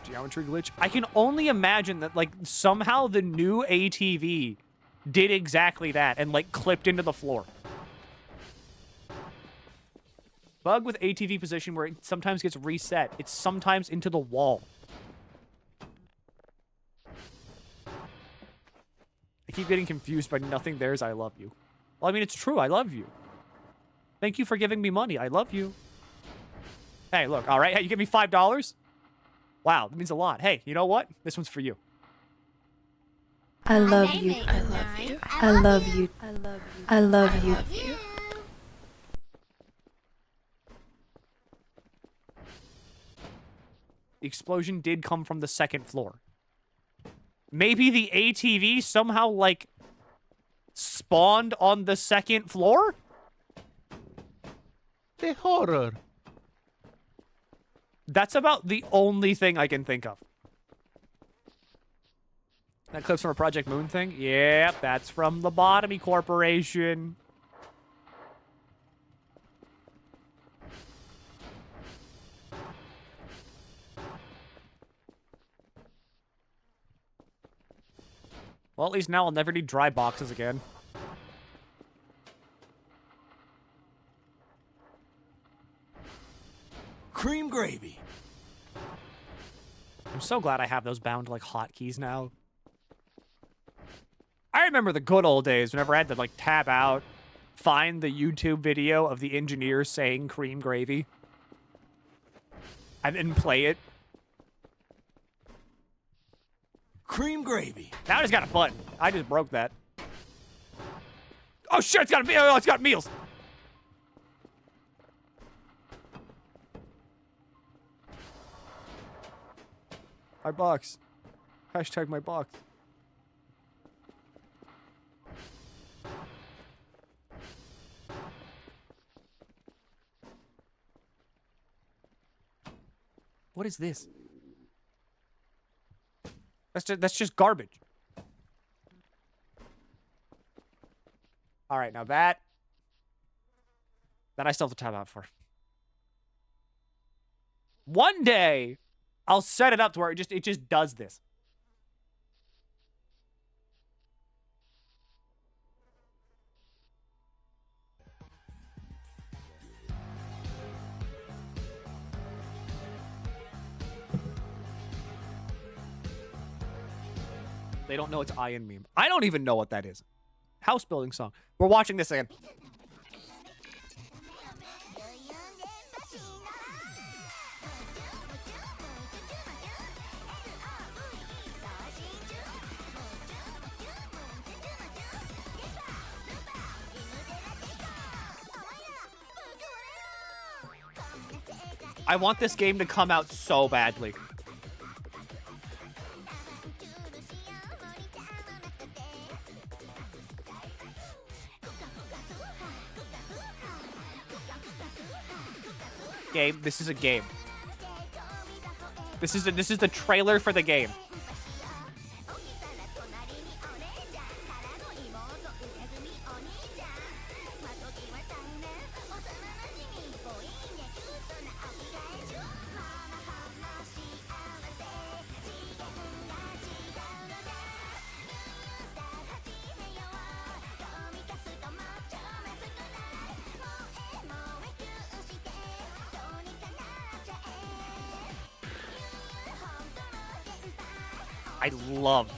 Geometry glitch. I can only imagine that, like, somehow the new ATV did exactly that and, like, clipped into the floor. Bug with ATV position where it sometimes gets reset. It's sometimes into the wall. I keep getting confused by nothing there's I love you. Well, I mean, it's true. I love you. Thank you for giving me money. I love you. Hey, look, all right? Hey, you give me $5? Wow, that means a lot. Hey, you know what? This one's for you. I love you. I love you. I love you. I love you. I love you. The explosion did come from the second floor. Maybe the ATV somehow, like, spawned on the second floor? The horror. That's about the only thing I can think of. That clip's from a Project Moon thing? Yep, that's from the Lobotomy Corporation. Well, at least now I'll never need dry boxes again. Cream gravy. I'm so glad I have those bound like hotkeys now. I remember the good old days whenever I had to like tab out, find the YouTube video of the engineer saying cream gravy, and then play it. Cream gravy. Now I just got a button. I just broke that. Oh shit, it's got meals. My box. Hashtag my box. What is this? That's just garbage. All right, now that I still have to tab out for. One day, I'll set it up to where it just does this. They don't know it's Iron meme. I don't even know what that is. House building song. We're watching this again. I want this game to come out so badly. Game. This is a game. This is the trailer for the game. I love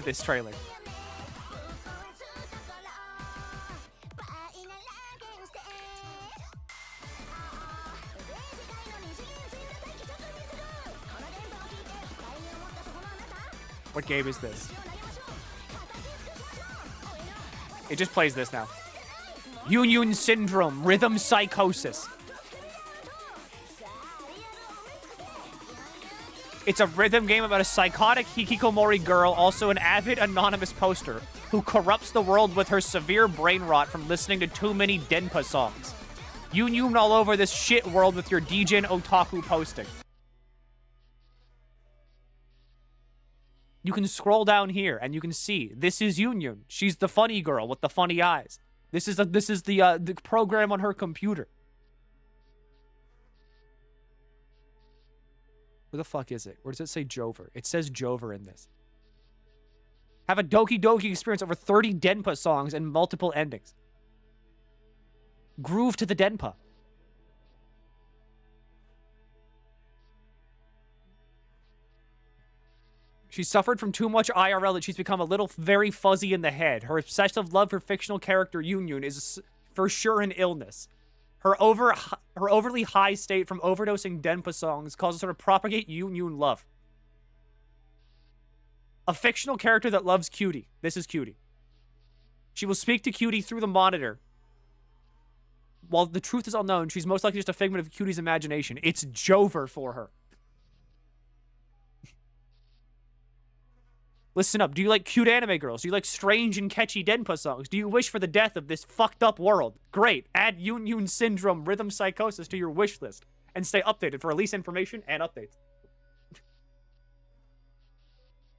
this trailer. What game is this? It just plays this now. Union Syndrome, Rhythm Psychosis. It's a rhythm game about a psychotic hikikomori girl, also an avid anonymous poster, who corrupts the world with her severe brain rot from listening to too many Denpa songs. Union all over this shit world with your Djin otaku posting. You can scroll down here and you can see this is Union. She's the funny girl with the funny eyes. This is the program on her computer. Where the fuck is it? Where does it say Jover? It says Jover in this. Have a Doki Doki experience over 30 Denpa songs and multiple endings. Groove to the Denpa. She suffered from too much IRL that she's become a little very fuzzy in the head. Her obsessive love for fictional character Union is for sure an illness. Her overly high state from overdosing Denpa songs causes her to propagate Union love. A fictional character that loves Cutie. This is Cutie. She will speak to Cutie through the monitor. While the truth is unknown, she's most likely just a figment of Cutie's imagination. It's Jover for her. Listen up. Do you like cute anime girls? Do you like strange and catchy Denpa songs? Do you wish for the death of this fucked up world? Great. Add Union Syndrome Rhythm Psychosis to your wish list. And stay updated for release information and updates.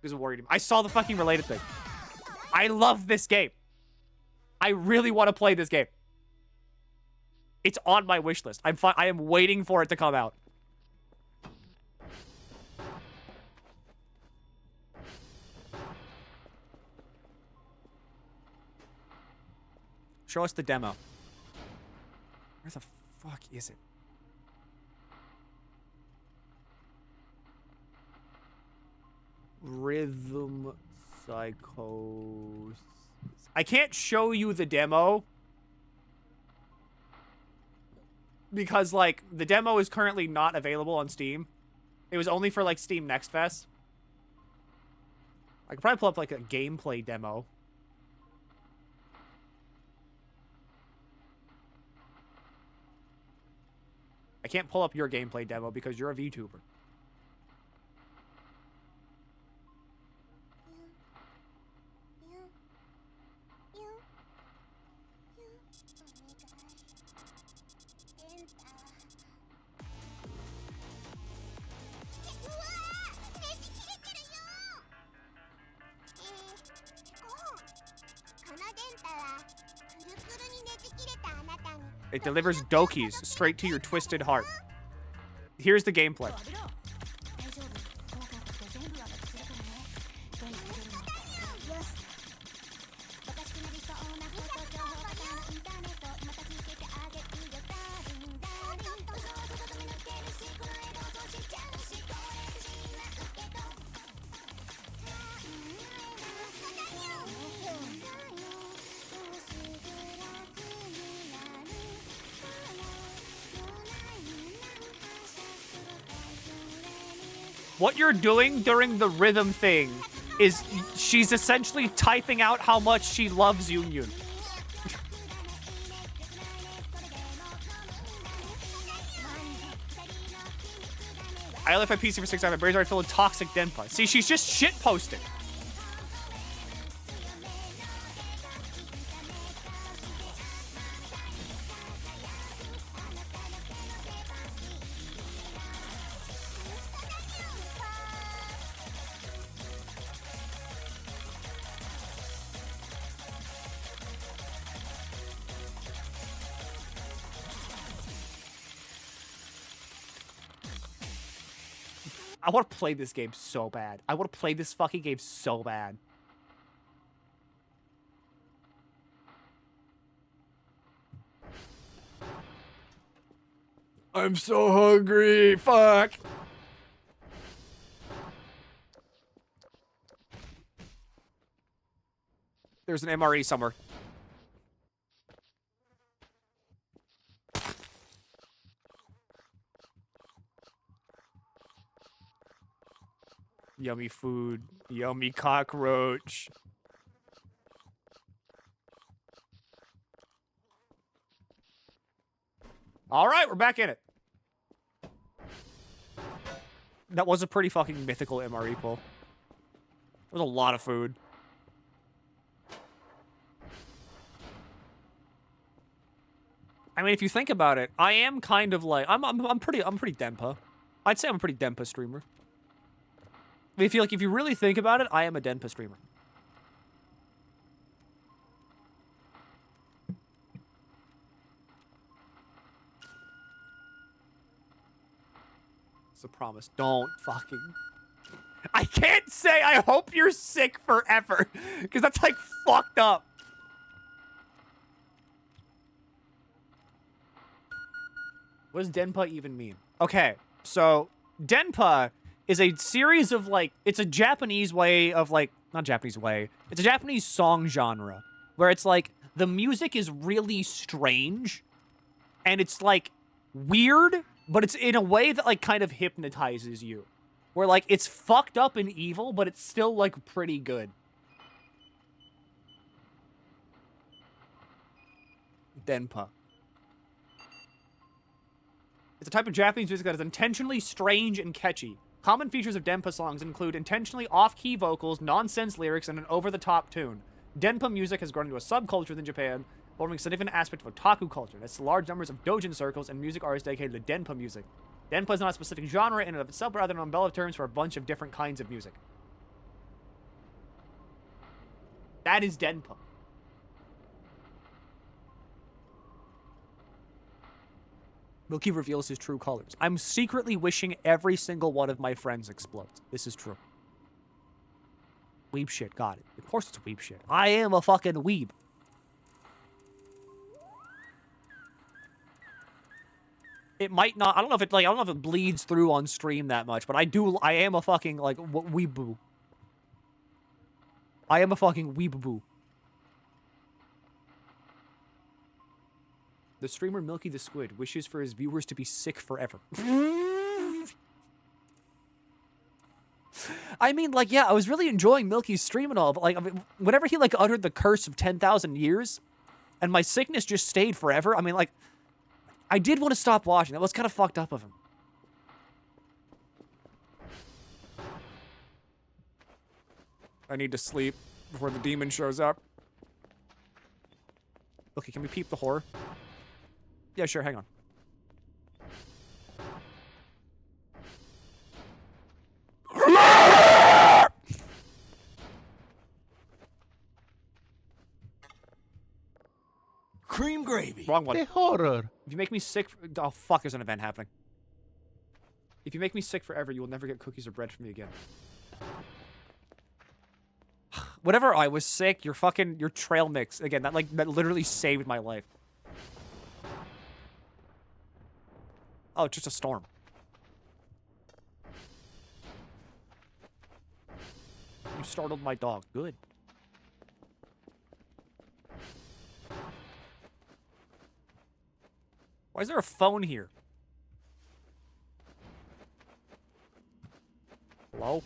This is worried. I saw the fucking related thing. I love this game. I really want to play this game. It's on my wish list. I am waiting for it to come out. Show us the demo. Where the fuck is it? Rhythm Psychosis. I can't show you the demo because, like, the demo is currently not available on Steam. It was only for, like, Steam Next Fest. I could probably pull up, like, a gameplay demo. I can't pull up your gameplay demo because you're a VTuber. It delivers dokis straight to your twisted heart. Here's the gameplay. What you're doing during the rhythm thing is she's essentially typing out how much she loves Union. I left my PC for 6 hours. My brain's already filled with toxic Denpa. See, she's just shitposting. I want to play this game so bad. I want to play this fucking game so bad. I'm so hungry. Fuck. There's an MRE somewhere. Yummy food. Yummy cockroach. All right, we're back in it. That was a pretty fucking mythical MRE pull. There was a lot of food. I mean, if you think about it, I am kind of like I'm pretty Denpa. I'd say I'm a pretty Denpa streamer. I mean, if you really think about it, I am a Denpa streamer. It's a promise. Don't fucking. I can't say I hope you're sick forever, because that's like fucked up. What does Denpa even mean? Okay, so Denpa is a series of, like, it's a Japanese way of, like, not Japanese way, it's a Japanese song genre, where it's, like, the music is really strange, and it's, like, weird, but it's in a way that, like, kind of hypnotizes you. Where, like, it's fucked up and evil, but it's still, like, pretty good. Denpa. It's a type of Japanese music that is intentionally strange and catchy. Common features of Denpa songs include intentionally off-key vocals, nonsense lyrics, and an over-the-top tune. Denpa music has grown into a subculture within Japan, forming a significant aspect of otaku culture. That's large numbers of doujin circles and music artists dedicated to Denpa music. Denpa is not a specific genre in and of itself, but rather an umbrella of terms for a bunch of different kinds of music. That is Denpa. Milky reveals his true colors. I'm secretly wishing every single one of my friends explodes. This is true. Weeb shit, got it. Of course it's weeb shit. I am a fucking weeb. It might not, I don't know if it bleeds through on stream that much, but I am a fucking, like, weeboo. I am a fucking weeboo. The streamer MilkyTheSquid wishes for his viewers to be sick forever. I mean, like, yeah, I was really enjoying Milky's stream and all, but, like, I mean, whenever he, like, uttered the curse of 10,000 years, and my sickness just stayed forever, I mean, like, I did want to stop watching. That was kind of fucked up of him. I need to sleep before the demon shows up. Okay, can we peep the horror? Yeah, sure, hang on. Cream gravy. Wrong one. The horror. If you make me sick... Oh, fuck, there's an event happening. If you make me sick forever, you will never get cookies or bread from me again. Whenever I was sick, your trail mix... Again, that literally saved my life. Oh, it's just a storm. You startled my dog. Good. Why is there a phone here? Hello?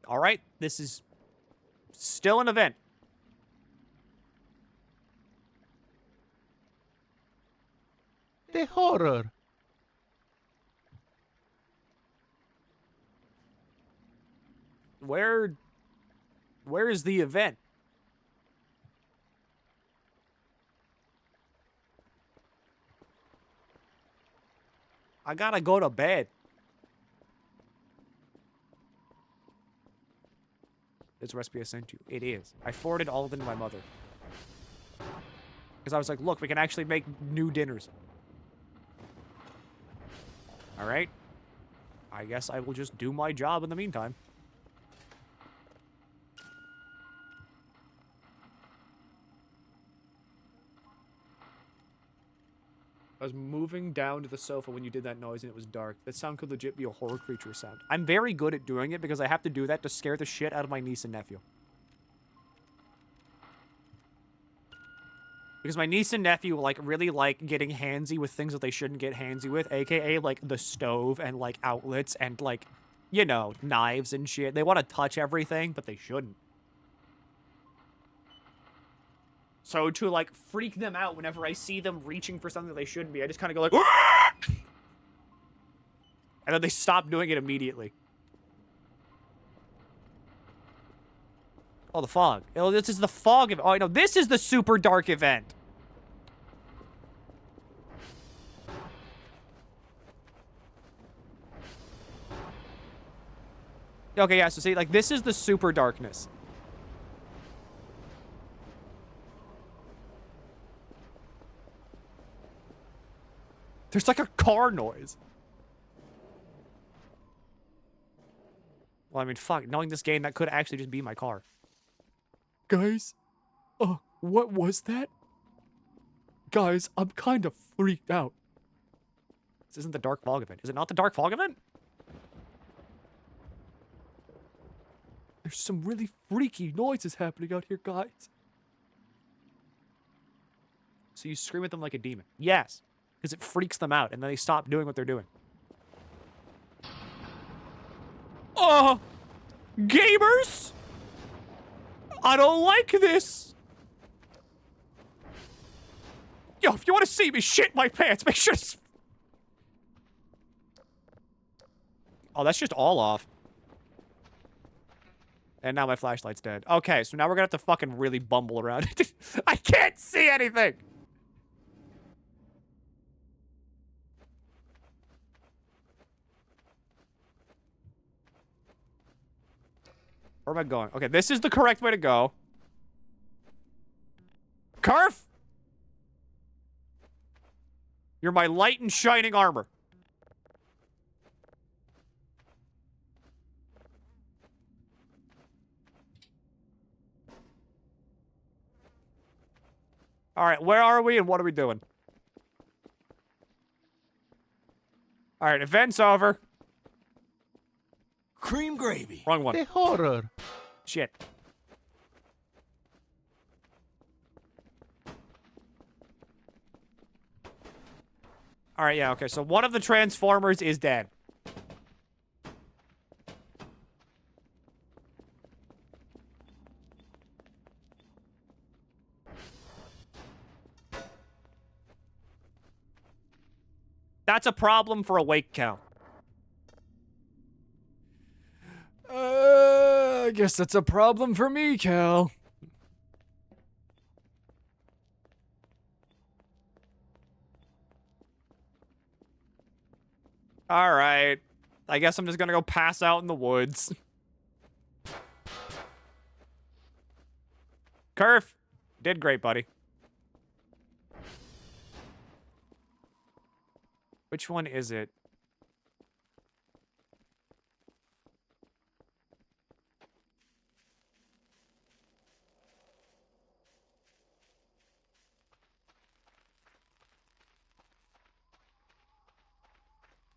All right, this is still an event. The horror. Where is the event? I gotta go to bed. It's a recipe I sent you. It is. I forwarded all of them to my mother. Because I was like, look, we can actually make new dinners. Alright. I guess I will just do my job in the meantime. I was moving down to the sofa when you did that noise and it was dark. That sound could legit be a horror creature sound. I'm very good at doing it because I have to do that to scare the shit out of my niece and nephew. Because my niece and nephew, like, really like getting handsy with things that they shouldn't get handsy with, aka, like, the stove and, like, outlets and, like, you know, knives and shit. They want to touch everything, but they shouldn't. So to, like, freak them out whenever I see them reaching for something they shouldn't be, I just kind of go like, "Aah!" And then they stop doing it immediately. Oh, the fog. Oh, this is the fog event. Oh, no, this is the super dark event. Okay, yeah, so see, like, this is the super darkness. There's like a car noise. Well, I mean, fuck, knowing this game, that could actually just be my car. Guys, what was that? Guys, I'm kind of freaked out. This isn't the dark fog event. Is it not the dark fog event? There's some really freaky noises happening out here, guys. So you scream at them like a demon. Yes, because it freaks them out, and then they stop doing what they're doing. Oh, gamers! I don't like this! Yo, if you want to see me shit my pants, make sure to... Oh, that's just all off. And now my flashlight's dead. Okay, so now we're gonna have to fucking really bumble around. I can't see anything! Where am I going? Okay, this is the correct way to go. Curf! You're my light and shining armor. Alright, where are we and what are we doing? Alright, event's over. Cream gravy. Wrong one. The horror. Shit. Alright, yeah, okay, so one of the Transformers is dead. That's a problem for a wake count. I guess that's a problem for me, Cal. Alright. I guess I'm just gonna go pass out in the woods. Curf! Did great, buddy. Which one is it?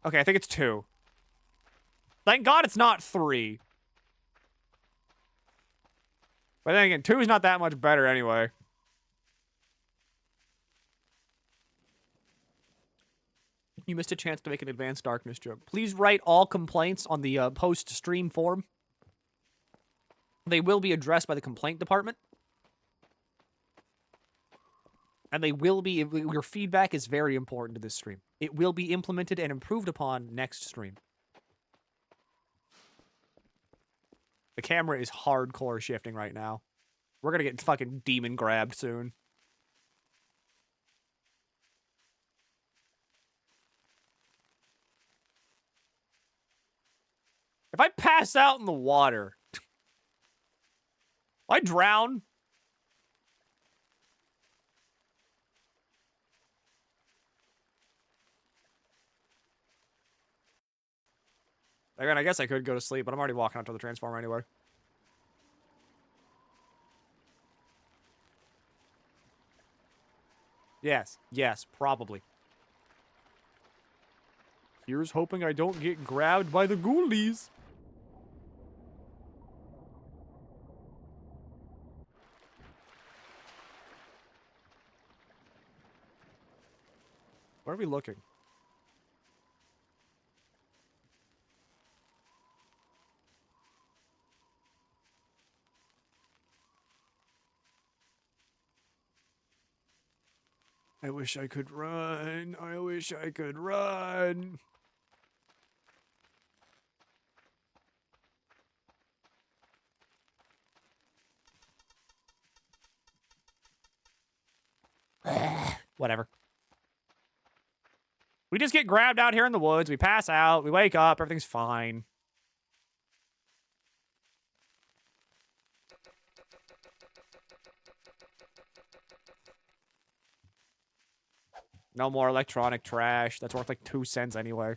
Okay, I think it's 2. Thank God it's not 3. But then again, 2 is not that much better anyway. You missed a chance to make an advanced darkness joke. Please write all complaints on the post-stream form. They will be addressed by the complaint department. And they will be... Your feedback is very important to this stream. It will be implemented and improved upon next stream. The camera is hardcore shifting right now. We're gonna get fucking demon grabbed soon. If I pass out in the water, I drown. Again, I guess I could go to sleep, but I'm already walking out to the transformer anyway. Yes, probably. Here's hoping I don't get grabbed by the ghoulies. Where are we looking? I wish I could run. I wish I could run. Whatever. We just get grabbed out here in the woods. We pass out. We wake up. Everything's fine. No more electronic trash. That's worth like 2 cents anyway.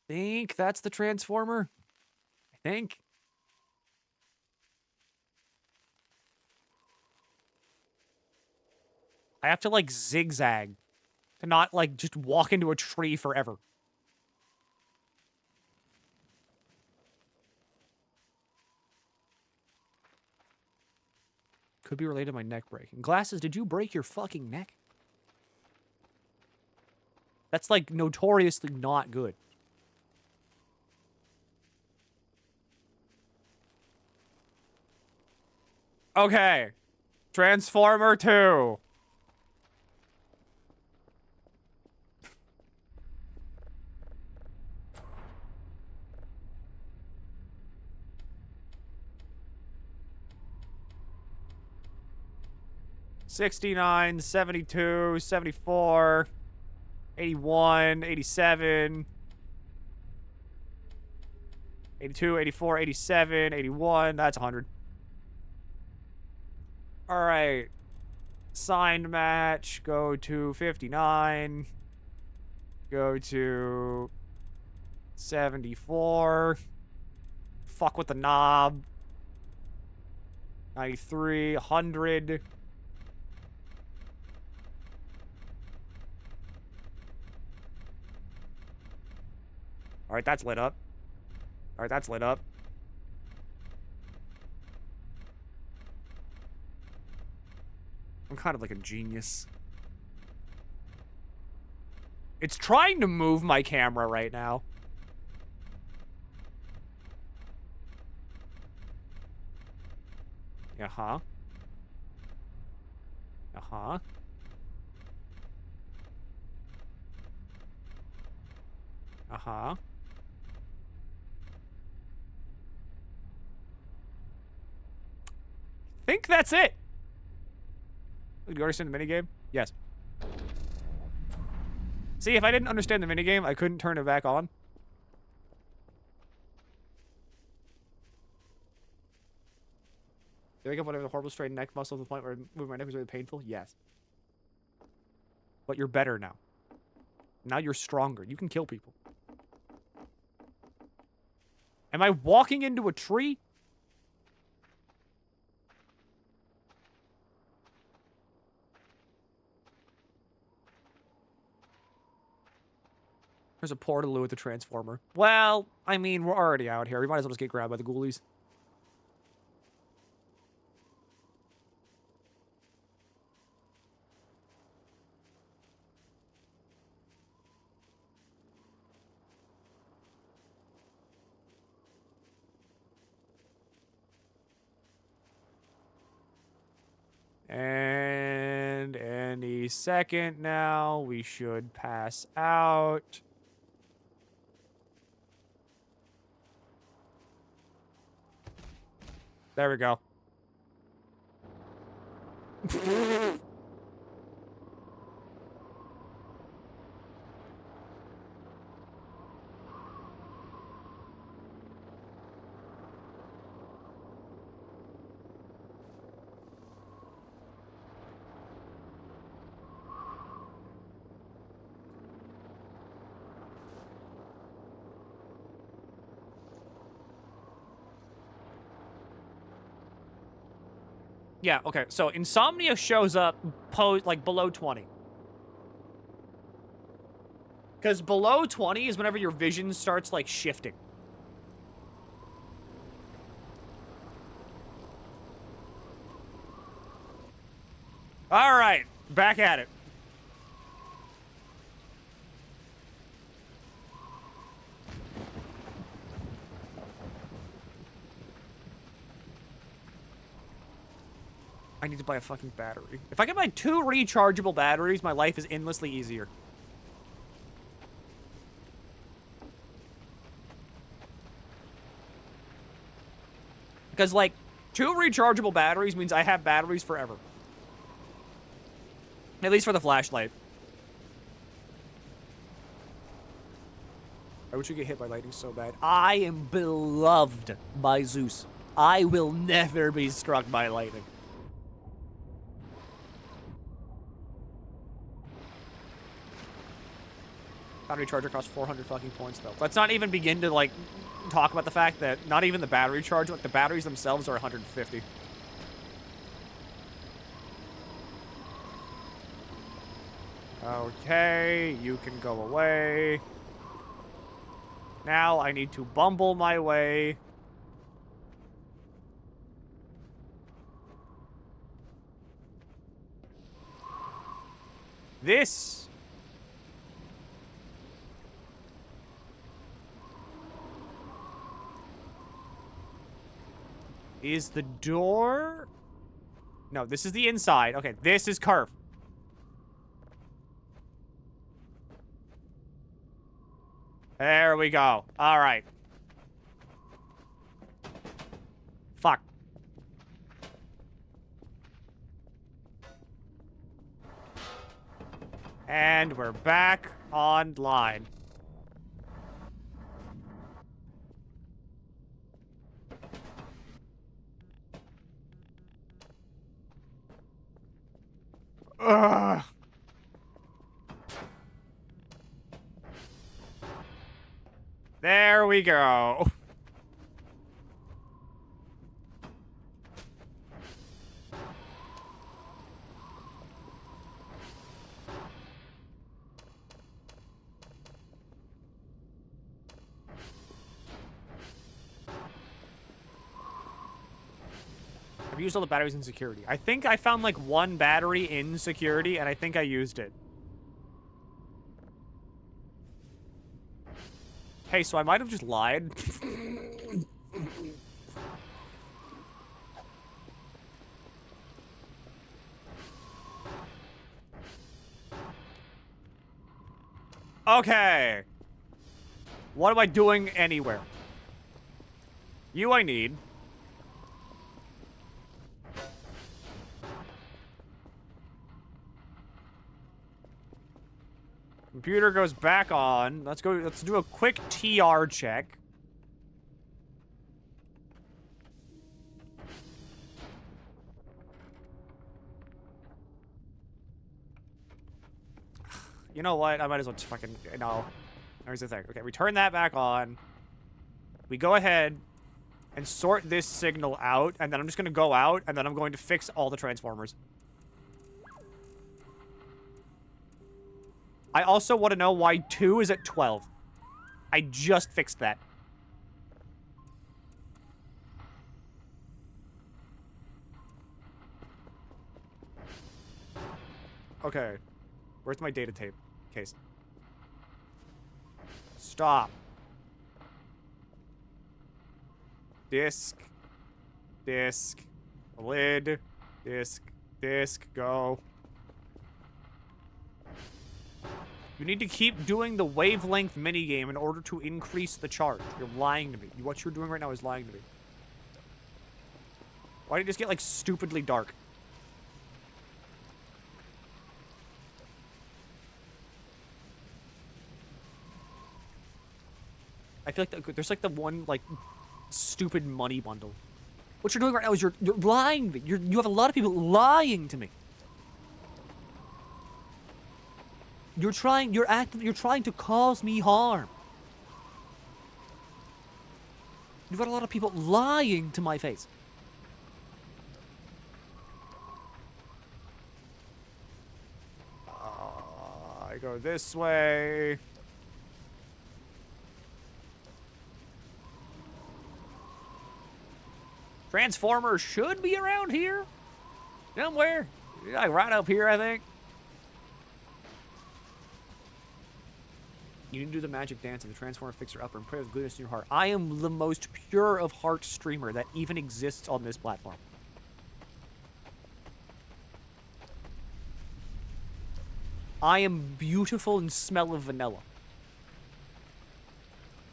I think that's the transformer. I think. I have to like zigzag to not like just walk into a tree forever. Could be related to my neck breaking. Glasses, did you break your fucking neck? That's like notoriously not good. Okay. Transformer 2. $69, $72, $74, $81, $87, $82, $84, $87, $81. That's $100. All right. Signed match. Go to 59. Go to 74. Fuck with the knob. 93, 100. All right, that's lit up. All right, that's lit up. I'm kind of like a genius. It's trying to move my camera right now. Uh-huh. Uh-huh. Uh-huh. Think that's it. Did you understand the minigame? Yes. See, if I didn't understand the minigame, I couldn't turn it back on. Did I wake up whenever the horrible strained neck muscle to the point where moving my neck was really painful? Yes. But you're better now. Now you're stronger. You can kill people. Am I walking into a tree? There's a portaloo with the transformer. Well, I mean, we're already out here. We might as well just get grabbed by the ghoulies. And any second now, we should pass out. There we go. Yeah, okay. So insomnia shows up like below 20. Because below 20 is whenever your vision starts like shifting. All right, back at it. I need to buy a fucking battery. If I can buy 2 rechargeable batteries, my life is endlessly easier. Because, like, 2 rechargeable batteries means I have batteries forever. At least for the flashlight. I wish you get hit by lightning so bad. I am beloved by Zeus. I will never be struck by lightning. Battery charger costs 400 fucking points, though. Let's not even begin to, like, talk about the fact that not even the battery charge, like, the batteries themselves are 150. Okay, you can go away. Now I need to bumble my way. This is the door. No, this is the inside. Okay, this is curve. There we go. All right. Fuck. And we're back online. Ugh. There we go. I've used all the batteries in security. I think I found like 1 battery in security, and I think I used it. Hey, so I might have just lied. Okay. What am I doing anywhere? You I need. Computer goes back on. Let's do a quick TR check. You know what? I might as well just fucking, no. Here's the thing. Okay, we turn that back on. We go ahead and sort this signal out, and then I'm just gonna go out, and then I'm going to fix all the transformers. I also want to know why 2 is at 12. I just fixed that. Okay. Where's my data tape case? Stop. Disk. Disk. Lid. Disk. Disk. Go. You need to keep doing the wavelength minigame in order to increase the charge. You're lying to me. What you're doing right now is lying to me. Why did it just get, like, stupidly dark? I feel like there's, like, the one, like, stupid money bundle. What you're doing right now is you're lying to me. You have a lot of people lying to me. You're trying to cause me harm. You've got a lot of people lying to my face. Go this way. Transformer should be around here. Somewhere. Like right up here, I think. You need to do the magic dance and the Transformer fixer upper and pray with goodness in your heart. I am the most pure of heart streamer that even exists on this platform. I am beautiful and smell of vanilla.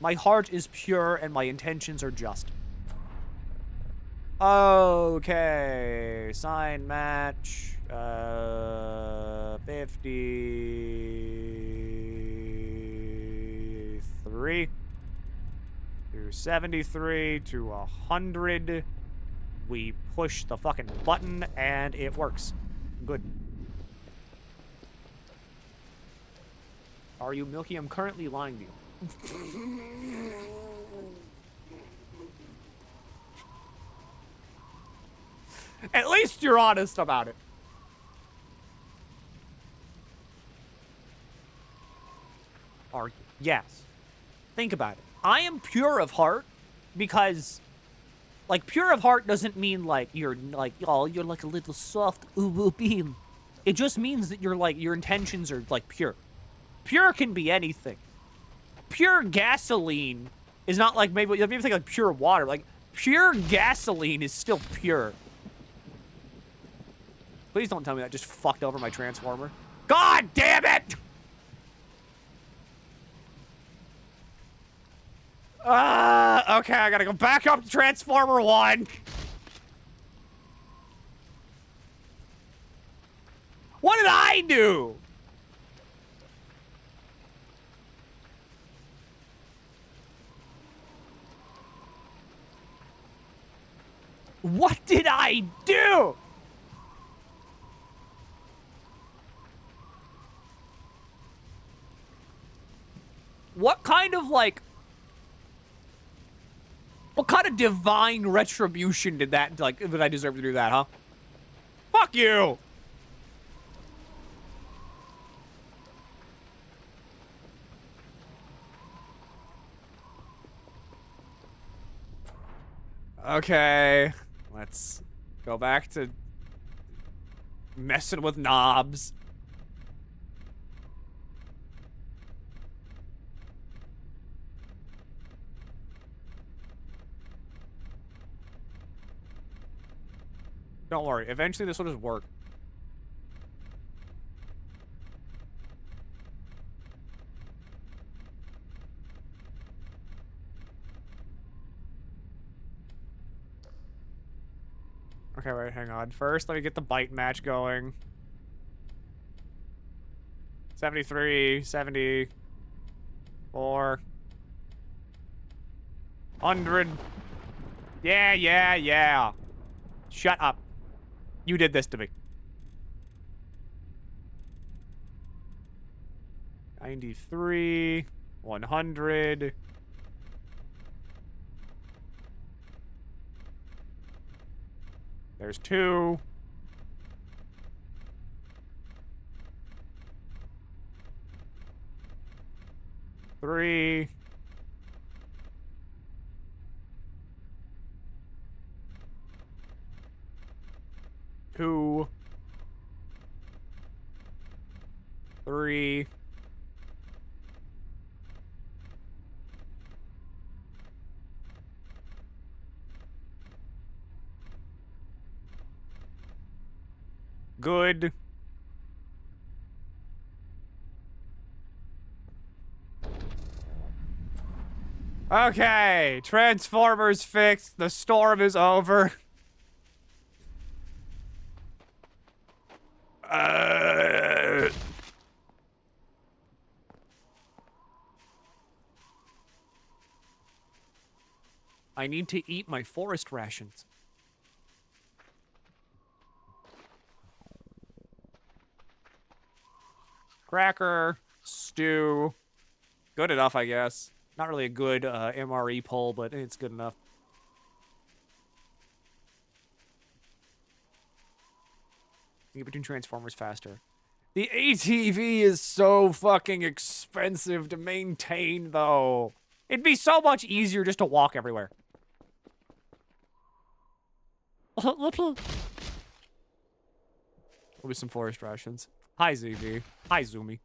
My heart is pure and my intentions are just. Okay. Sign match. 53 to 73 to 100. We push the fucking button and it works. Good. Are you Milky? I'm currently lying to you. At least you're honest about it. Are you? Yes. Think about it. I am pure of heart because, like, pure of heart doesn't mean, like, you're, like, oh, you're like a little soft bean. It just means that you're, like, your intentions are, like, pure. Pure can be anything. Pure gasoline is not like, maybe you think like pure water. Like, pure gasoline is still pure. Please don't tell me that just fucked over my Transformer. God damn it! Okay, I gotta go back up to Transformer 1. What did I do? What did I do? What kind of, like... What kind of divine retribution did that, like, did I deserve to do that, huh? Fuck you! Okay. Let's go back to messing with knobs. Don't worry, eventually this will just work. Okay, wait, hang on. First, let me get the bite match going. 73, 74, 100. Yeah. Shut up. You did this to me. 93, 100. There's 2. Three. 2. 3. 'Good. Okay, Transformers fixed. The storm is over. I need to eat my forest rations. Cracker, stew. Good enough, I guess. Not really a good MRE poll, but it's good enough. Get between Transformers faster. The ATV is so fucking expensive to maintain, though. It'd be so much easier just to walk everywhere. There'll be some forest rations. Hi, ZV. Hi, Zoomy.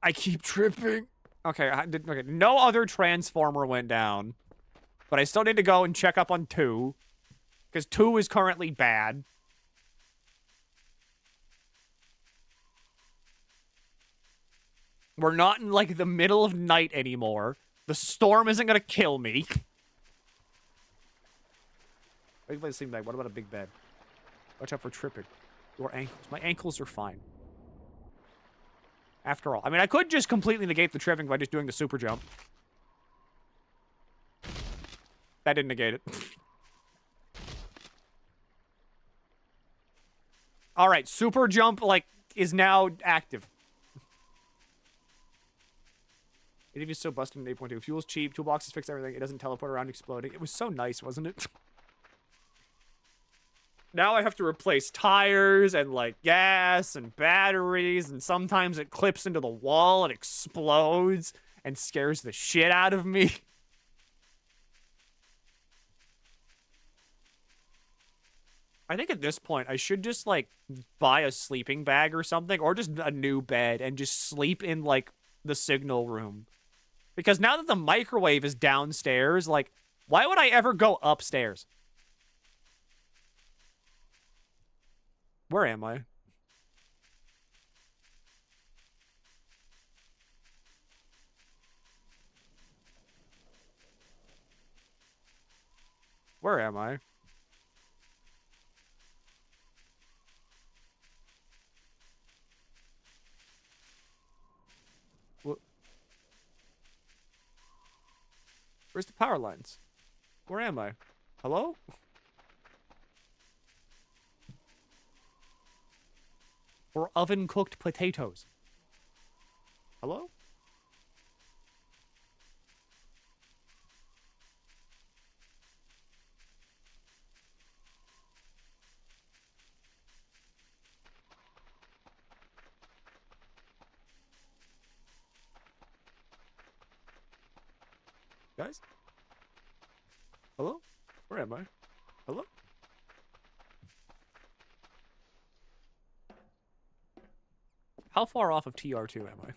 I keep tripping. Okay, okay, no other transformer went down. But I still need to go and check up on 2. Because 2 is currently bad. We're not in, like, the middle of night anymore. The storm isn't gonna kill me. I can play the sleeping bag. What about a big bed? Watch out for tripping. Your ankles. My ankles are fine. After all. I mean, I could just completely negate the tripping by just doing the super jump. That didn't negate it. Alright, super jump, like, is now active. It is so busted in 8.2. Fuel's cheap, toolboxes fix everything. It doesn't teleport around exploding. It was so nice, wasn't it? Now I have to replace tires and, like, gas and batteries, and sometimes it clips into the wall and explodes and scares the shit out of me. I think at this point, I should just, like, buy a sleeping bag or something, or just a new bed, and just sleep in, like, the signal room. Because now that the microwave is downstairs, like, why would I ever go upstairs? Where am I? Where am I? Where's the power lines? Where am I? Hello? Or oven-cooked potatoes. Hello? Guys? Hello? Where am I? Hello? How far off of TR2 am I?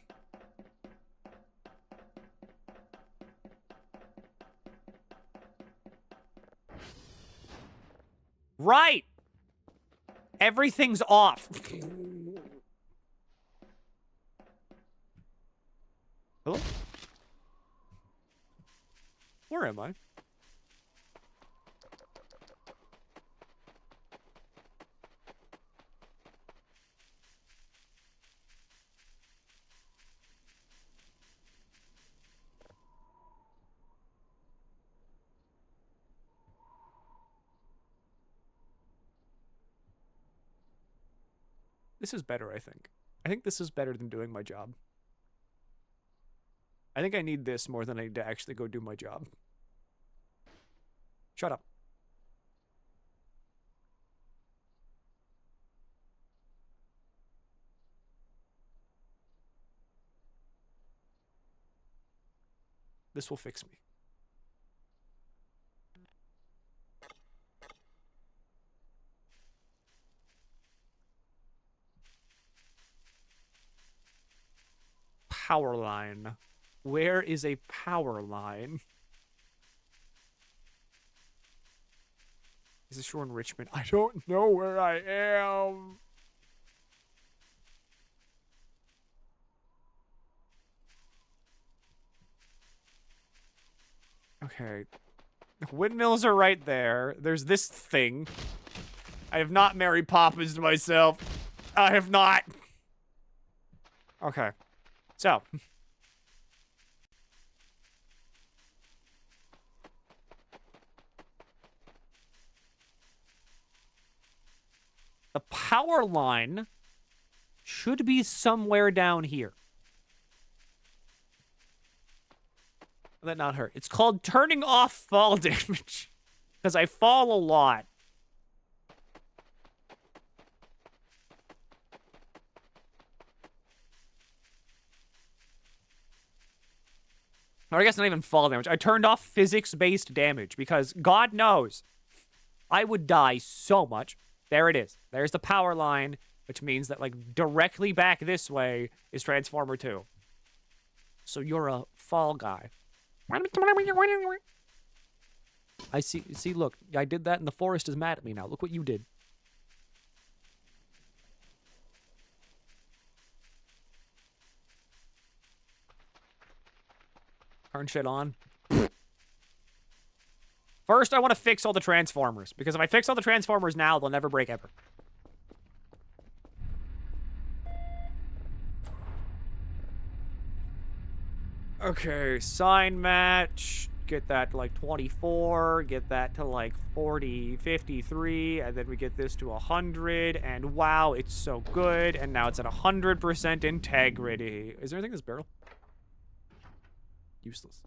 Right! Everything's off. Hello? Where am I? This is better, I think. I think this is better than doing my job. I think I need this more than I need to actually go do my job. Shut up. This will fix me. Power line. Where is a power line? Is this shore enrichment? I don't know where I am. Okay. Windmills are right there. There's this thing. I have not Mary Poppins myself. I have not. Okay. So. The power line should be somewhere down here. Will that not hurt? It's called turning off fall damage. Because I fall a lot. Or I guess not even fall damage. I turned off physics-based damage because God knows I would die so much. There it is. There's the power line, which means that, like, directly back this way is Transformer 2. So you're a fall guy. I see, look, I did that and the forest is mad at me now. Look what you did. Turn shit on. First, I want to fix all the Transformers, because if I fix all the Transformers now, they'll never break ever. Okay, sign match. Get that to like 24, get that to like 40, 53, and then we get this to 100, and wow, it's so good, and now it's at 100% integrity. Is there anything in this barrel? Useless.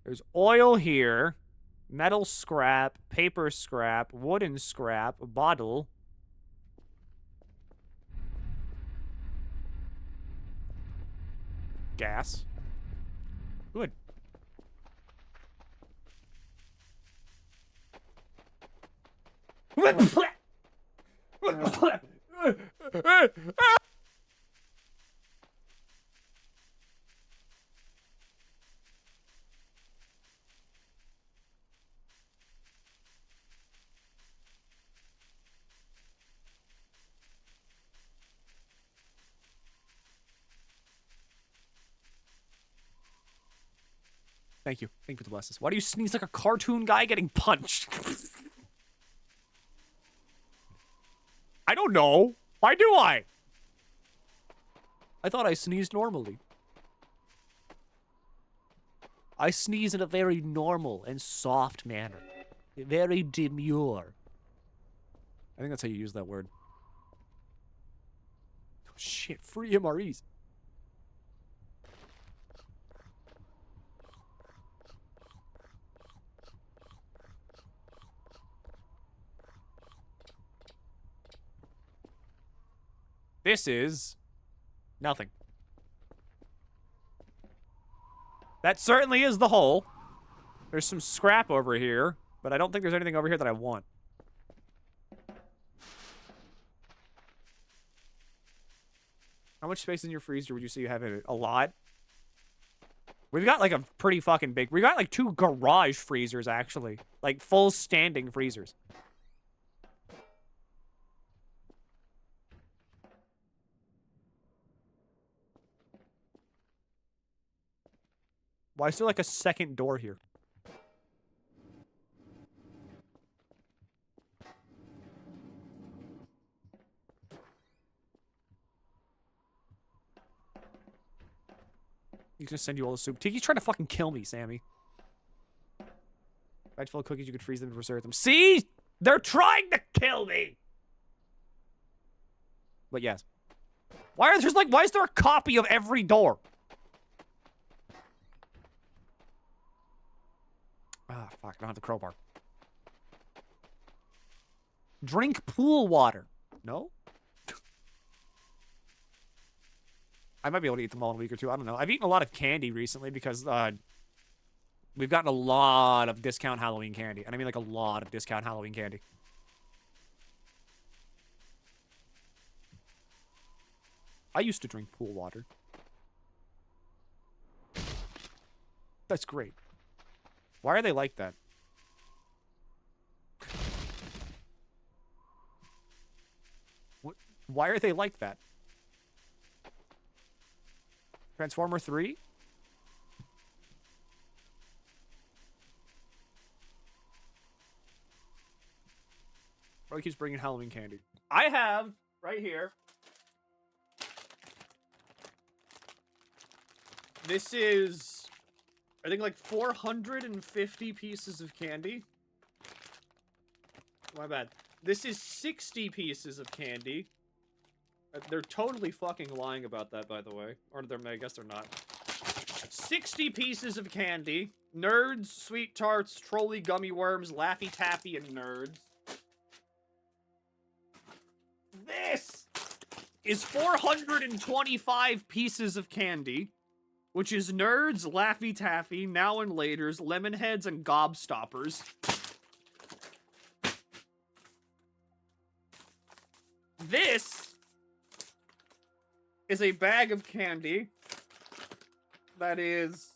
There's oil here, metal scrap, paper scrap, wooden scrap, a bottle. Gas. Good. Thank you. Thank you for the blessings. Why do you sneeze like a cartoon guy getting punched? I don't know. Why do I? I thought I sneezed normally. I sneeze in a very normal and soft manner. Very demure. I think that's how you use that word. Oh, shit. Free MREs. This is nothing. That certainly is the hole. There's some scrap over here, but I don't think there's anything over here that I want. How much space in your freezer would you say you have in it? A lot? We've got like a pretty fucking big... We got like 2 garage freezers, actually. Like full standing freezers. Why is there like a second door here? He's gonna send you all the soup. Tiki's trying to fucking kill me, Sammy. Right, full of cookies, you could freeze them and preserve them. See? They're trying to kill me! But yes. Why is there a copy of every door? Ah, fuck, I don't have the crowbar. Drink pool water. No? I might be able to eat them all in a week or two. I don't know. I've eaten a lot of candy recently because we've gotten a lot of discount Halloween candy. And I mean like a lot of discount Halloween candy. I used to drink pool water. That's great. Why are they like that? Why are they like that? Transformer 3? Probably keeps bringing Halloween candy. I have, right here. This is, I think, like 450 pieces of candy. My bad. This is 60 pieces of candy. They're totally fucking lying about that, by the way. Or I guess they're not. 60 pieces of candy. Nerds, sweet tarts, trolley gummy worms, Laffy Taffy, and nerds. This is 425 pieces of candy, which is Nerds, Laffy Taffy, Now and Laters, Lemonheads, and Gobstoppers. This is a bag of candy that is...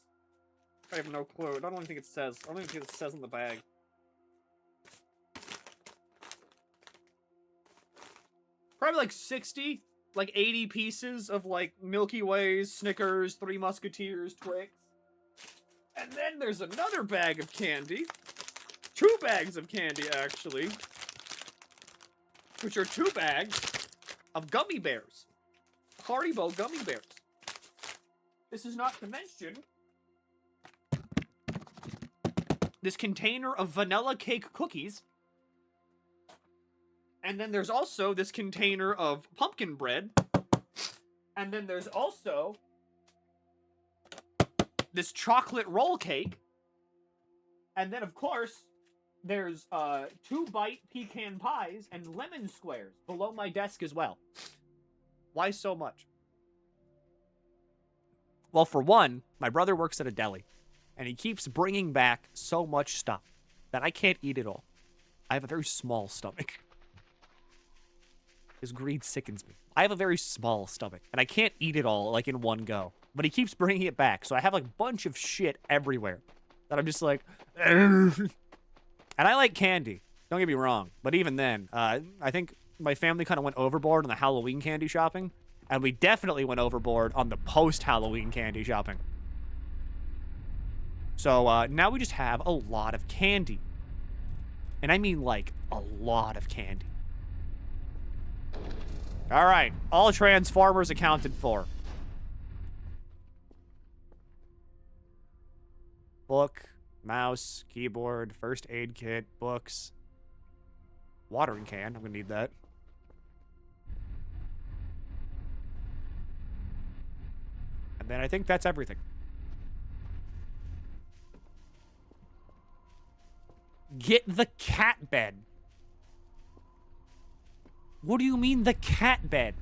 I have no clue. I don't even think it says. I don't even think it says on the bag. Probably like 60, like 80 pieces of like Milky Ways, Snickers, Three Musketeers, Twix. And then there's another bag of candy. 2 bags of candy, actually. Which are 2 bags of gummy bears. Haribo gummy bears. This is not to mention this container of vanilla cake cookies. And then there's also this container of pumpkin bread. And then there's also this chocolate roll cake. And then, of course, there's 2-bite pecan pies and lemon squares below my desk as well. Why so much? Well, for one, my brother works at a deli. And he keeps bringing back so much stuff that I can't eat it all. I have a very small stomach. His greed sickens me. I have a very small stomach, and I can't eat it all, like, in one go. But he keeps bringing it back, so I have, like, a bunch of shit everywhere that I'm just like... And I like candy. Don't get me wrong. But even then, I think my family kind of went overboard on the Halloween candy shopping, and we definitely went overboard on the post-Halloween candy shopping. So, now we just have a lot of candy. And I mean, like, a lot of candy. Alright, all Transformers accounted for. Book, mouse, keyboard, first aid kit, books. Watering can, I'm gonna need that. And then I think that's everything. Get the cat bed. What do you mean the cat bed?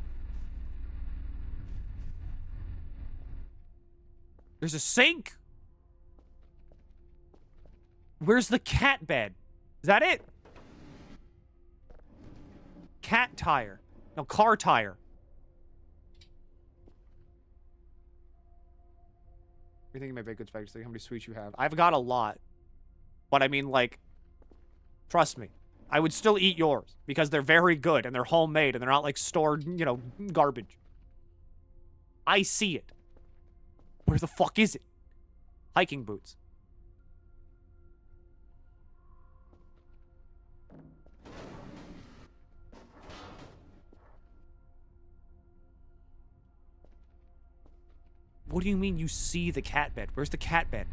There's a sink. Where's the cat bed? Is that it? Cat tire. No, car tire. You're thinking my baked goods factory, how many sweets you have? I've got a lot. But I mean, like, trust me. I would still eat yours because they're very good and they're homemade and they're not like stored, you know, garbage. I see it. Where the fuck is it? Hiking boots. What do you mean you see the cat bed? Where's the cat bed?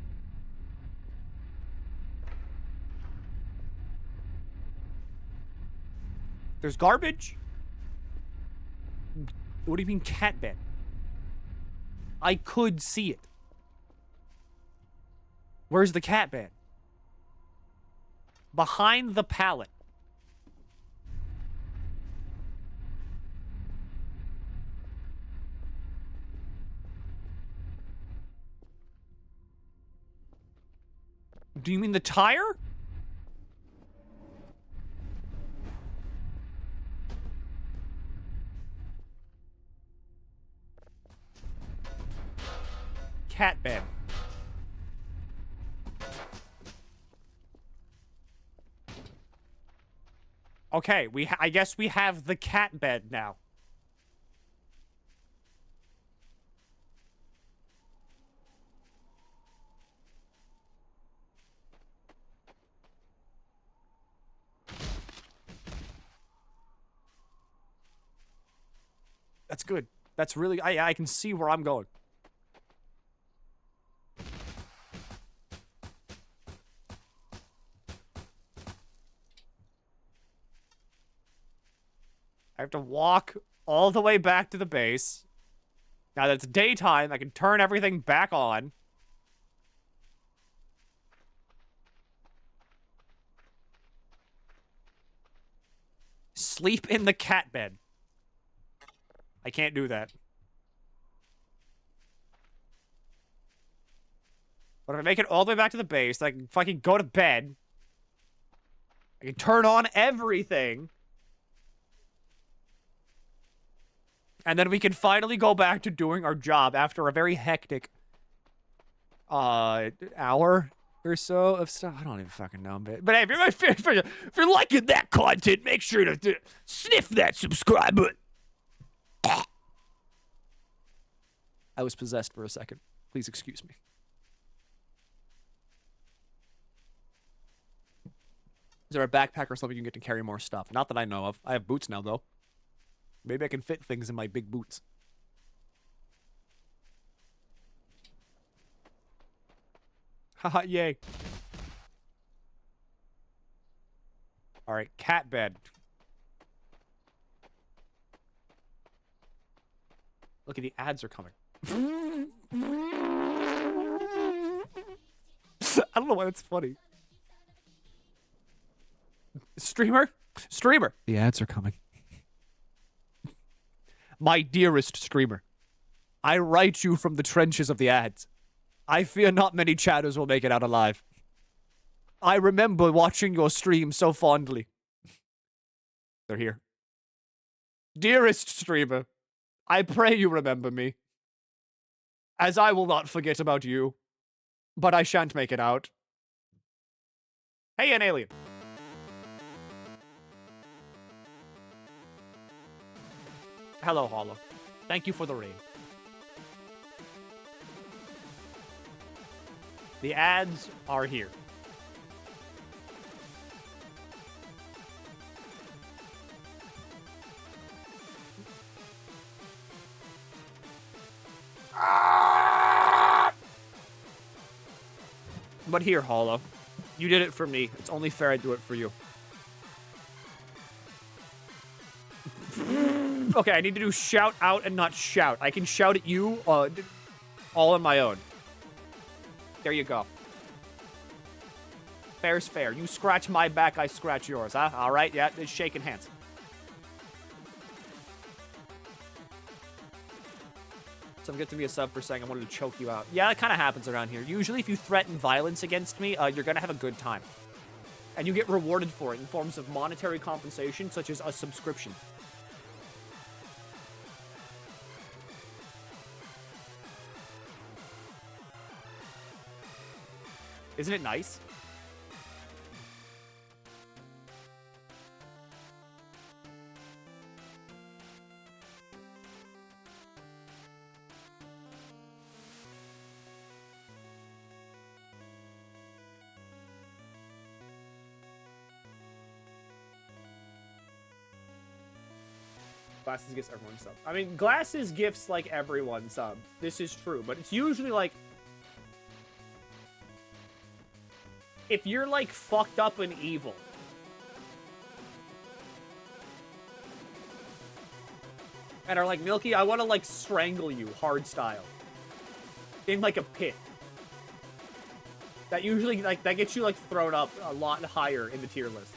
There's garbage? What do you mean cat bed? I could see it. Where's the cat bed? Behind the pallet. Do you mean the tire? Cat bed. Okay, I guess we have the cat bed now. That's good. That's really... I can see where I'm going. I have to walk all the way back to the base. Now that it's daytime, I can turn everything back on. Sleep in the cat bed. I can't do that. But if I make it all the way back to the base, I can fucking go to bed. I can turn on everything. And then we can finally go back to doing our job after a very hectic hour or so of stuff. I don't even fucking know, but hey, if you're liking that content, make sure to sniff that subscribe button. I was possessed for a second. Please excuse me. Is there a backpack or something you can get to carry more stuff? Not that I know of. I have boots now, though. Maybe I can fit things in my big boots. Haha, yay. Alright, cat bed. Look at the ads are coming. I don't know why that's funny. Streamer? Streamer! The ads are coming. My dearest streamer, I write you from the trenches of the ads. I fear not many chatters will make it out alive. I remember watching your stream so fondly. They're here. Dearest streamer, I pray you remember me. As I will not forget about you. But I shan't make it out. Hey, an alien. Hello, Hollow. Thank you for the raid. The ads are here. But here, Hollow. You did it for me. It's only fair I do it for you. Okay, I need to do shout out and not shout. I can shout at you all on my own. There you go. Fair's fair. You scratch my back, I scratch yours, huh? All right, yeah, it's shaking hands. Someone get to me a sub for saying I wanted to choke you out. Yeah, that kind of happens around here. Usually if you threaten violence against me, you're going to have a good time. And you get rewarded for it in forms of monetary compensation, such as a subscription. Isn't it nice? Glasses gifts everyone sub. I mean, glasses gifts like everyone sub. This is true, but it's usually like if you're like fucked up and evil. And are like, Milky, I want to like strangle you hard style. In like a pit. That usually like that gets you like thrown up a lot higher in the tier list.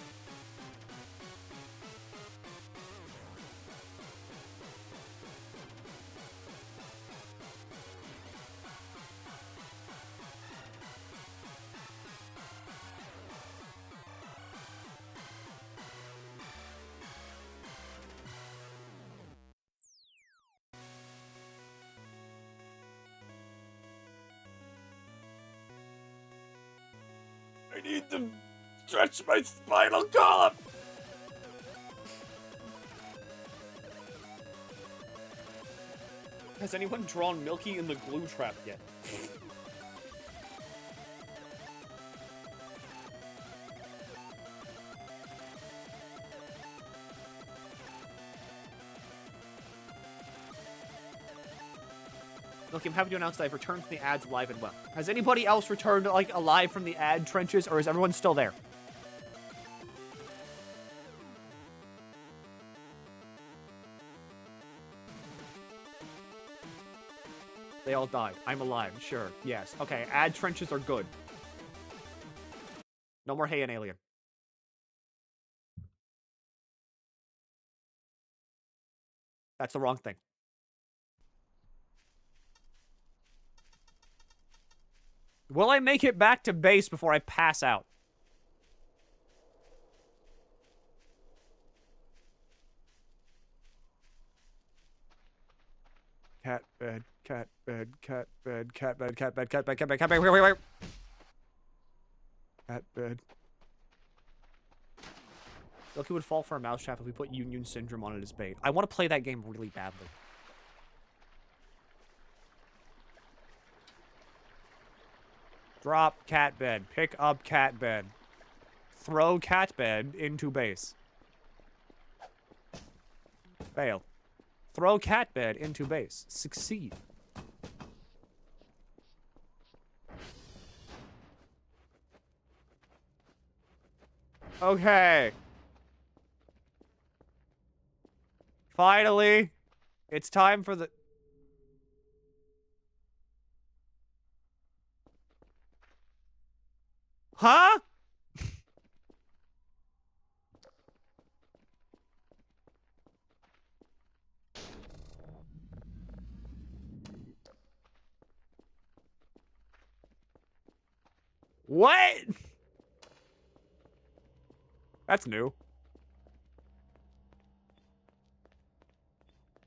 I need to stretch my spinal column. Has anyone drawn Milky in the glue trap yet? Milky, I'm happy to announce that I've returned from the ads alive and well. Has anybody else returned, like, alive from the ad trenches, or is everyone still there? They all died. I'm alive, sure. Yes. Okay, ad trenches are good. No more Hey, an alien. That's the wrong thing. Will I make it back to base before I pass out? Cat bed, cat bed, cat bed, cat bed, cat bed, cat bed, cat bed, cat bed, wait. Cat bed. Milky would fall for a mousetrap if we put Union Syndrome on it as bait. I want to play that game really badly. Drop cat bed. Pick up cat bed. Throw cat bed into base. Fail. Throw cat bed into base. Succeed. Okay. Finally, it's time for the... Huh? What? That's new.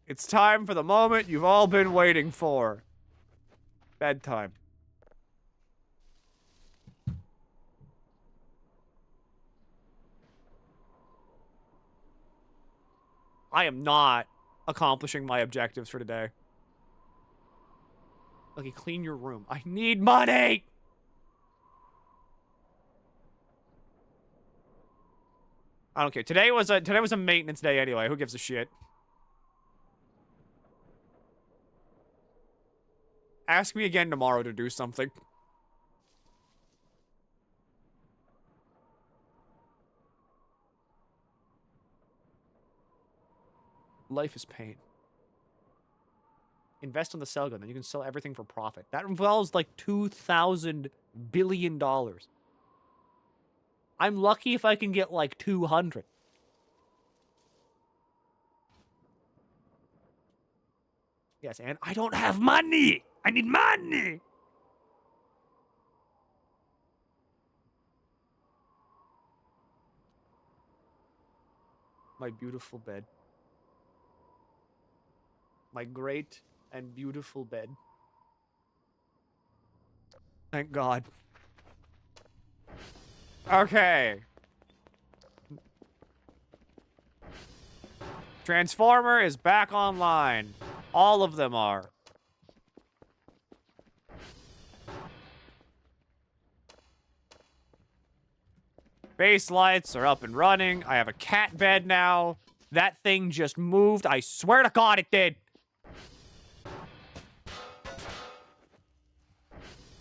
It's time for the moment you've all been waiting for. Bedtime. I am not accomplishing my objectives for today. Okay, clean your room. I need money! I don't care. Today was a maintenance day anyway. Who gives a shit? Ask me again tomorrow to do something. Life is pain. Invest on the sell gun, then you can sell everything for profit. That involves like $2,000 billion. I'm lucky if I can get like 200. Yes, and I don't have money! I need money! My beautiful bed. My great and beautiful bed. Thank God. Okay. Transformer is back online. All of them are. Base lights are up and running. I have a cat bed now. That thing just moved. I swear to God it did.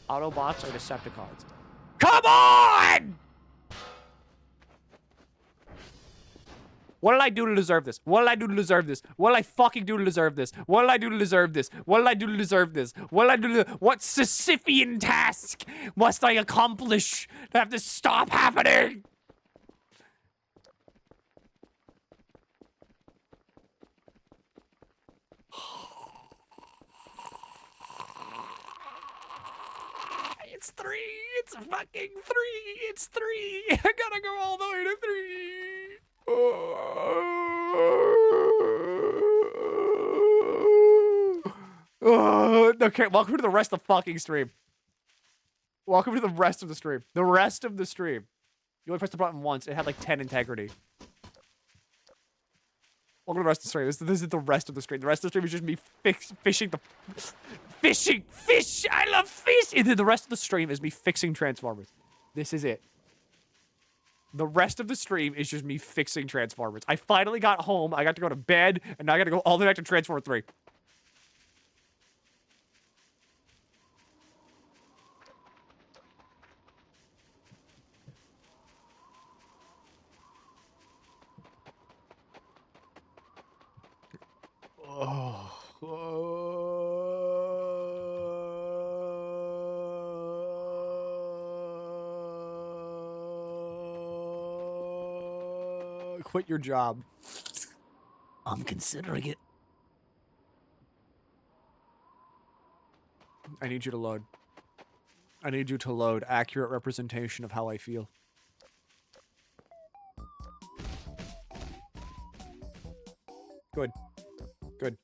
Autobots or Decepticons? Come on! What did I do to deserve this? What did I do to deserve this? What did I fucking do to deserve this? What did I do to deserve this? What did I do to deserve this? What did I do to... What Sisyphean task must I accomplish to have this stop happening? It's 3. It's fucking 3. It's 3. I gotta go all the way to 3. Okay, welcome to the rest of the fucking stream. Welcome to the rest of the stream. The rest of the stream. You only pressed the button once. It had like 10 integrity. Welcome to the rest of the stream. This is the rest of the stream. The rest of the stream is just me fishing the... Fish! I love fish! And then the rest of the stream is me fixing Transformers. This is it. The rest of the stream is just me fixing Transformers. I finally got home. I got to go to bed. And now I got to go all the way back to Transformer 3. Quit your job. I'm considering it. I need you to load. I need you to load accurate representation of how I feel. Good. Good.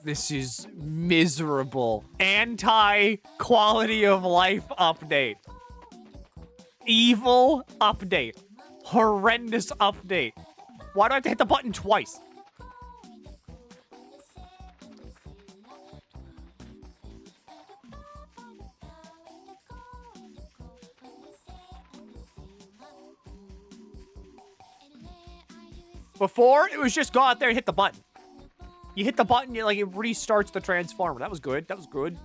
This is miserable. Anti-quality of life update. Evil update. Horrendous update. Why do I have to hit the button twice? Before, it was just go out there and hit the button. You hit the button, it restarts the transformer. That was good. That was good.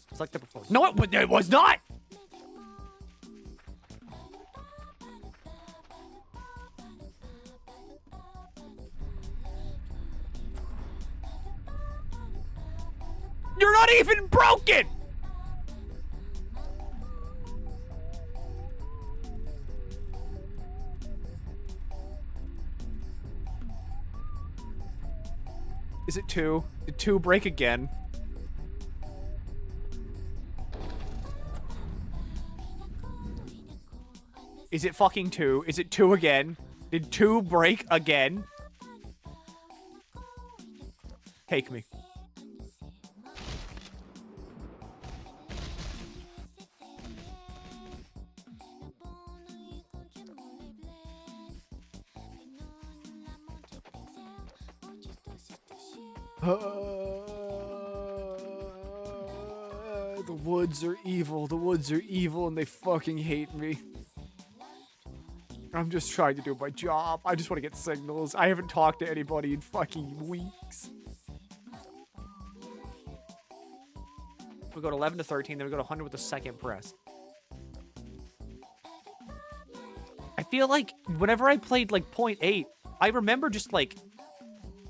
It's like the before. No, it was not! You're not even broken! Is it 2? Did 2 break again? Is it fucking 2? Is it 2 again? Did 2 break again? Take me. The woods are evil. The woods are evil and they fucking hate me. I'm just trying to do my job. I just want to get signals. I haven't talked to anybody in fucking weeks. We go to 11 to 13, then we go to 100 with the second press. I feel like whenever I played like 0.8, I remember just like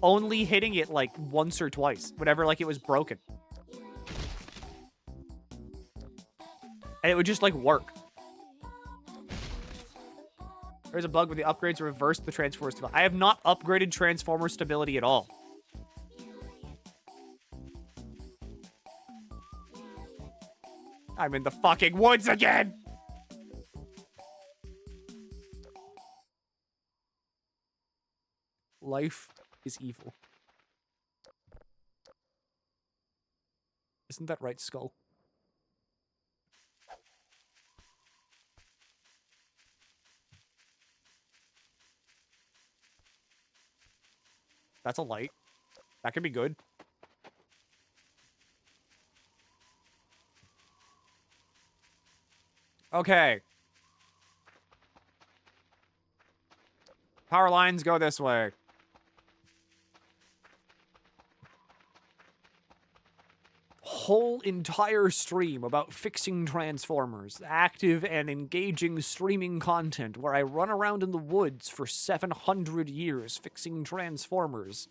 only hitting it like once or twice whenever like it was broken. And it would just like work. There's a bug where the upgrades reverse the transformer stability. I have not upgraded transformer stability at all. I'm in the fucking woods again! Life is evil. Isn't that right, Skull? That's a light. That could be good. Okay. Power lines go this way. Whole entire stream about fixing transformers. Active and engaging streaming content where I run around in the woods for 700 years fixing transformers.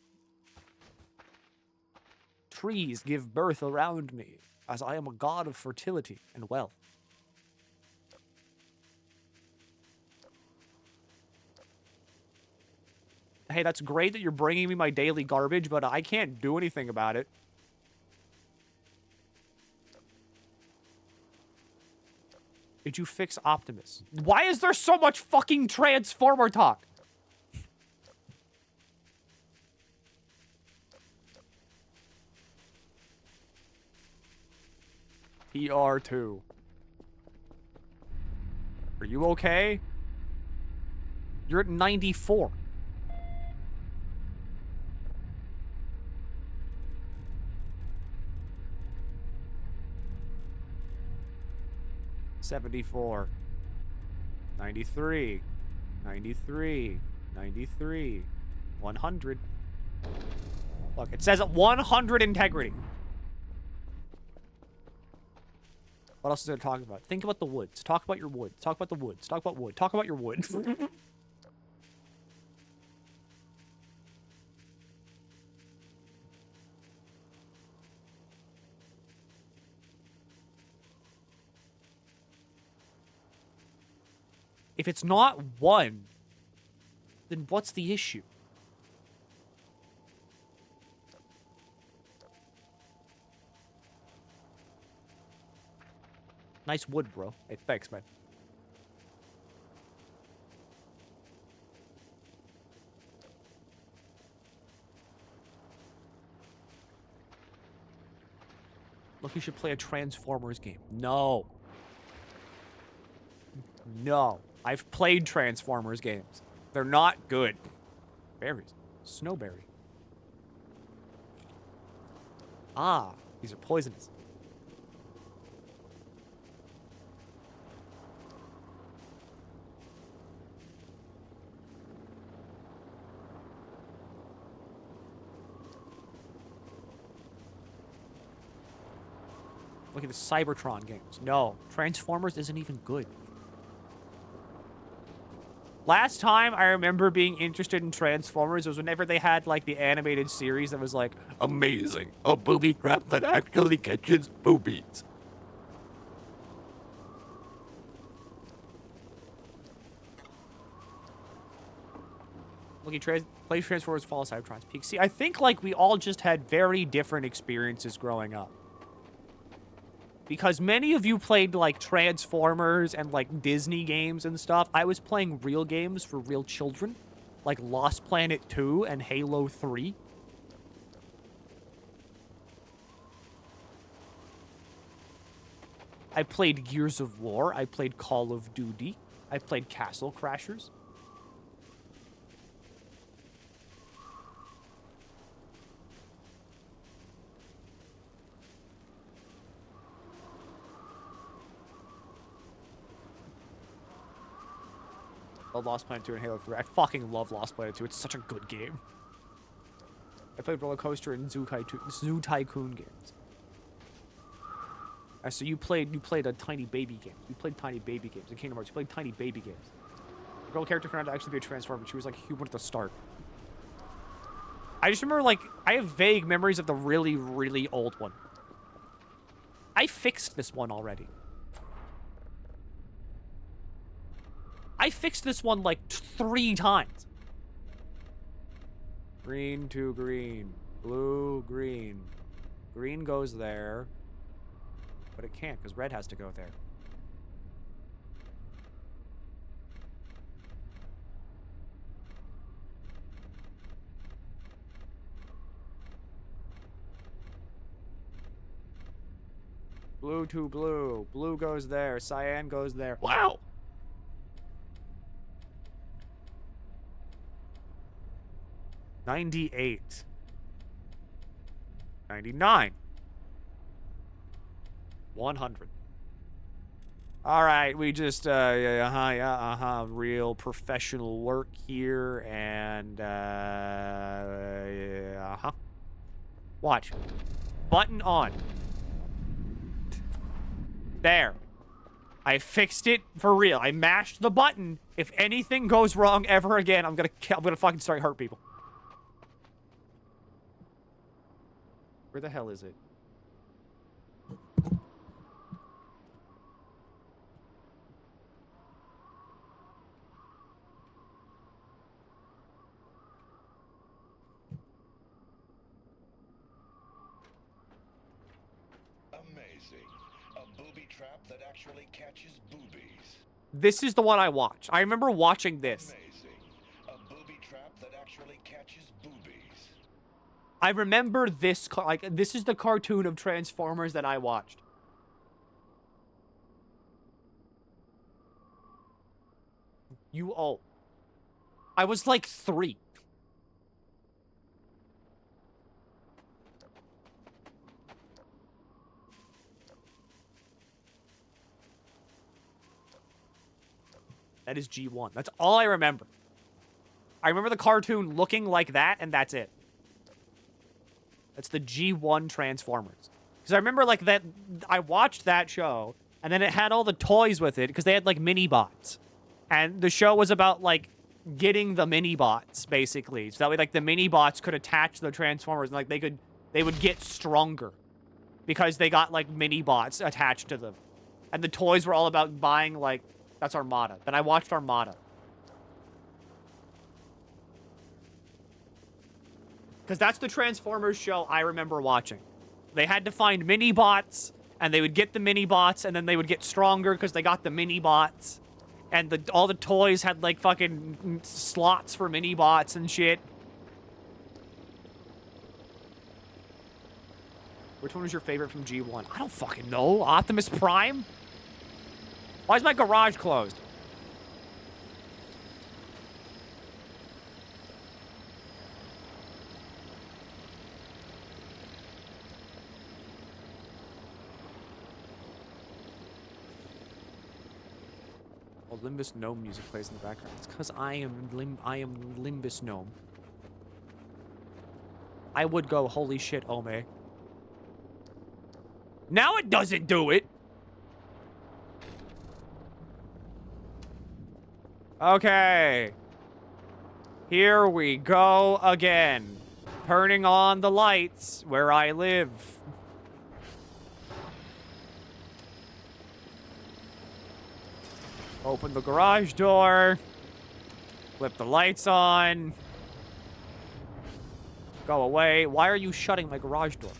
Trees give birth around me, as I am a god of fertility and wealth. Hey, that's great that you're bringing me my daily garbage, but I can't do anything about it. Did you fix Optimus? Why is there so much fucking Transformer talk? TR2. Are you okay? You're at 94. $74, 93, 93, 93, 100. Look, it says 100 integrity. What else is there to talk about? Think about the woods. Talk about your woods. Talk about the woods. Talk about wood. Talk about your woods. If it's not 1, then what's the issue? Nice wood, bro. Hey, thanks, man. Look, you should play a Transformers game. No. No. I've played Transformers games. They're not good. Berries. Snowberry. Ah, these are poisonous. Look at the Cybertron games. No, Transformers isn't even good. Last time I remember being interested in Transformers was whenever they had, like, the animated series that was like, amazing, a booby trap that actually catches boobies. Look, he plays Transformers Fall Cybertron's Peak. See, I think, like, we all just had very different experiences growing up. Because many of you played, like, Transformers and, like, Disney games and stuff. I was playing real games for real children. Like Lost Planet 2 and Halo 3. I played Gears of War. I played Call of Duty. I played Castle Crashers. Lost Planet 2 and Halo 3. I fucking love Lost Planet 2. It's such a good game. I played Roller Coaster and Zoo Tycoon games. So you played a Tiny Baby games. You played Tiny Baby games in Kingdom Hearts. You played Tiny Baby games. The girl character turned out to actually be a Transformer. She was like human at the start. I just remember, like, I have vague memories of the really, really old one. I fixed this one already. I fixed this one like 3 times. Green to green. Blue, green. Green goes there. But it can't, because red has to go there. Blue to blue. Blue goes there. Cyan goes there. Wow! 98. 99. 100. All right, we just real professional work here, and watch. Button on. There. I fixed it for real. I mashed the button. If anything goes wrong ever again, I'm gonna fucking start hurt people. Where the hell is it? Amazing. A booby trap that actually catches boobies. This is the one I watched. I remember watching this. Amazing. A booby trap that actually catches boobies. I remember this, this is the cartoon of Transformers that I watched. I was like 3. That is G1. That's all I remember. I remember the cartoon looking like that, and that's it. That's the G1 Transformers. Because I remember, like, that I watched that show, and then it had all the toys with it, because they had, like, mini-bots. And the show was about, like, getting the mini-bots, basically. So that way, like, the mini-bots could attach the Transformers, and, like, they would get stronger. Because they got, like, mini-bots attached to them. And the toys were all about buying, like, That's Armada. Then I watched Armada. Because that's the Transformers show I remember watching. They had to find mini-bots, and they would get the mini-bots, and then they would get stronger because they got the mini-bots. And all the toys had, like, fucking slots for mini-bots and shit. Which one was your favorite from G1? I don't fucking know. Optimus Prime? Why is my garage closed? Oh, Limbus Gnome music plays in the background. It's because I am Limbus Gnome. I would go, holy shit, Ome. Now it doesn't do it. Okay. Here we go again. Turning on the lights where I live. Open the garage door. Flip the lights on. Go away. Why are you shutting my garage door?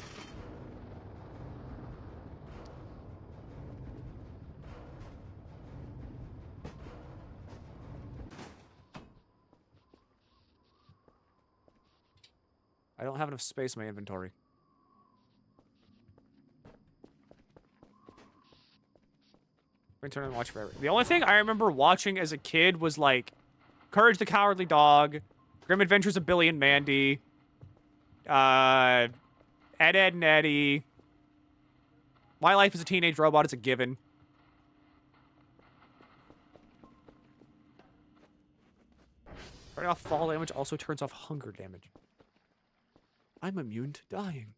I don't have enough space in my inventory. I'm gonna turn and watch forever. The only thing I remember watching as a kid was like Courage the Cowardly Dog, Grim Adventures of Billy and Mandy, Ed, Ed and Eddie. My Life as a Teenage Robot is a given. Turning off fall damage also turns off hunger damage. I'm immune to dying.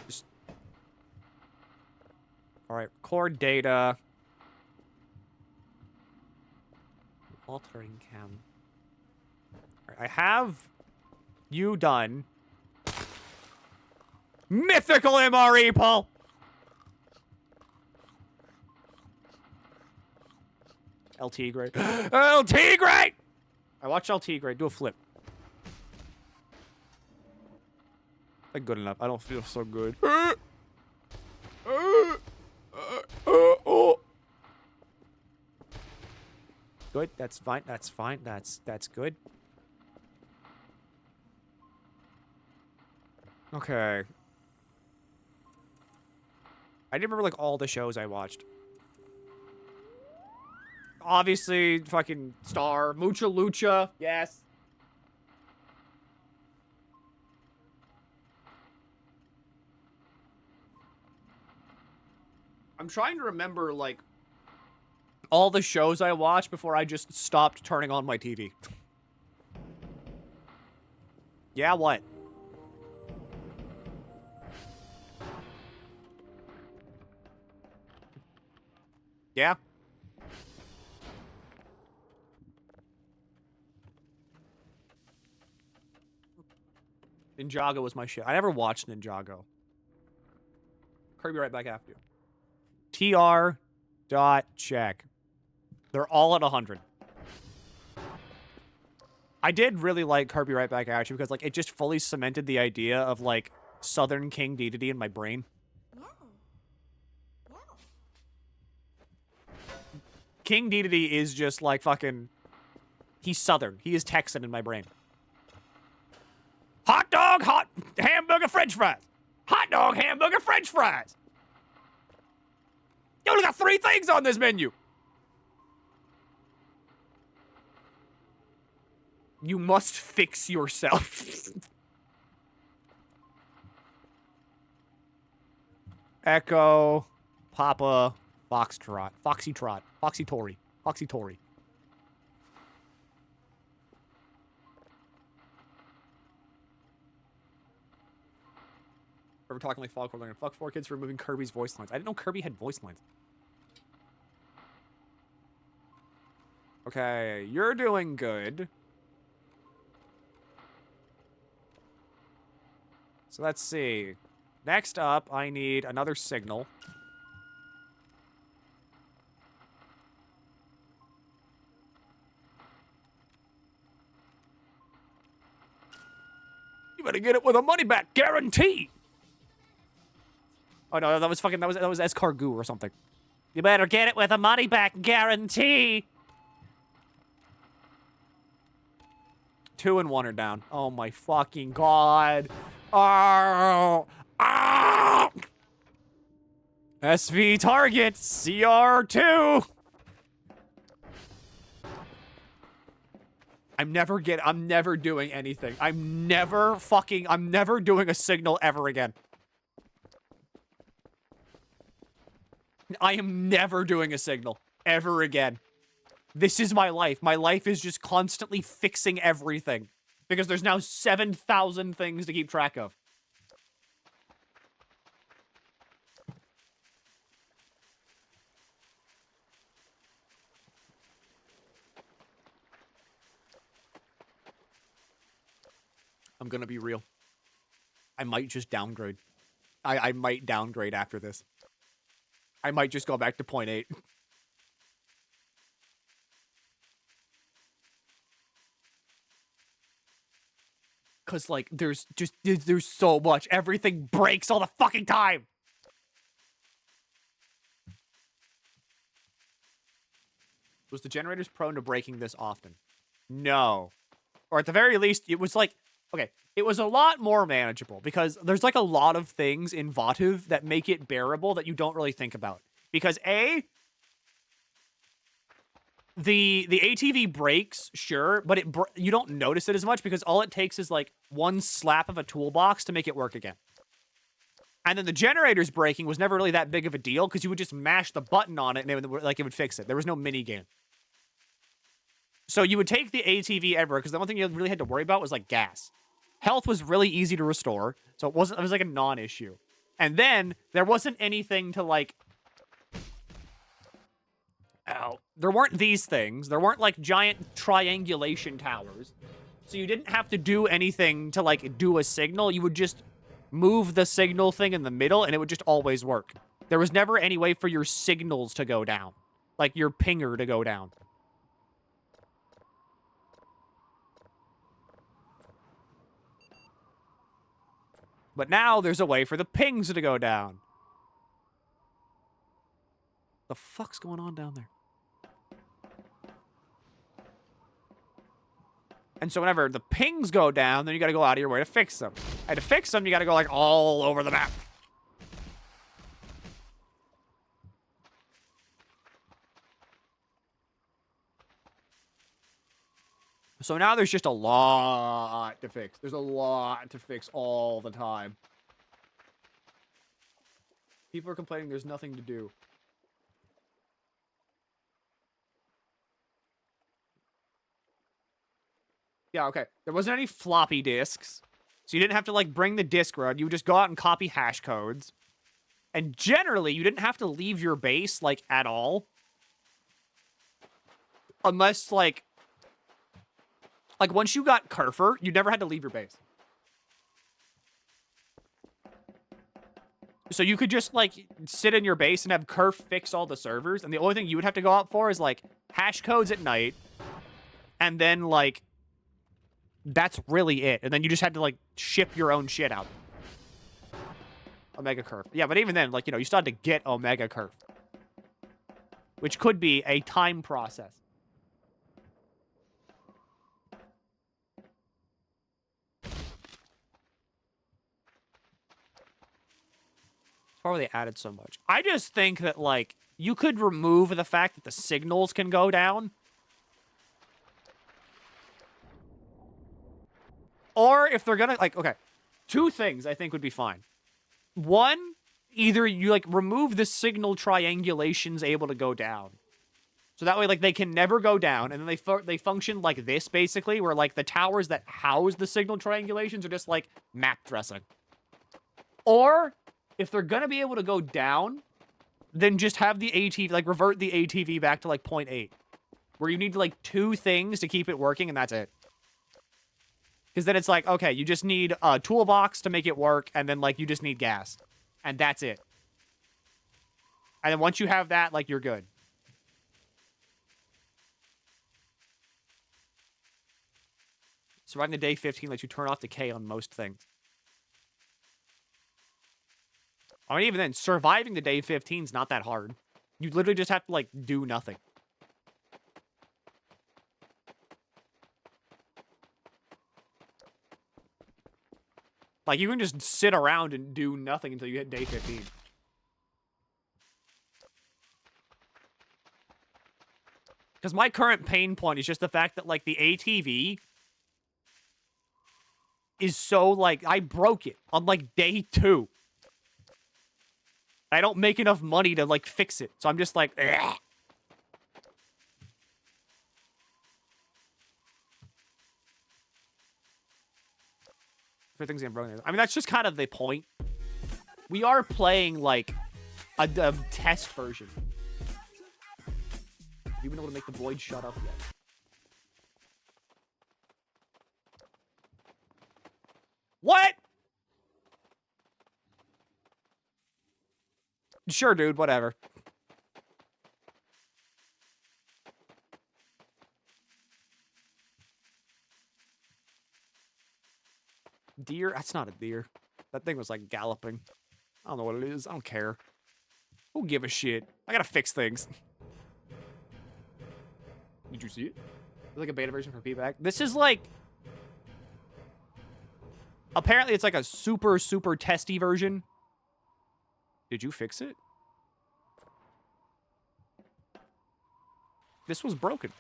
Just... Alright, record data. Altering cam. All right, I have you done. Mythical MRE, Paul! LT grade. LT grade! I watched LT grade. Do a flip. Like good enough. I don't feel so good. Good. That's fine. That's fine. That's good. Okay. I didn't remember like all the shows I watched. Obviously, fucking Star. Mucha Lucha. Yes. I'm trying to remember, like, all the shows I watched before I just stopped turning on my TV. Yeah, what? Yeah? Ninjago was my shit. I never watched Ninjago. Kirby right back after you. TR dot check. They're all at 100. I did really like Kirby right back at you because like it just fully cemented the idea of like Southern King Dedede in my brain. King Dedede is just like fucking... He's Southern. He is Texan in my brain. Hot dog, hot hamburger, french fries. Hot dog, hamburger, french fries. You only got 3 things on this menu. You must fix yourself. Echo, Papa, Foxtrot, Foxy-trot, Foxy-tory, Foxy-tory. We're talking like Foghorn Learning. Fuck 4 kids for removing Kirby's voice lines. I didn't know Kirby had voice lines. Okay, you're doing good. So let's see. Next up, I need another signal. You better get it with a money back guarantee. Oh no, that was escargot or something. You better get it with a money back guarantee. 2 and 1 are down. Oh my fucking god. Oh. Ah! SV target CR2. I'm never doing anything. I'm never doing a signal ever again. I am never doing a signal ever again. This is my life. My life is just constantly fixing everything because there's now 7,000 things to keep track of. I'm gonna be real. I might just downgrade. I might downgrade after this. I might just go back to 0.8. Cause like there's so much. Everything breaks all the fucking time. Was the generators prone to breaking this often? No. Or at the very least, it was like, okay, it was a lot more manageable because there's like a lot of things in VOTV that make it bearable that you don't really think about. Because A, the ATV breaks, sure, but you don't notice it as much because all it takes is like one slap of a toolbox to make it work again. And then the generators breaking was never really that big of a deal because you would just mash the button on it and it would fix it. There was no mini game. So you would take the ATV ever because the one thing you really had to worry about was like gas. Health was really easy to restore, so it was like a non-issue. And then there wasn't anything to like. Ow. There weren't these things. There weren't like giant triangulation towers. So you didn't have to do anything to like do a signal. You would just move the signal thing in the middle and it would just always work. There was never any way for your signals to go down. Like your pinger to go down. But now there's a way for the pings to go down. The fuck's going on down there? And so whenever the pings go down, then you gotta go out of your way to fix them. And to fix them, you gotta go like all over the map. So now there's just a lot to fix. There's a lot to fix all the time. People are complaining there's nothing to do. Yeah, okay. There wasn't any floppy disks. So you didn't have to, like, bring the disk run. You would just go out and copy hash codes. And generally, you didn't have to leave your base, like, at all. Unless, like, once you got Kerfer, you never had to leave your base. So you could just, like, sit in your base and have Kerf fix all the servers. And the only thing you would have to go out for is, like, hash codes at night. And then, like, that's really it. And then you just had to, like, ship your own shit out. Omega Kerf. Yeah, but even then, like, you know, you still had to get Omega Kerf. Which could be a time process. Why they added so much? I just think that, like, you could remove the fact that the signals can go down. Or if they're gonna, like, okay, two things I think would be fine. One, either you, like, remove the signal triangulations able to go down. So that way, like, they can never go down, and then they function like this, basically, where, like, the towers that house the signal triangulations are just, like, map dressing. Or, if they're gonna be able to go down, then just have the ATV, like, revert the ATV back to, like, 0.8. Where you need, like, two things to keep it working, and that's it. Because then it's like, okay, you just need a toolbox to make it work, and then, like, you just need gas. And that's it. And then once you have that, like, you're good. Surviving the day 15 lets you turn off decay on most things. I mean, even then, surviving the day 15 is not that hard. You literally just have to, like, do nothing. Like, you can just sit around and do nothing until you hit day 15. Because my current pain point is just the fact that, like, the ATV is so, like, I broke it on, like, day 2. I don't make enough money to, like, fix it. So I'm just like, ugh. For things getting broken. I mean, that's just kind of the point. We are playing, like, a test version. You've been able to make the void shut up yet. What? Sure, dude, whatever. Deer? That's not a deer. That thing was, like, galloping. I don't know what it is. I don't care. Who give a shit? I gotta fix things. Did you see it? It's like a beta version for P-Back. This is, like... Apparently, it's like a super, super testy version. Did you fix it? This was broken.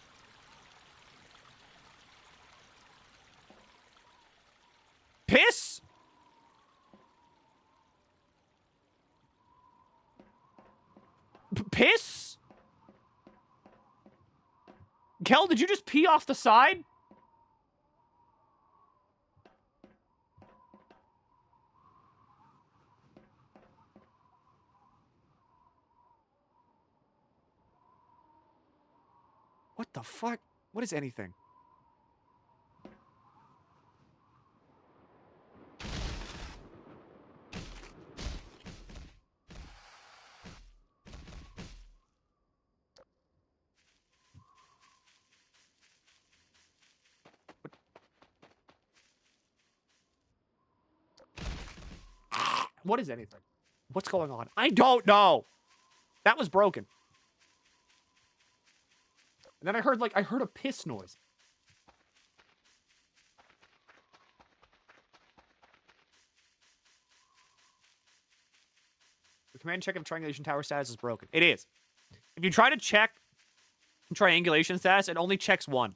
Piss? Piss? Kel, did you just pee off the side? What the fuck? What is anything? What is anything? What's going on? I don't know. That was broken. And then I heard a piss noise. The command check of triangulation tower status is broken. It is. If you try to check triangulation status, it only checks one.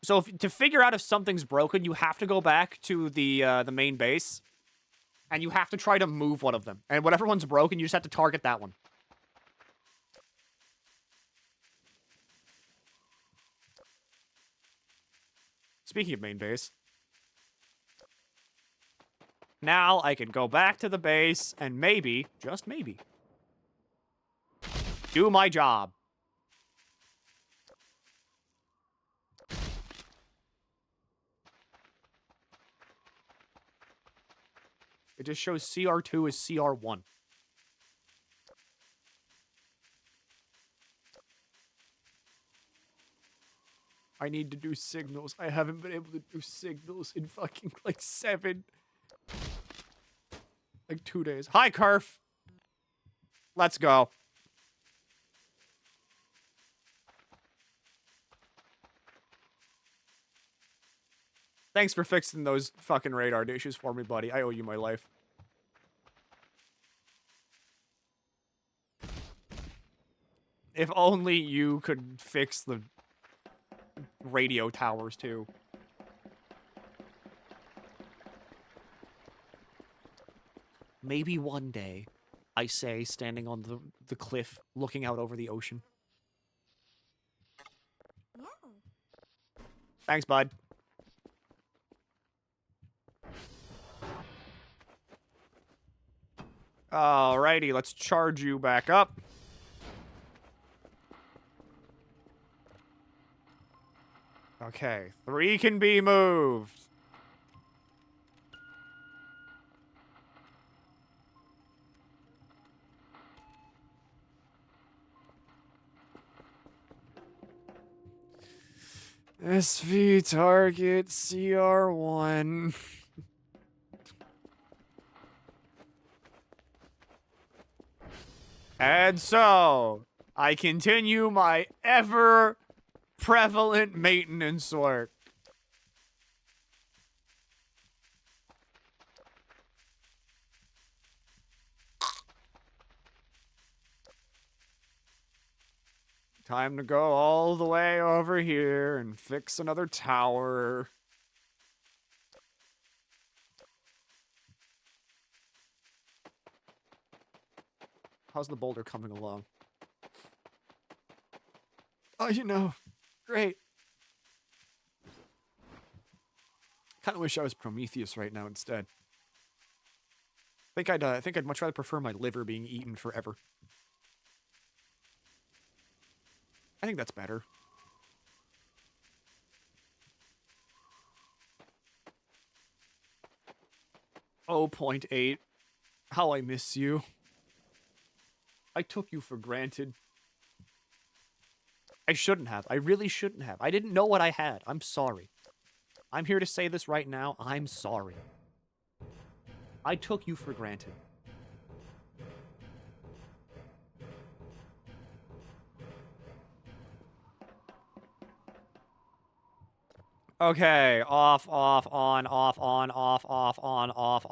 So to figure out if something's broken, you have to go back to the main base. And you have to try to move one of them. And whatever one's broken, you just have to target that one. Speaking of main base. Now I can go back to the base and maybe, just maybe, do my job. It just shows CR2 as CR1. I need to do signals. I haven't been able to do signals in fucking, like, 2 days. Hi, Kerf. Let's go. Thanks for fixing those fucking radar issues for me, buddy. I owe you my life. If only you could fix the radio towers, too. Maybe one day, I say, standing on the cliff, looking out over the ocean. Thanks, bud. Alrighty, let's charge you back up. Okay, 3 can be moved. SV target CR1. And so, I continue my ever prevalent maintenance work. Time to go all the way over here and fix another tower. How's the boulder coming along? Oh, you know, great. Kind of wish I was Prometheus right now instead. Think I'd much rather prefer my liver being eaten forever. I think that's better. Oh, 0.8. How I miss you. I took you for granted. I shouldn't have. I really shouldn't have. I didn't know what I had. I'm sorry. I'm here to say this right now. I'm sorry. I took you for granted. Okay, off, on, off, on, off, on, off,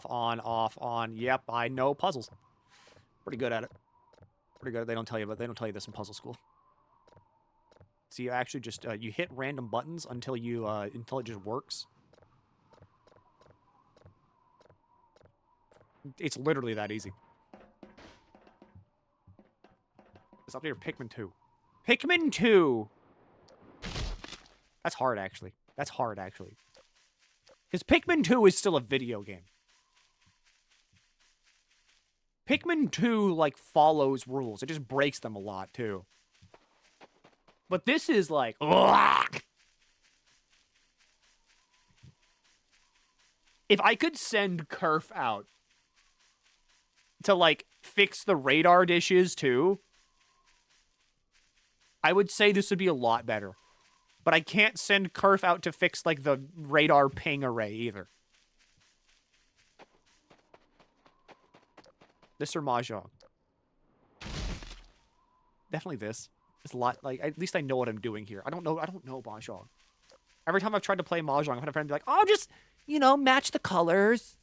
on, off, on. Yep, I know puzzles. Pretty good at it. Pretty good. They don't tell you this in puzzle school. So you actually just you hit random buttons until it just works. It's literally that easy. It's up here, Pikmin 2. Pikmin 2. That's hard, actually. That's hard, actually. Because Pikmin 2 is still a video game. Pikmin 2, like, follows rules. It just breaks them a lot, too. But this is, like... Ugh! If I could send Kerf out to, like, fix the radar dishes, too, I would say this would be a lot better. But I can't send Kerf out to fix, like, the radar ping array, either. This or Mahjong? Definitely this. It's a lot, like, at least I know what I'm doing here. I don't know Mahjong. Every time I've tried to play Mahjong, I've had a friend be like, oh, just, you know, match the colors.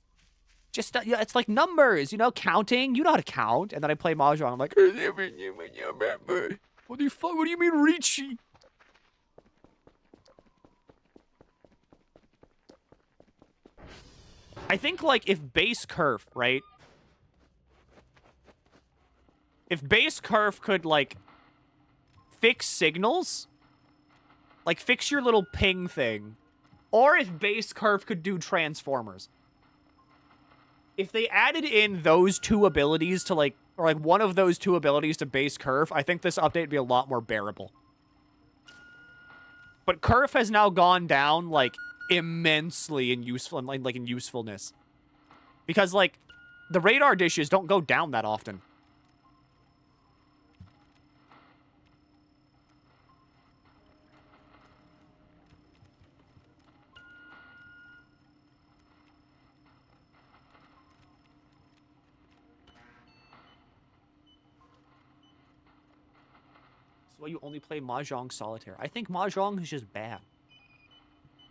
Just, yeah, it's like numbers, you know, counting. You know how to count. And then I play Mahjong. I'm like, what do you mean, Richie? I think, like, if base Kerf, right? If base Kerf could, like, fix signals, like, fix your little ping thing, or if base Kerf could do transformers. If they added in those two abilities to, like, or, like, one of those two abilities to base Kerf, I think this update would be a lot more bearable. But Kerf has now gone down, like, immensely in usefulness. Because, like, the radar dishes don't go down that often. So you only play Mahjong Solitaire. I think Mahjong is just bad.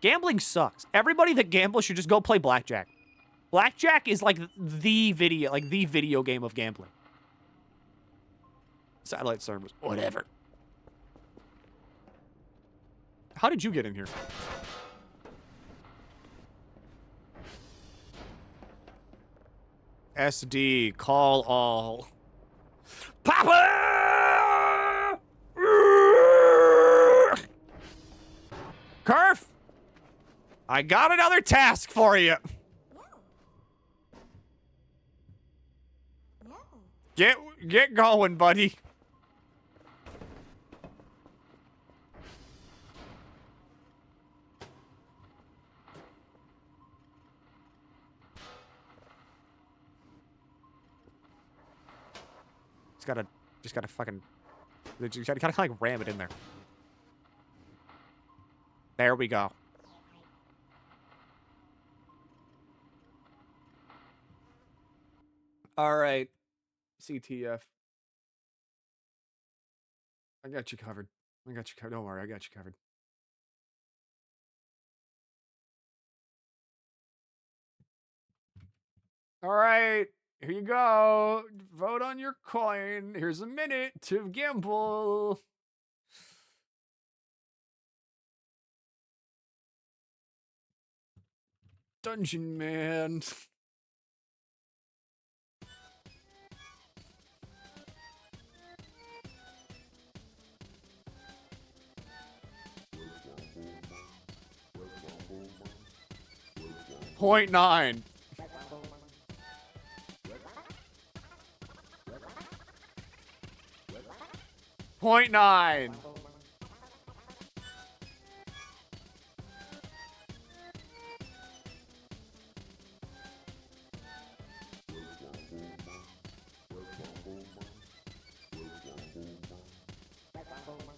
Gambling sucks. Everybody that gambles should just go play Blackjack. Blackjack is like the video game of gambling. Satellite servers, whatever. How did you get in here? SD, call all. Papa! Kerf! I got another task for you. Get going, buddy. Just gotta fucking... You gotta kind of like ram it in there. There we go. All right. CTF. I got you covered. I got you covered. Don't worry, I got you covered. All right. Here you go. Vote on your coin. Here's a minute to gamble. Dungeon Man. .9. .9.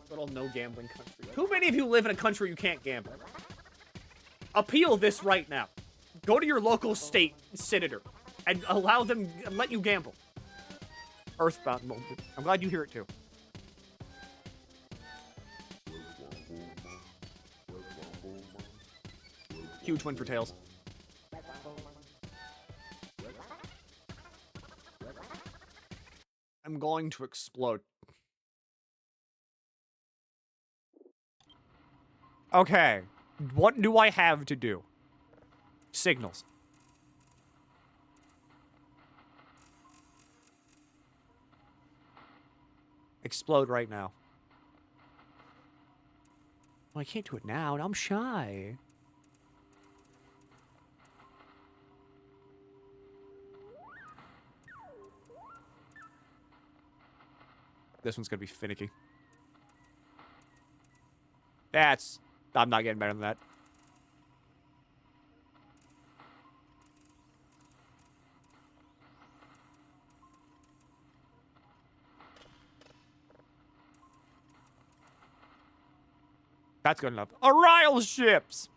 Little no gambling country. Too many of you live in a country you can't gamble. Appeal this right now. Go to your local state senator and allow them, let you gamble. Earthbound moment. I'm glad you hear it too. Huge win for Tails. I'm going to explode. Okay. What do I have to do? Signals. Explode right now. Well, I can't do it now, and I'm shy. This one's gonna be finicky. I'm not getting better than that. That's good enough. Ariel ships!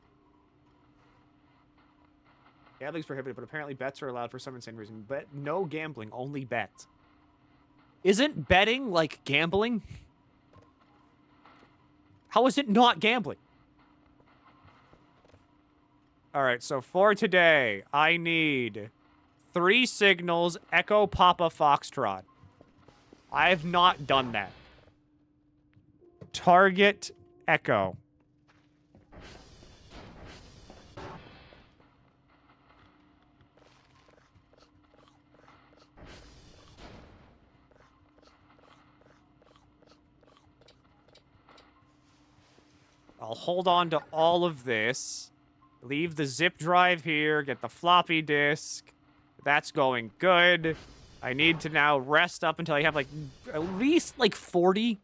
Gambling's prohibited, but apparently bets are allowed for some insane reason. But no gambling, only bets. Isn't betting like gambling? How is it not gambling? Alright, so for today, I need 3 signals, Echo, Papa, Foxtrot. I have not done that. Target, Echo. I'll hold on to all of this. Leave the zip drive here. Get the floppy disk. That's going good. I need to now rest up until I have, like, at least, like, 40.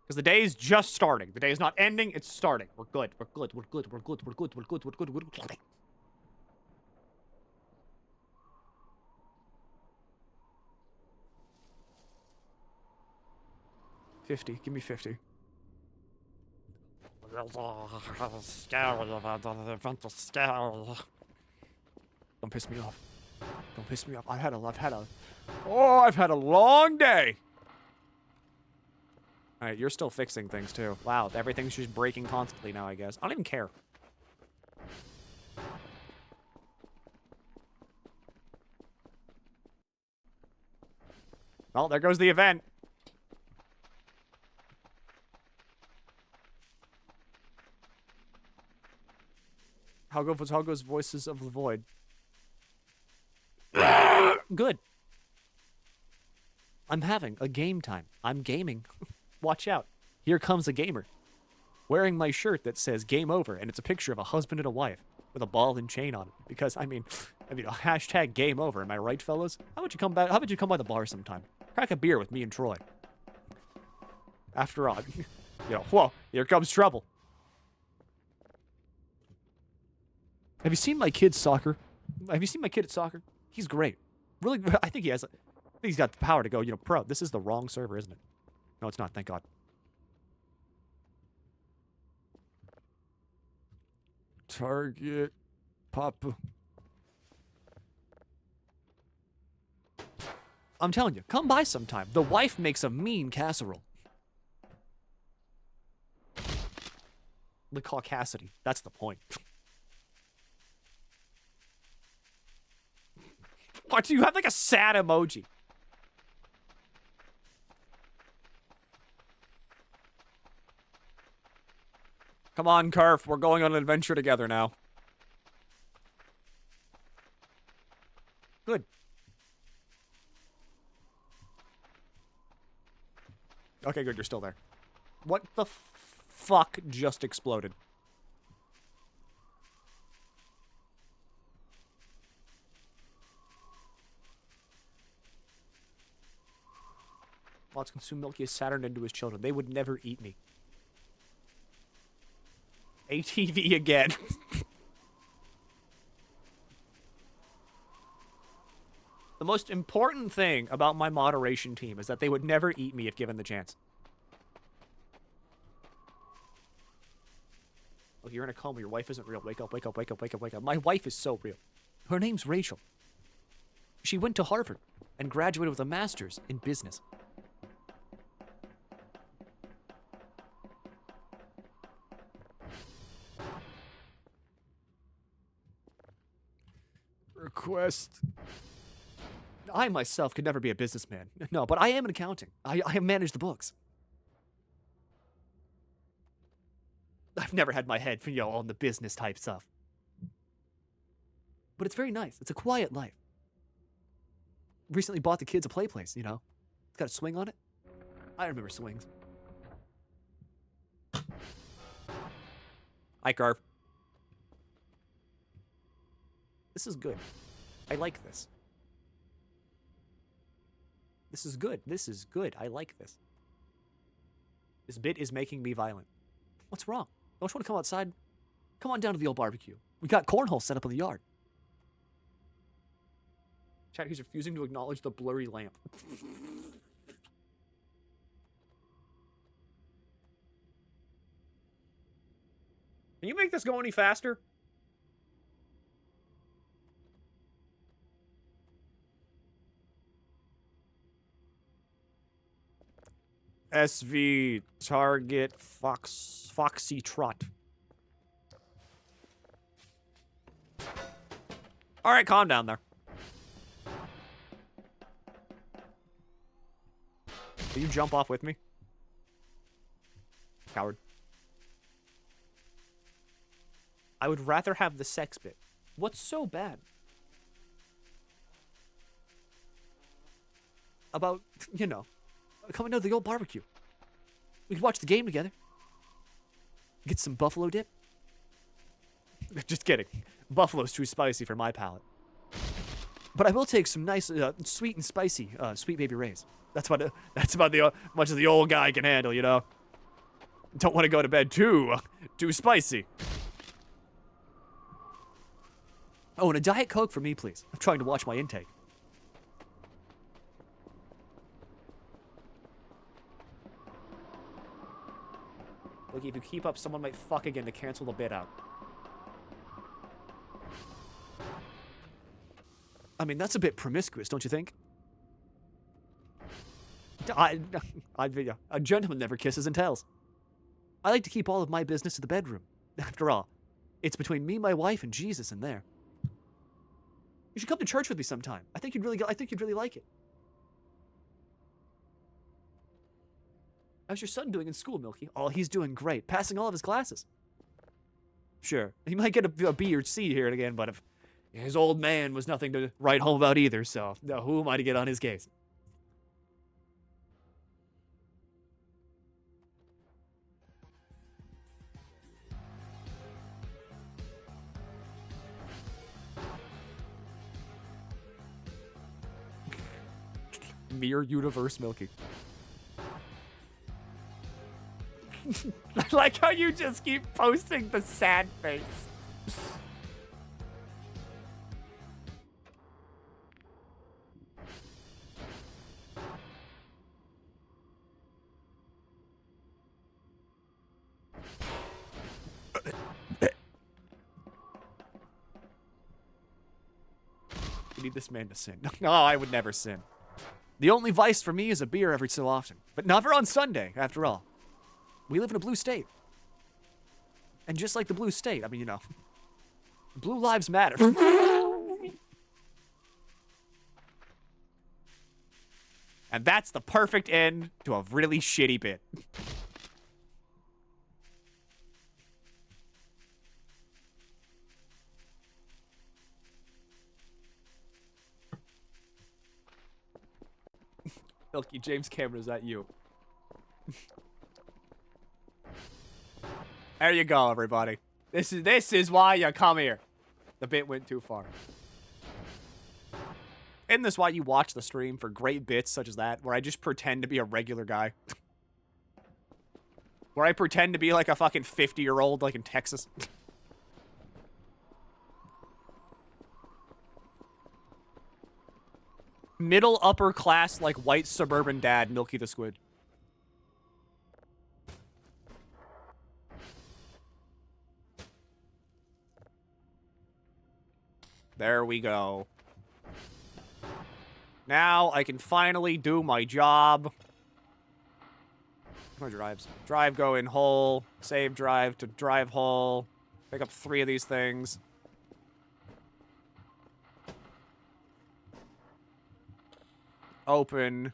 Because the day is just starting. The day is not ending, it's starting. We're good. We're good. We're good. We're good. We're good. We're good. We're good. We're good. 50. Give me 50. Don't piss me off. Don't piss me off. I've had a long day. All right, you're still fixing things too. Wow, everything's just breaking constantly now, I guess. I don't even care. Well, there goes the event. How goes Voices of the Void? Good. I'm having a game time. I'm gaming. Watch out. Here comes a gamer. Wearing my shirt that says game over, and it's a picture of a husband and a wife with a ball and chain on it. Because, I mean, hashtag game over. Am I right, fellas? How about you come back? How about you come by the bar sometime? Crack a beer with me and Troy. After all, whoa, here comes trouble. Have you seen my kids' soccer? Have you seen my kid at soccer? He's great. Really, I think I think he's got the power to go, pro. This is the wrong server, isn't it? No, it's not. Thank God. Target. Pop. I'm telling you, come by sometime. The wife makes a mean casserole. The caucasity. That's the point. What, do you have like a sad emoji? Come on, Carf. We're going on an adventure together now. Good. Okay, good. You're still there. What the fuck just exploded? Let's consume Milky as Saturn into his children. They would never eat me. ATV again. The most important thing about my moderation team is that they would never eat me if given the chance. Oh, you're in a coma. Your wife isn't real. Wake up, wake up, wake up, wake up, wake up. My wife is so real. Her name's Rachel. She went to Harvard and graduated with a master's in business. Request. I myself could never be a businessman. No, but I am in accounting. I manage the books. I've never had my head, on the business type stuff. But it's very nice. It's a quiet life. Recently bought the kids a play place, It's got a swing on it. I remember swings. Hi, Carve. This is good. I like this. This is good. This is good. I like this. This bit is making me violent. What's wrong? Don't you want to come outside? Come on down to the old barbecue. We got cornhole set up in the yard. Chat, he's refusing to acknowledge the blurry lamp. Can you make this go any faster? SV target Foxy Trot. All right, calm down there. Will you jump off with me? Coward. I would rather have the sex bit. What's so bad about, coming to the old barbecue? We could watch the game together. Get some buffalo dip. Just kidding. Buffalo's too spicy for my palate. But I will take some nice, sweet and spicy, Sweet Baby Ray's. That's about the much as the old guy can handle, Don't want to go to bed too spicy. Oh, and a Diet Coke for me, please. I'm trying to watch my intake. Look, if you keep up, someone might fuck again to cancel the bid out. I mean, that's a bit promiscuous, don't you think? A gentleman never kisses and tells. I like to keep all of my business to the bedroom. After all, it's between me, my wife, and Jesus in there. You should come to church with me sometime. I think you'd really like it. How's your son doing in school, Milky? Oh, he's doing great. Passing all of his classes. Sure. He might get a B or C here and again, but if his old man was nothing to write home about either, so who am I to get on his case? Mirror universe Milky. I like how you just keep posting the sad face. need this man to sin. No, I would never sin. The only vice for me is a beer every so often. But never on Sunday, after all. We live in a blue state. And just like the blue state, I mean, you know, blue lives matter. And that's the perfect end to a really shitty bit. Milky, James Cameron, is that you? There you go, everybody. This is why you come here. The bit went too far. Isn't this why you watch the stream for great bits such as that, where I just pretend to be a regular guy? Where I pretend to be like a fucking 50-year-old, like in Texas. Middle upper class, like white suburban dad, Milky the Squid. There we go. Now I can finally do my job. My drives. Drive, go in hole. Save drive to drive hole. Pick up 3 of these things. Open.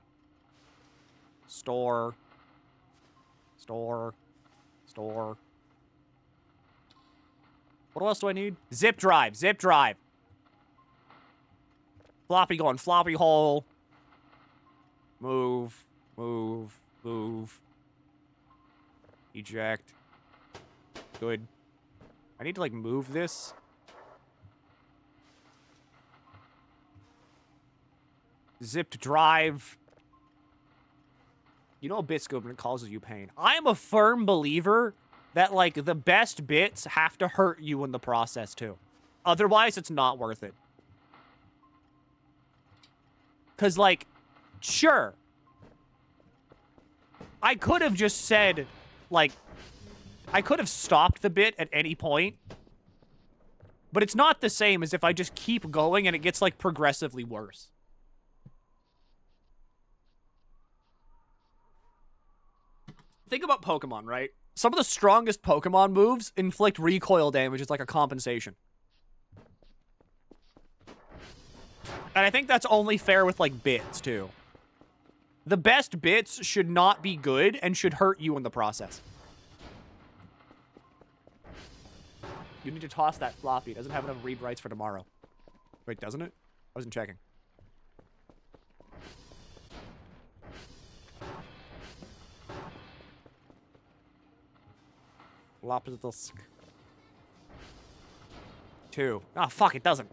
Store. Store. Store. What else do I need? Zip drive. Zip drive. Floppy going. Floppy hole. Move. Move. Move. Eject. Good. I need to, like, move this. Zipped drive. You know a bit's good when it causes you pain. I am a firm believer that, like, the best bits have to hurt you in the process, too. Otherwise, it's not worth it. Because, like, sure. I could have just said, like, I could have stopped the bit at any point. But it's not the same as if I just keep going and it gets, like, progressively worse. Think about Pokemon, right? Some of the strongest Pokemon moves inflict recoil damage as like a compensation. And I think that's only fair with like bits too. The best bits should not be good and should hurt you in the process. You need to toss that floppy. It doesn't have enough read writes for tomorrow. Wait, doesn't it? I wasn't checking. Lapidus. 2. Ah, fuck, it doesn't.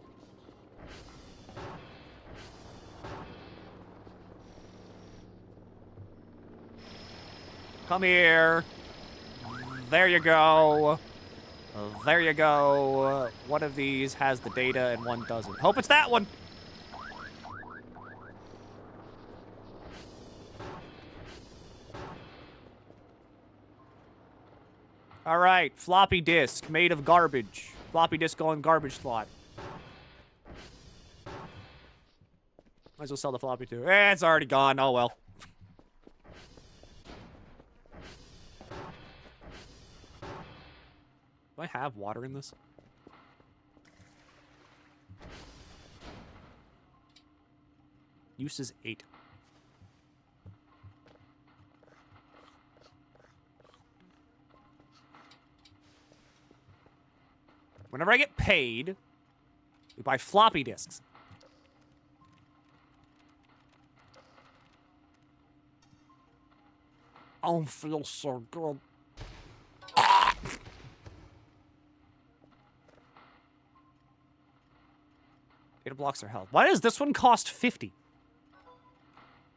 Come here. There you go. There you go. One of these has the data and one doesn't. Hope it's that one. All right, floppy disk made of garbage. Floppy disk going garbage slot. Might as well sell the floppy too. Eh, it's already gone. Oh well. Do I have water in this? Use is 8. Whenever I get paid, we buy floppy disks. I don't feel so good. Data blocks are held. Why does this one cost 50?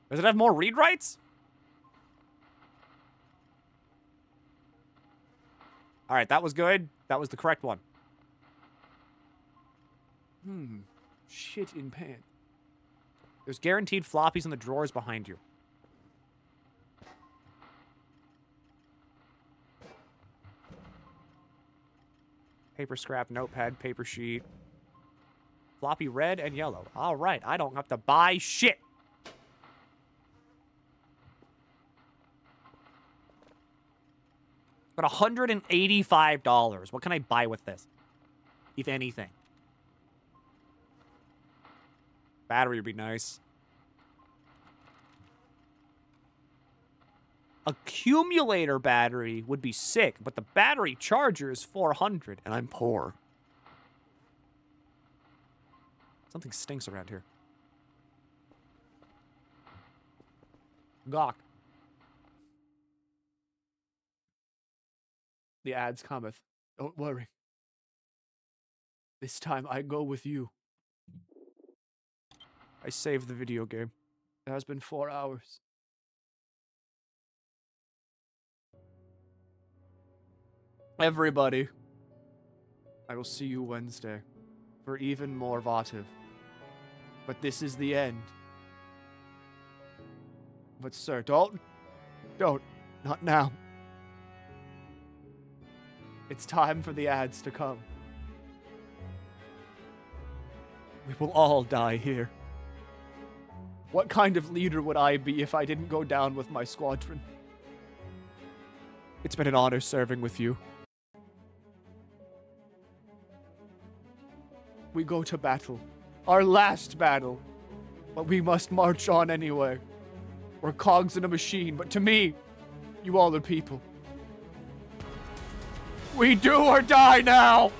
Does it have more read writes? All right, that was good. That was the correct one. Shit in pan. There's guaranteed floppies in the drawers behind you. Paper scrap, notepad, paper sheet. Floppy red and yellow. All right, I don't have to buy shit. But $185. What can I buy with this? If anything. Battery would be nice. Accumulator battery would be sick, but the battery charger is $400. And I'm poor. Something stinks around here. Gawk. The ads cometh. Don't worry. This time I go with you. I saved the video game. It has been 4 hours. Everybody, I will see you Wednesday for even more VOTV. But this is the end. But sir, don't, not now. It's time for the ads to come. We will all die here. What kind of leader would I be if I didn't go down with my squadron? It's been an honor serving with you. We go to battle. Our last battle. But we must march on anyway. We're cogs in a machine, but to me, you all are people. We do or die now!